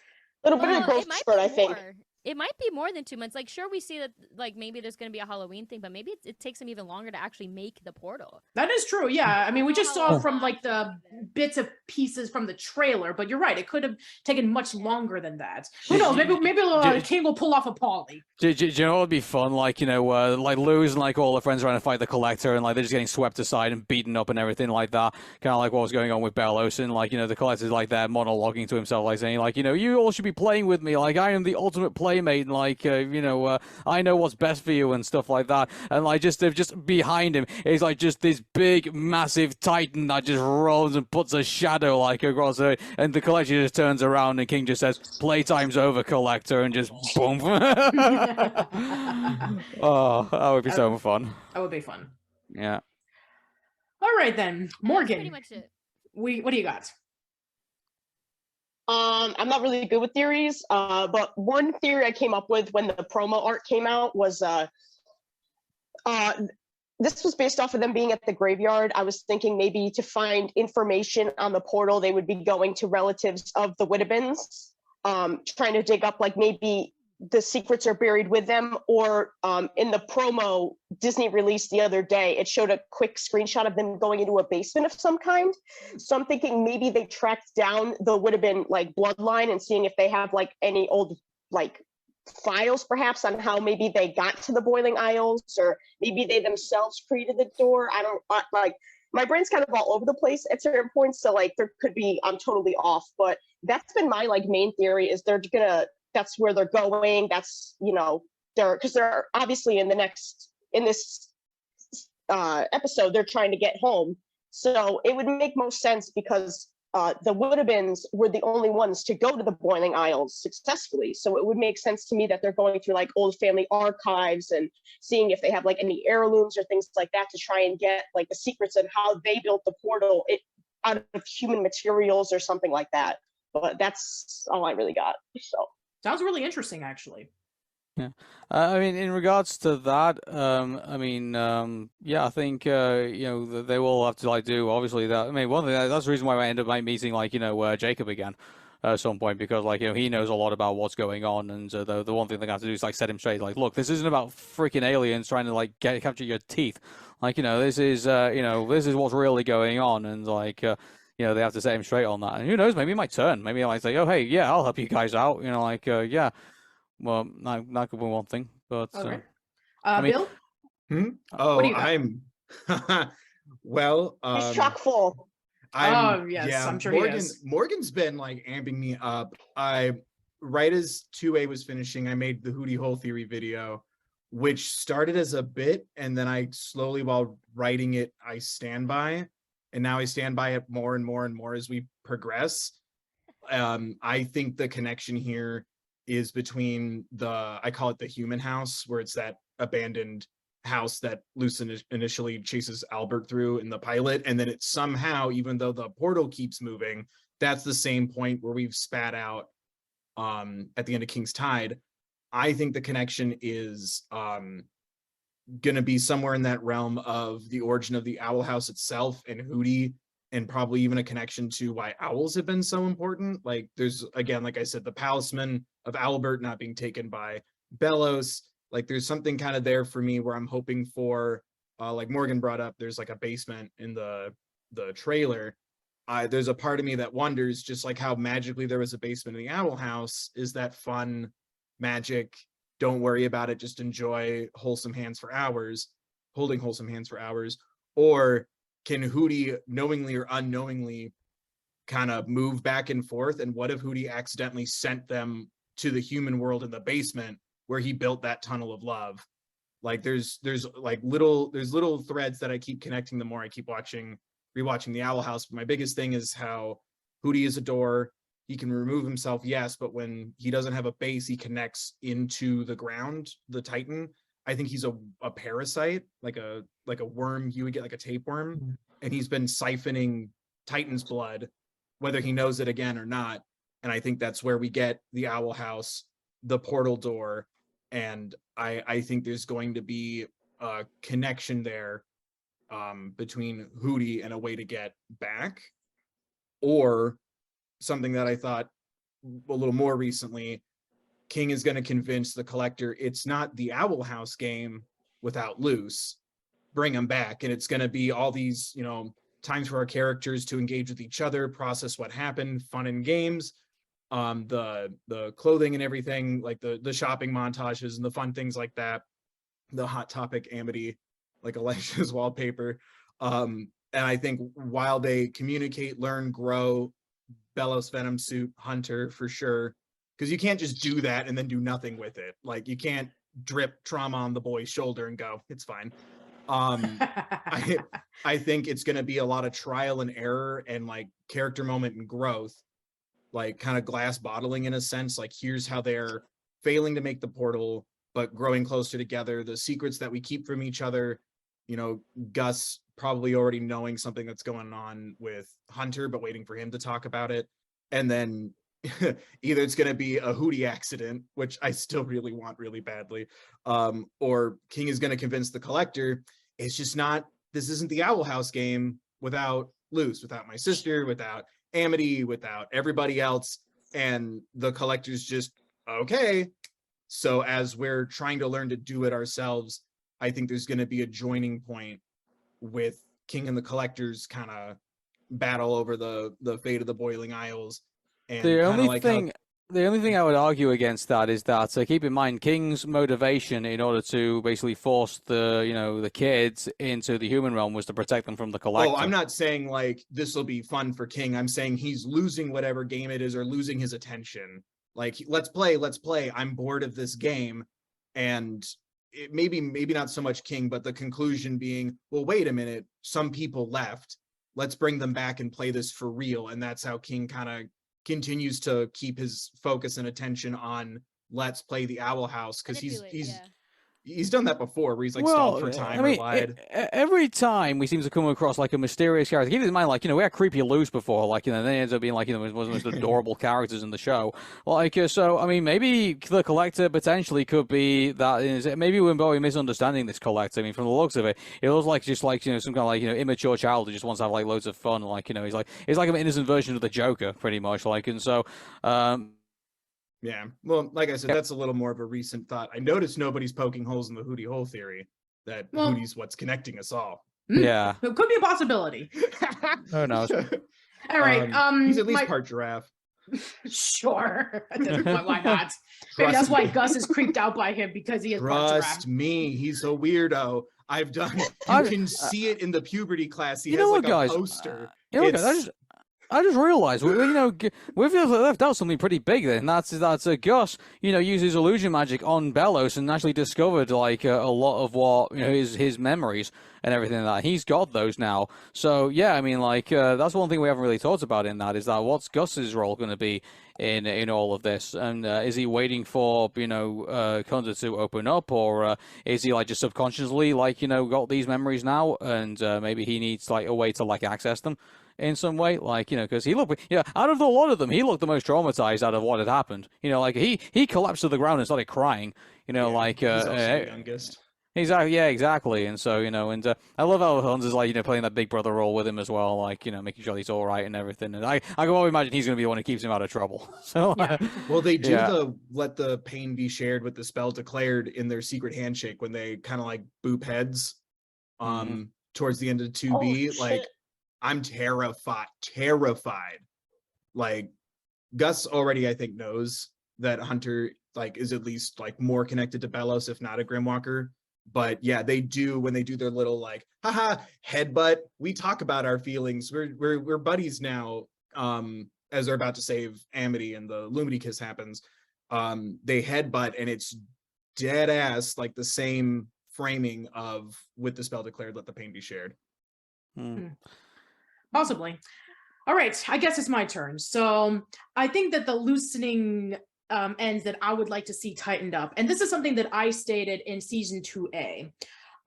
A little bit of a growth spurt, I think. It might be more than 2 months. Like, sure, we see that, like, maybe there's going to be a Halloween thing, but maybe it takes him even longer to actually make the portal. That is true, yeah. I mean, we just saw from, like, the bits of pieces from the trailer, but you're right. It could have taken much longer than that. Who knows? Maybe King will pull off a Polly. Do you know what would be fun? Like, like Luz and, like, all her friends trying to fight the collector, and, like, they're just getting swept aside and beaten up and everything like that. Kind of like what was going on with Bellos, and, like, the collector's, like, there monologuing to himself, like, saying, like, you all should be playing with me. Like, I am the ultimate playmate, and, like, I know what's best for you and stuff like that. And like just behind him is like just this big massive titan that just rolls and puts a shadow like across it, and the collector just turns around and King just says, "Playtime's over, collector," and just boom. Oh, that would be so fun. That would be fun. Yeah. All right then, Morgan. That's pretty much it. What do you got? I'm not really good with theories, but one theory I came up with when the promo art came out was this was based off of them being at the graveyard. I was thinking maybe to find information on the portal, they would be going to relatives of the Wittebens, trying to dig up like maybe the secrets are buried with them, or in the promo Disney released the other day, it showed a quick screenshot of them going into a basement of some kind. So I'm thinking maybe they tracked down the Witteben like bloodline and seeing if they have like any old like files perhaps on how maybe they got to the Boiling Isles, or maybe they themselves created the door. I don't like, my brain's kind of all over the place at certain points, so like there could be, I'm totally off, but that's been my like main theory, is that's where they're going. That's, because they're obviously in this episode, they're trying to get home. So it would make most sense because the Wittebens were the only ones to go to the Boiling Isles successfully. So it would make sense to me that they're going through like old family archives and seeing if they have like any heirlooms or things like that to try and get like the secrets of how they built the portal out of human materials or something like that. But that's all I really got. So. Sounds really interesting, actually. Yeah, I mean, in regards to that, I think they will have to like do obviously that. I mean, one thing that's the reason why I ended up meeting like Jacob again at some point, because like he knows a lot about what's going on, and the one thing they have to do is like set him straight. Like, look, this isn't about freaking aliens trying to like capture your teeth. Like, this is this is what's really going on, and like. They have to set him straight on that. And who knows, maybe it might turn. Maybe I might say, oh, hey, yeah, I'll help you guys out. Yeah. Well, that could be one thing. But okay. Bill? Oh, What do you got? I'm well. He's chock full. Yes, I'm sure Morgan, he is. Morgan's been like amping me up. Right as 2A was finishing, I made the Hootie Hole Theory video, which started as a bit, and then I slowly, while writing it, I stand by, and now I stand by it more and more and more as we progress. I think the connection here is between I call it the human house, where it's that abandoned house that Luce initially chases Albert through in the pilot, and then it somehow, even though the portal keeps moving, that's the same point where we've spat out at the end of King's Tide. I think the connection is going to be somewhere in that realm of the origin of the Owl House itself and Hootie, and probably even a connection to why owls have been so important. Like there's, again, like I said, the palisman of Albert not being taken by Bellows. Like there's something kind of there for me where I'm hoping for, like Morgan brought up, there's like a basement in the trailer. There's a part of me that wonders, just like how magically there was a basement in the Owl House, is that fun magic? Don't worry about it, just enjoy wholesome hands for hours, holding wholesome hands for hours. Or can Hootie knowingly or unknowingly kind of move back and forth? And what if Hootie accidentally sent them to the human world in the basement where he built that tunnel of love? Like there's little threads that I keep connecting the more I keep rewatching the Owl House. But my biggest thing is how Hootie is a door. He can remove himself, yes, but when he doesn't have a base, he connects into the ground, the Titan. I think he's a parasite, like a worm you would get, like a tapeworm, and he's been siphoning Titan's blood, whether he knows it again or not. And I think that's where we get the Owl House, the portal door, and I think there's going to be a connection there between Hootie and a way to get back, or something that I thought a little more recently, King is going to convince the Collector it's not the Owl House game without Luce, bring him back, and it's going to be all these, times for our characters to engage with each other, process what happened, fun and games, the clothing and everything, like the shopping montages and the fun things like that, the Hot Topic Amity, like Alicia's wallpaper. And I think while they communicate, learn, grow, Bellows Venom suit, Hunter for sure, because you can't just do that and then do nothing with it. Like you can't drip trauma on the boy's shoulder and go, it's fine. I think it's going to be a lot of trial and error and like character moment and growth, like kind of glass bottling in a sense. Like here's how they're failing to make the portal but growing closer together, the secrets that we keep from each other, Gus probably already knowing something that's going on with Hunter but waiting for him to talk about it. And then either it's going to be a Hootie accident, which I still really want really badly, or King is going to convince the Collector it's just not, this isn't the Owl House game without Luce, without my sister, without Amity, without everybody else, and the Collector's just okay. So as we're trying to learn to do it ourselves, I think there's going to be a joining point with King and the Collector's kind of battle over the fate of the Boiling Isles. And the only thing I would argue against that is that keep in mind King's motivation in order to basically force the kids into the human realm was to protect them from the Collector. Oh, I'm not saying like this will be fun for King. I'm saying he's losing whatever game it is or losing his attention. Like let's play. I'm bored of this game, and it maybe not so much King, but the conclusion being, well, wait a minute, some people left. Let's bring them back and play this for real. And that's how King kind of continues to keep his focus and attention on let's play the Owl House, because he's done that before where he's like stalled for time or lied. Every time we seem to come across like a mysterious character, keep in mind, like, we had Creepy Luce before, like, then it ends up being like, one of the most adorable characters in the show. Like, so, I mean, maybe the Collector potentially could be that, maybe we're probably misunderstanding this Collector. I mean, from the looks of it, it looks like just like, some kind of like, immature child who just wants to have like loads of fun. Like, he's like an innocent version of the Joker, pretty much. Like, and so, yeah, well, like I said, that's a little more of a recent thought. I noticed nobody's poking holes in the Hootie Hole theory, that Hootie's what's connecting us all. Yeah. It could be a possibility. Who knows? All right. He's at least part giraffe. Sure. At this point, why not? Maybe Trust that's why me. Gus is creeped out by him, because he is butt Trust trapped. me, he's a weirdo. I've done. You can see it in the puberty class. He You has know like what, guys? a poster. You know what, guys? It's- I just realized, we've left out something pretty big there, and that's Gus, uses illusion magic on Bellows and actually discovered like a lot of what his memories and everything like that. He's got those now. So yeah, I mean, like that's one thing we haven't really talked about in that, is that what's Gus's role going to be in all of this, and is he waiting for Kunda to open up, or is he like just subconsciously like got these memories now, and maybe he needs like a way to like access them in some way, like because he looked, out of a lot of them, he looked the most traumatized out of what had happened. Like he collapsed to the ground and started crying. he's also the youngest. Exactly, yeah, exactly. And so and I love how Hans is like playing that big brother role with him as well, like making sure he's all right and everything. And I can only imagine he's going to be the one who keeps him out of trouble. So Well, they do yeah. let the pain be shared with the spell declared in their secret handshake when they kind of like boop heads towards the end of 2B. Oh, like shit. I'm terrified. Like Gus already, I think, knows that Hunter like is at least like more connected to Bellows, if not a Grimwalker. But yeah, they do, when they do their little like haha headbutt, we talk about our feelings. We're buddies now. As they're about to save Amity and the Lumity kiss happens. They headbutt and it's dead ass like the same framing of with the spell declared, let the pain be shared. Possibly. All right, I guess it's my turn. So I think that the loosening ends that I would like to see tightened up, and this is something that I stated in season 2A.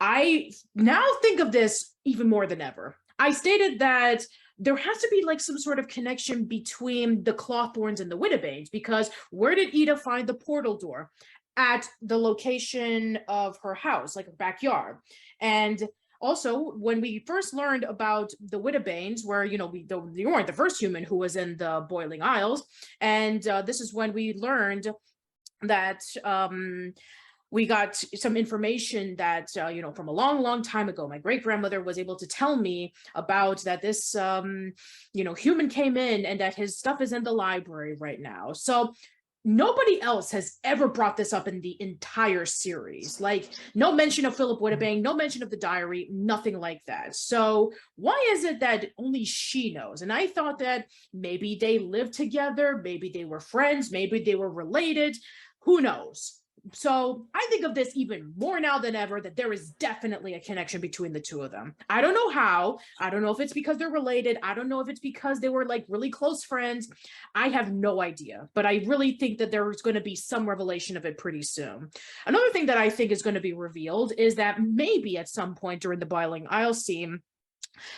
I now think of this even more than ever. I stated that there has to be like some sort of connection between the Clawthorns and the Widowbanes, because where did Ida find the portal door? At the location of her house, like her backyard. And also, when we first learned about the Widowbanes, where you weren't the first human who was in the Boiling Isles, and this is when we learned that we got some information that from a long time ago, my great grandmother was able to tell me about that this human came in and that his stuff is in the library right now. So nobody else has ever brought this up in the entire series. Like, no mention of Philip Widowbane, no mention of the diary, nothing like that. So why is it that only she knows? And I thought that maybe they lived together, maybe they were friends, maybe they were related, who knows? So I think of this even more now than ever, that there is definitely a connection between the two of them. I don't know how. I don't know if it's because they're related. I don't know if it's because they were like really close friends. I have no idea, but I really think that there's going to be some revelation of it pretty soon. Another thing that I think is going to be revealed is that maybe at some point during the Boiling Isles scene,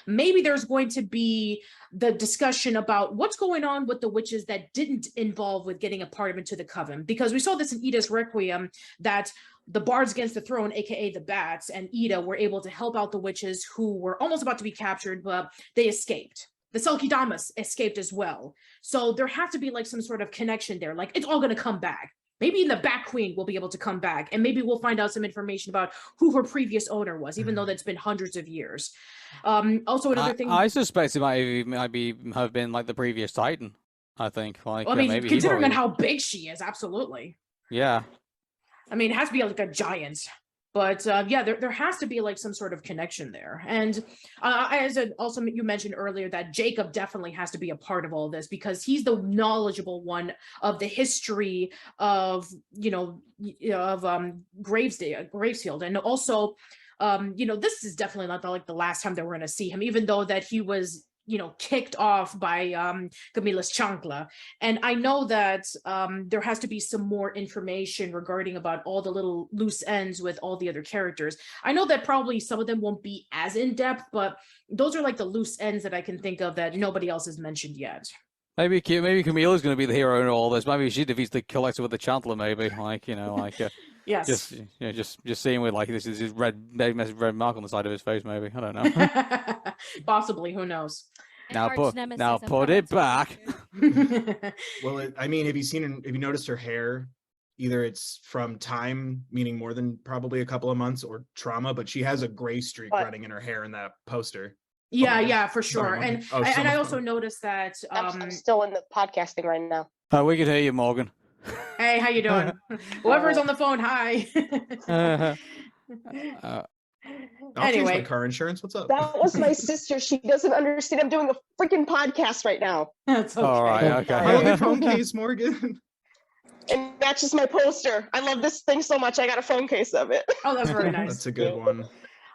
maybe there's going to be the discussion about what's going on with the witches that didn't involve with getting a part of into the coven, because we saw this in Ida's Requiem, that the Bards Against the Throne, aka the Bats, and Ida were able to help out the witches who were almost about to be captured, but they escaped. The Selkie Damas escaped as well. So there has to be like some sort of connection there. Like, it's all going to come back. Maybe the Bat Queen will be able to come back, and maybe we'll find out some information about who her previous owner was, even though that's been hundreds of years. Also, another thing, I suspect it have been like the previous Titan. I think, like, well, I mean, maybe considering how big she is, absolutely. Yeah. I mean, it has to be like a giant. But yeah, there has to be like some sort of connection there. And also you mentioned earlier that Jacob definitely has to be a part of all this, because he's the knowledgeable one of the history of, Gravesfield. And also, this is definitely not the last time that we're going to see him, even though that he was kicked off by Camila's Chancla. And I know that there has to be some more information regarding about all the little loose ends with all the other characters. I know that probably some of them won't be as in-depth, but those are like the loose ends that I can think of that nobody else has mentioned yet. Maybe Camila's going to be the hero in all this. Maybe she defeats the Collector with the Chancellor. Maybe, yes, just seeing with like this red mark on the side of his face. Maybe, I don't know. Possibly, who knows? Now put it back. Well, I mean, have you noticed her hair? Either it's from time, meaning more than probably a couple of months, or trauma, but she has a gray streak running in her hair in that poster. Yeah, for Sorry, sure. Morgan. And Oh, I someone's also phone. noticed that I'm still in the podcasting right now. We could hear you, Morgan. hey, how you doing? Whoever's on the phone, hi. I'll change my Anyway, car insurance. What's up? That was my sister. She doesn't understand. I'm doing a freaking podcast right now. that's okay. All right, okay. My other phone case, Morgan. And that's just my poster. I love this thing so much. I got a phone case of it. Oh, that's very nice. That's a good one.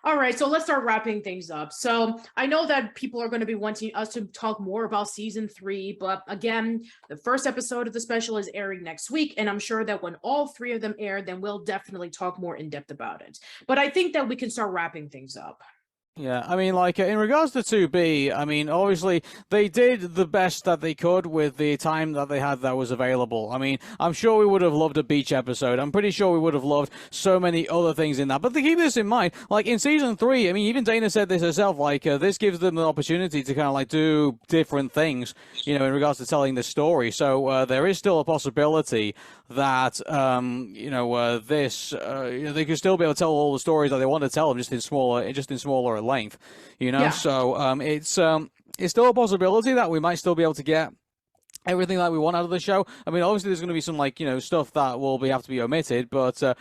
All right, so let's start wrapping things up. So I know that people are going to be wanting us to talk more about season 3, but again, the first episode of the special is airing next week, and I'm sure that when all 3 of them air, then we'll definitely talk more in depth about it. But I think that we can start wrapping things up. Yeah, I mean, like, in regards to 2B, I mean, obviously, they did the best that they could with the time that they had that was available. I mean, I'm sure we would have loved a beach episode. I'm pretty sure we would have loved so many other things in that. But to keep this in mind, like, in Season 3, I mean, even Dana said this herself, like, this gives them an opportunity to kind of, like, do different things, you know, in regards to telling the story. So there is still a possibility that, you know, they could still be able to tell all the stories that they want to tell them just in smaller length, you know. Yeah. So it's still a possibility that we might still be able to get everything that we want out of the show. I mean, obviously there's going to be some, like, you know, stuff that will have to be omitted, but you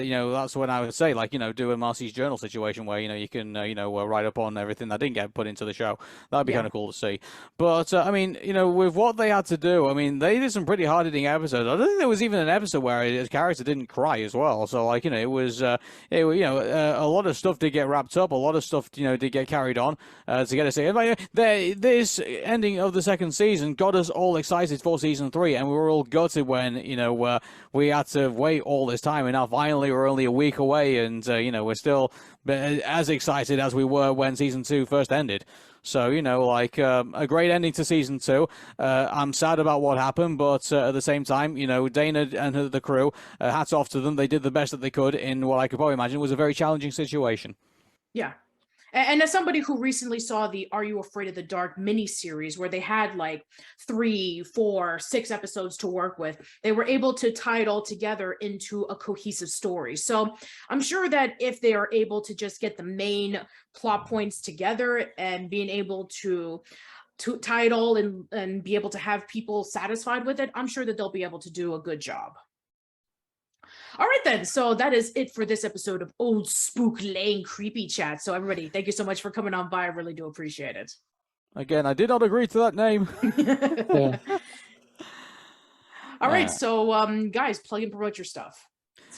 know, that's when I would say, like, you know, do a Marcy's Journal situation where, you know, you can you know, write up on everything that didn't get put into the show. That'd be kind of cool to see. But I mean, you know, with what they had to do, I mean, they did some pretty hard hitting episodes. I don't think there was even an episode where his character didn't cry as well. So, like, you know, it was you know, a lot of stuff did get wrapped up, a lot of stuff, you know, did get carried on to get us here. This ending of the second season got us all excited for season 3, and we were all gutted when, you know, we had to wait all this time, and now finally we're only a week away, and you know, we're still as excited as we were when season 2 first ended. So, you know, like, a great ending to season 2. I'm sad about what happened, but at the same time, you know, Dana and the crew, hats off to them. They did the best that they could in what I could probably imagine was a very challenging situation. Yeah. And as somebody who recently saw the Are You Afraid of the Dark miniseries, where they had like 3, 4, 6 episodes to work with, they were able to tie it all together into a cohesive story. So I'm sure that if they are able to just get the main plot points together and being able to tie it all and be able to have people satisfied with it, I'm sure that they'll be able to do a good job. All right, then. So that is it for this episode of Old Spook Lane Creepy Chat. So everybody, thank you so much for coming on by. I really do appreciate it. Again, I did not agree to that name. All right. So, guys, plug and promote your stuff.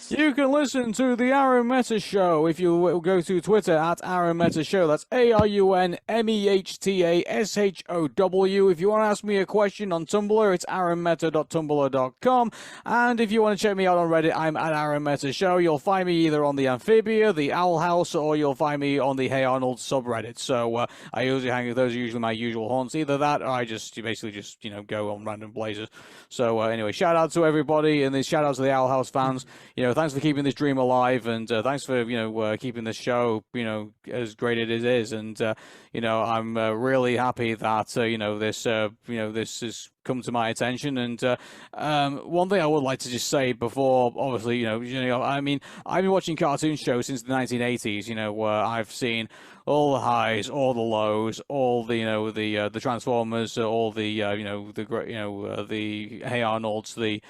You can listen to the Arun Mehta Show if you go to Twitter at Arun Mehta Show. That's ARUNMEHTASHOW. If you want to ask me a question on Tumblr, it's arunmehta.tumblr.com. And if you want to check me out on Reddit, I'm at Arun Mehta Show. You'll find me either on the Amphibia, the Owl House, or you'll find me on the Hey Arnold subreddit. So I usually hang with those, are usually my usual haunts. Either that, or I basically just, you know, go on random places. So anyway, shout out to everybody, and shout out to the Owl House fans. You know, thanks for keeping this dream alive, and thanks for, you know, keeping this show, you know, as great as it is. And you know, I'm really happy that you know, this has come to my attention. And one thing I would like to just say before, obviously, you know, I mean, I've been watching cartoon shows since the 1980s. You know, where I've seen all the highs, all the lows, all the, you know, the Transformers, all the you know, the Hey Arnolds, the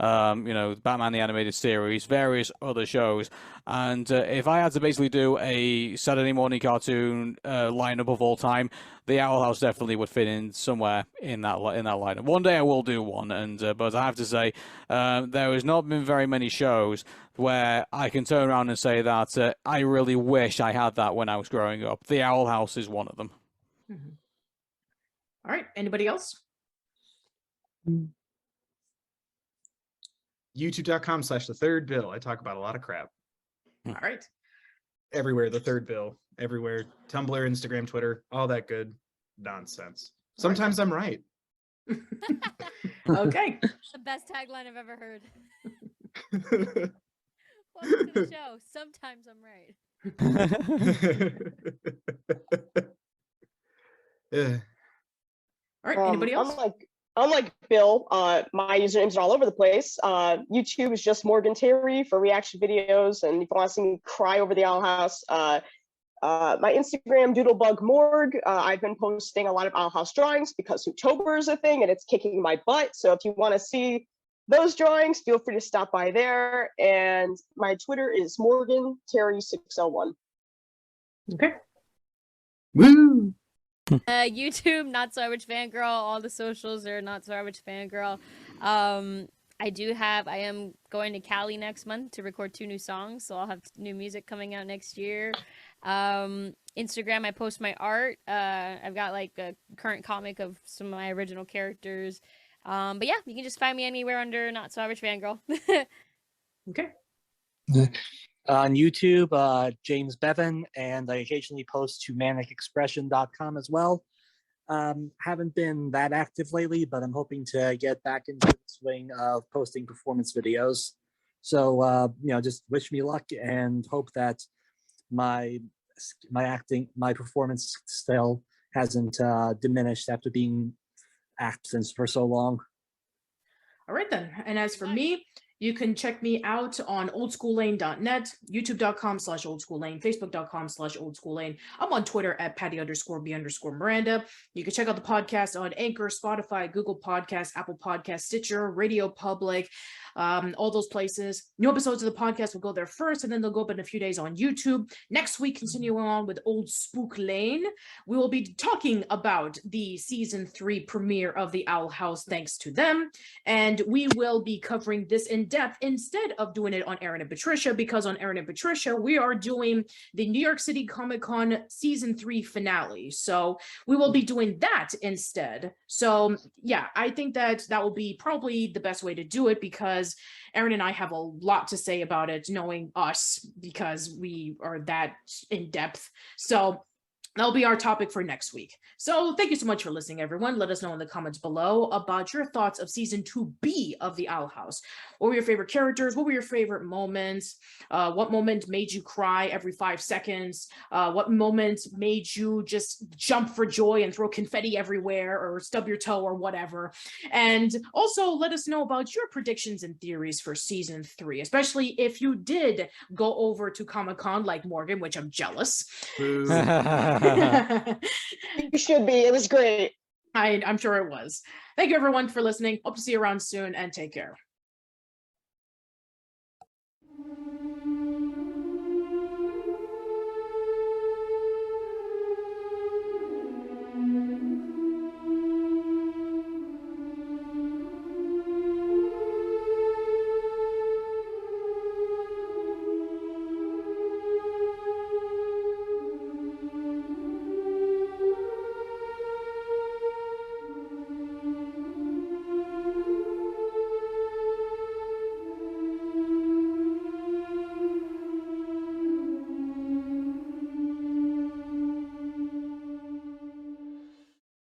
you know, Batman the Animated Series, various other shows. And if I had to basically do a Saturday morning cartoon lineup of all time, the Owl House definitely would fit in somewhere in that lineup. One day I will do one, and but I have to say there has not been very many shows where I can turn around and say that I really wish I had that when I was growing up. The Owl House is one of them. Mm-hmm. All right. Anybody else? YouTube.com/thethirdbill. I talk about a lot of crap. All right. Everywhere, the third bill. Everywhere. Tumblr, Instagram, Twitter, all that good nonsense. Sometimes I'm right. Okay. The best tagline I've ever heard. Welcome to the show. Sometimes I'm right. All right. Anybody else? Unlike Bill, my usernames are all over the place. YouTube is just Morgan Terry for reaction videos, and if you want to see me cry over the Owl House, My Instagram, DoodlebugMorg. I've been posting a lot of Owl House drawings because Hooktober is a thing and it's kicking my butt. So if you want to see those drawings, feel free to stop by there. And my Twitter is Morgan Terry 601. Okay. Woo! YouTube, Not So Average Fangirl. All the socials are Not So Average Fangirl. I am going to Cali next month to record 2 new songs, so I'll have new music coming out next year. Instagram, I post my art. I've got like a current comic of some of my original characters. But yeah, you can just find me anywhere under Not So Average Fangirl. Okay. On YouTube, James Bevan, and I occasionally post to manicexpression.com as well. Haven't been that active lately, but I'm hoping to get back into the swing of posting performance videos. So, just wish me luck and hope that my performance still hasn't diminished after being absent for so long. All right then. And as for me, you can check me out on oldschoollane.net, youtube.com/oldschoollane, facebook.com/oldschoollane. I'm on Twitter at Patty_B_Miranda. You can check out the podcast on Anchor, Spotify, Google Podcasts, Apple Podcasts, Stitcher, Radio Public, all those places. New episodes of the podcast will go there first, and then they'll go up in a few days on YouTube. Next week, continuing on with Old Spook Lane, we will be talking about the season 3 premiere of the Owl House, thanks to them. And we will be covering this in depth instead of doing it on Arun and Patricia, because on Arun and Patricia, we are doing the New York City Comic Con season 3 finale. So we will be doing that instead. So yeah, I think that will be probably the best way to do it, because Arun and I have a lot to say about it, knowing us, because we are that in depth. So that'll be our topic for next week. So thank you so much for listening, everyone. Let us know in the comments below about your thoughts of season 2B of the Owl House. What were your favorite characters? What were your favorite moments? What moment made you cry every 5 seconds? What moment made you just jump for joy and throw confetti everywhere or stub your toe or whatever? And also let us know about your predictions and theories for season 3, especially if you did go over to Comic-Con like Morgan, which I'm jealous. You should be. It was great. I'm sure it was. Thank you, everyone, for listening. Hope to see you around soon, and take care.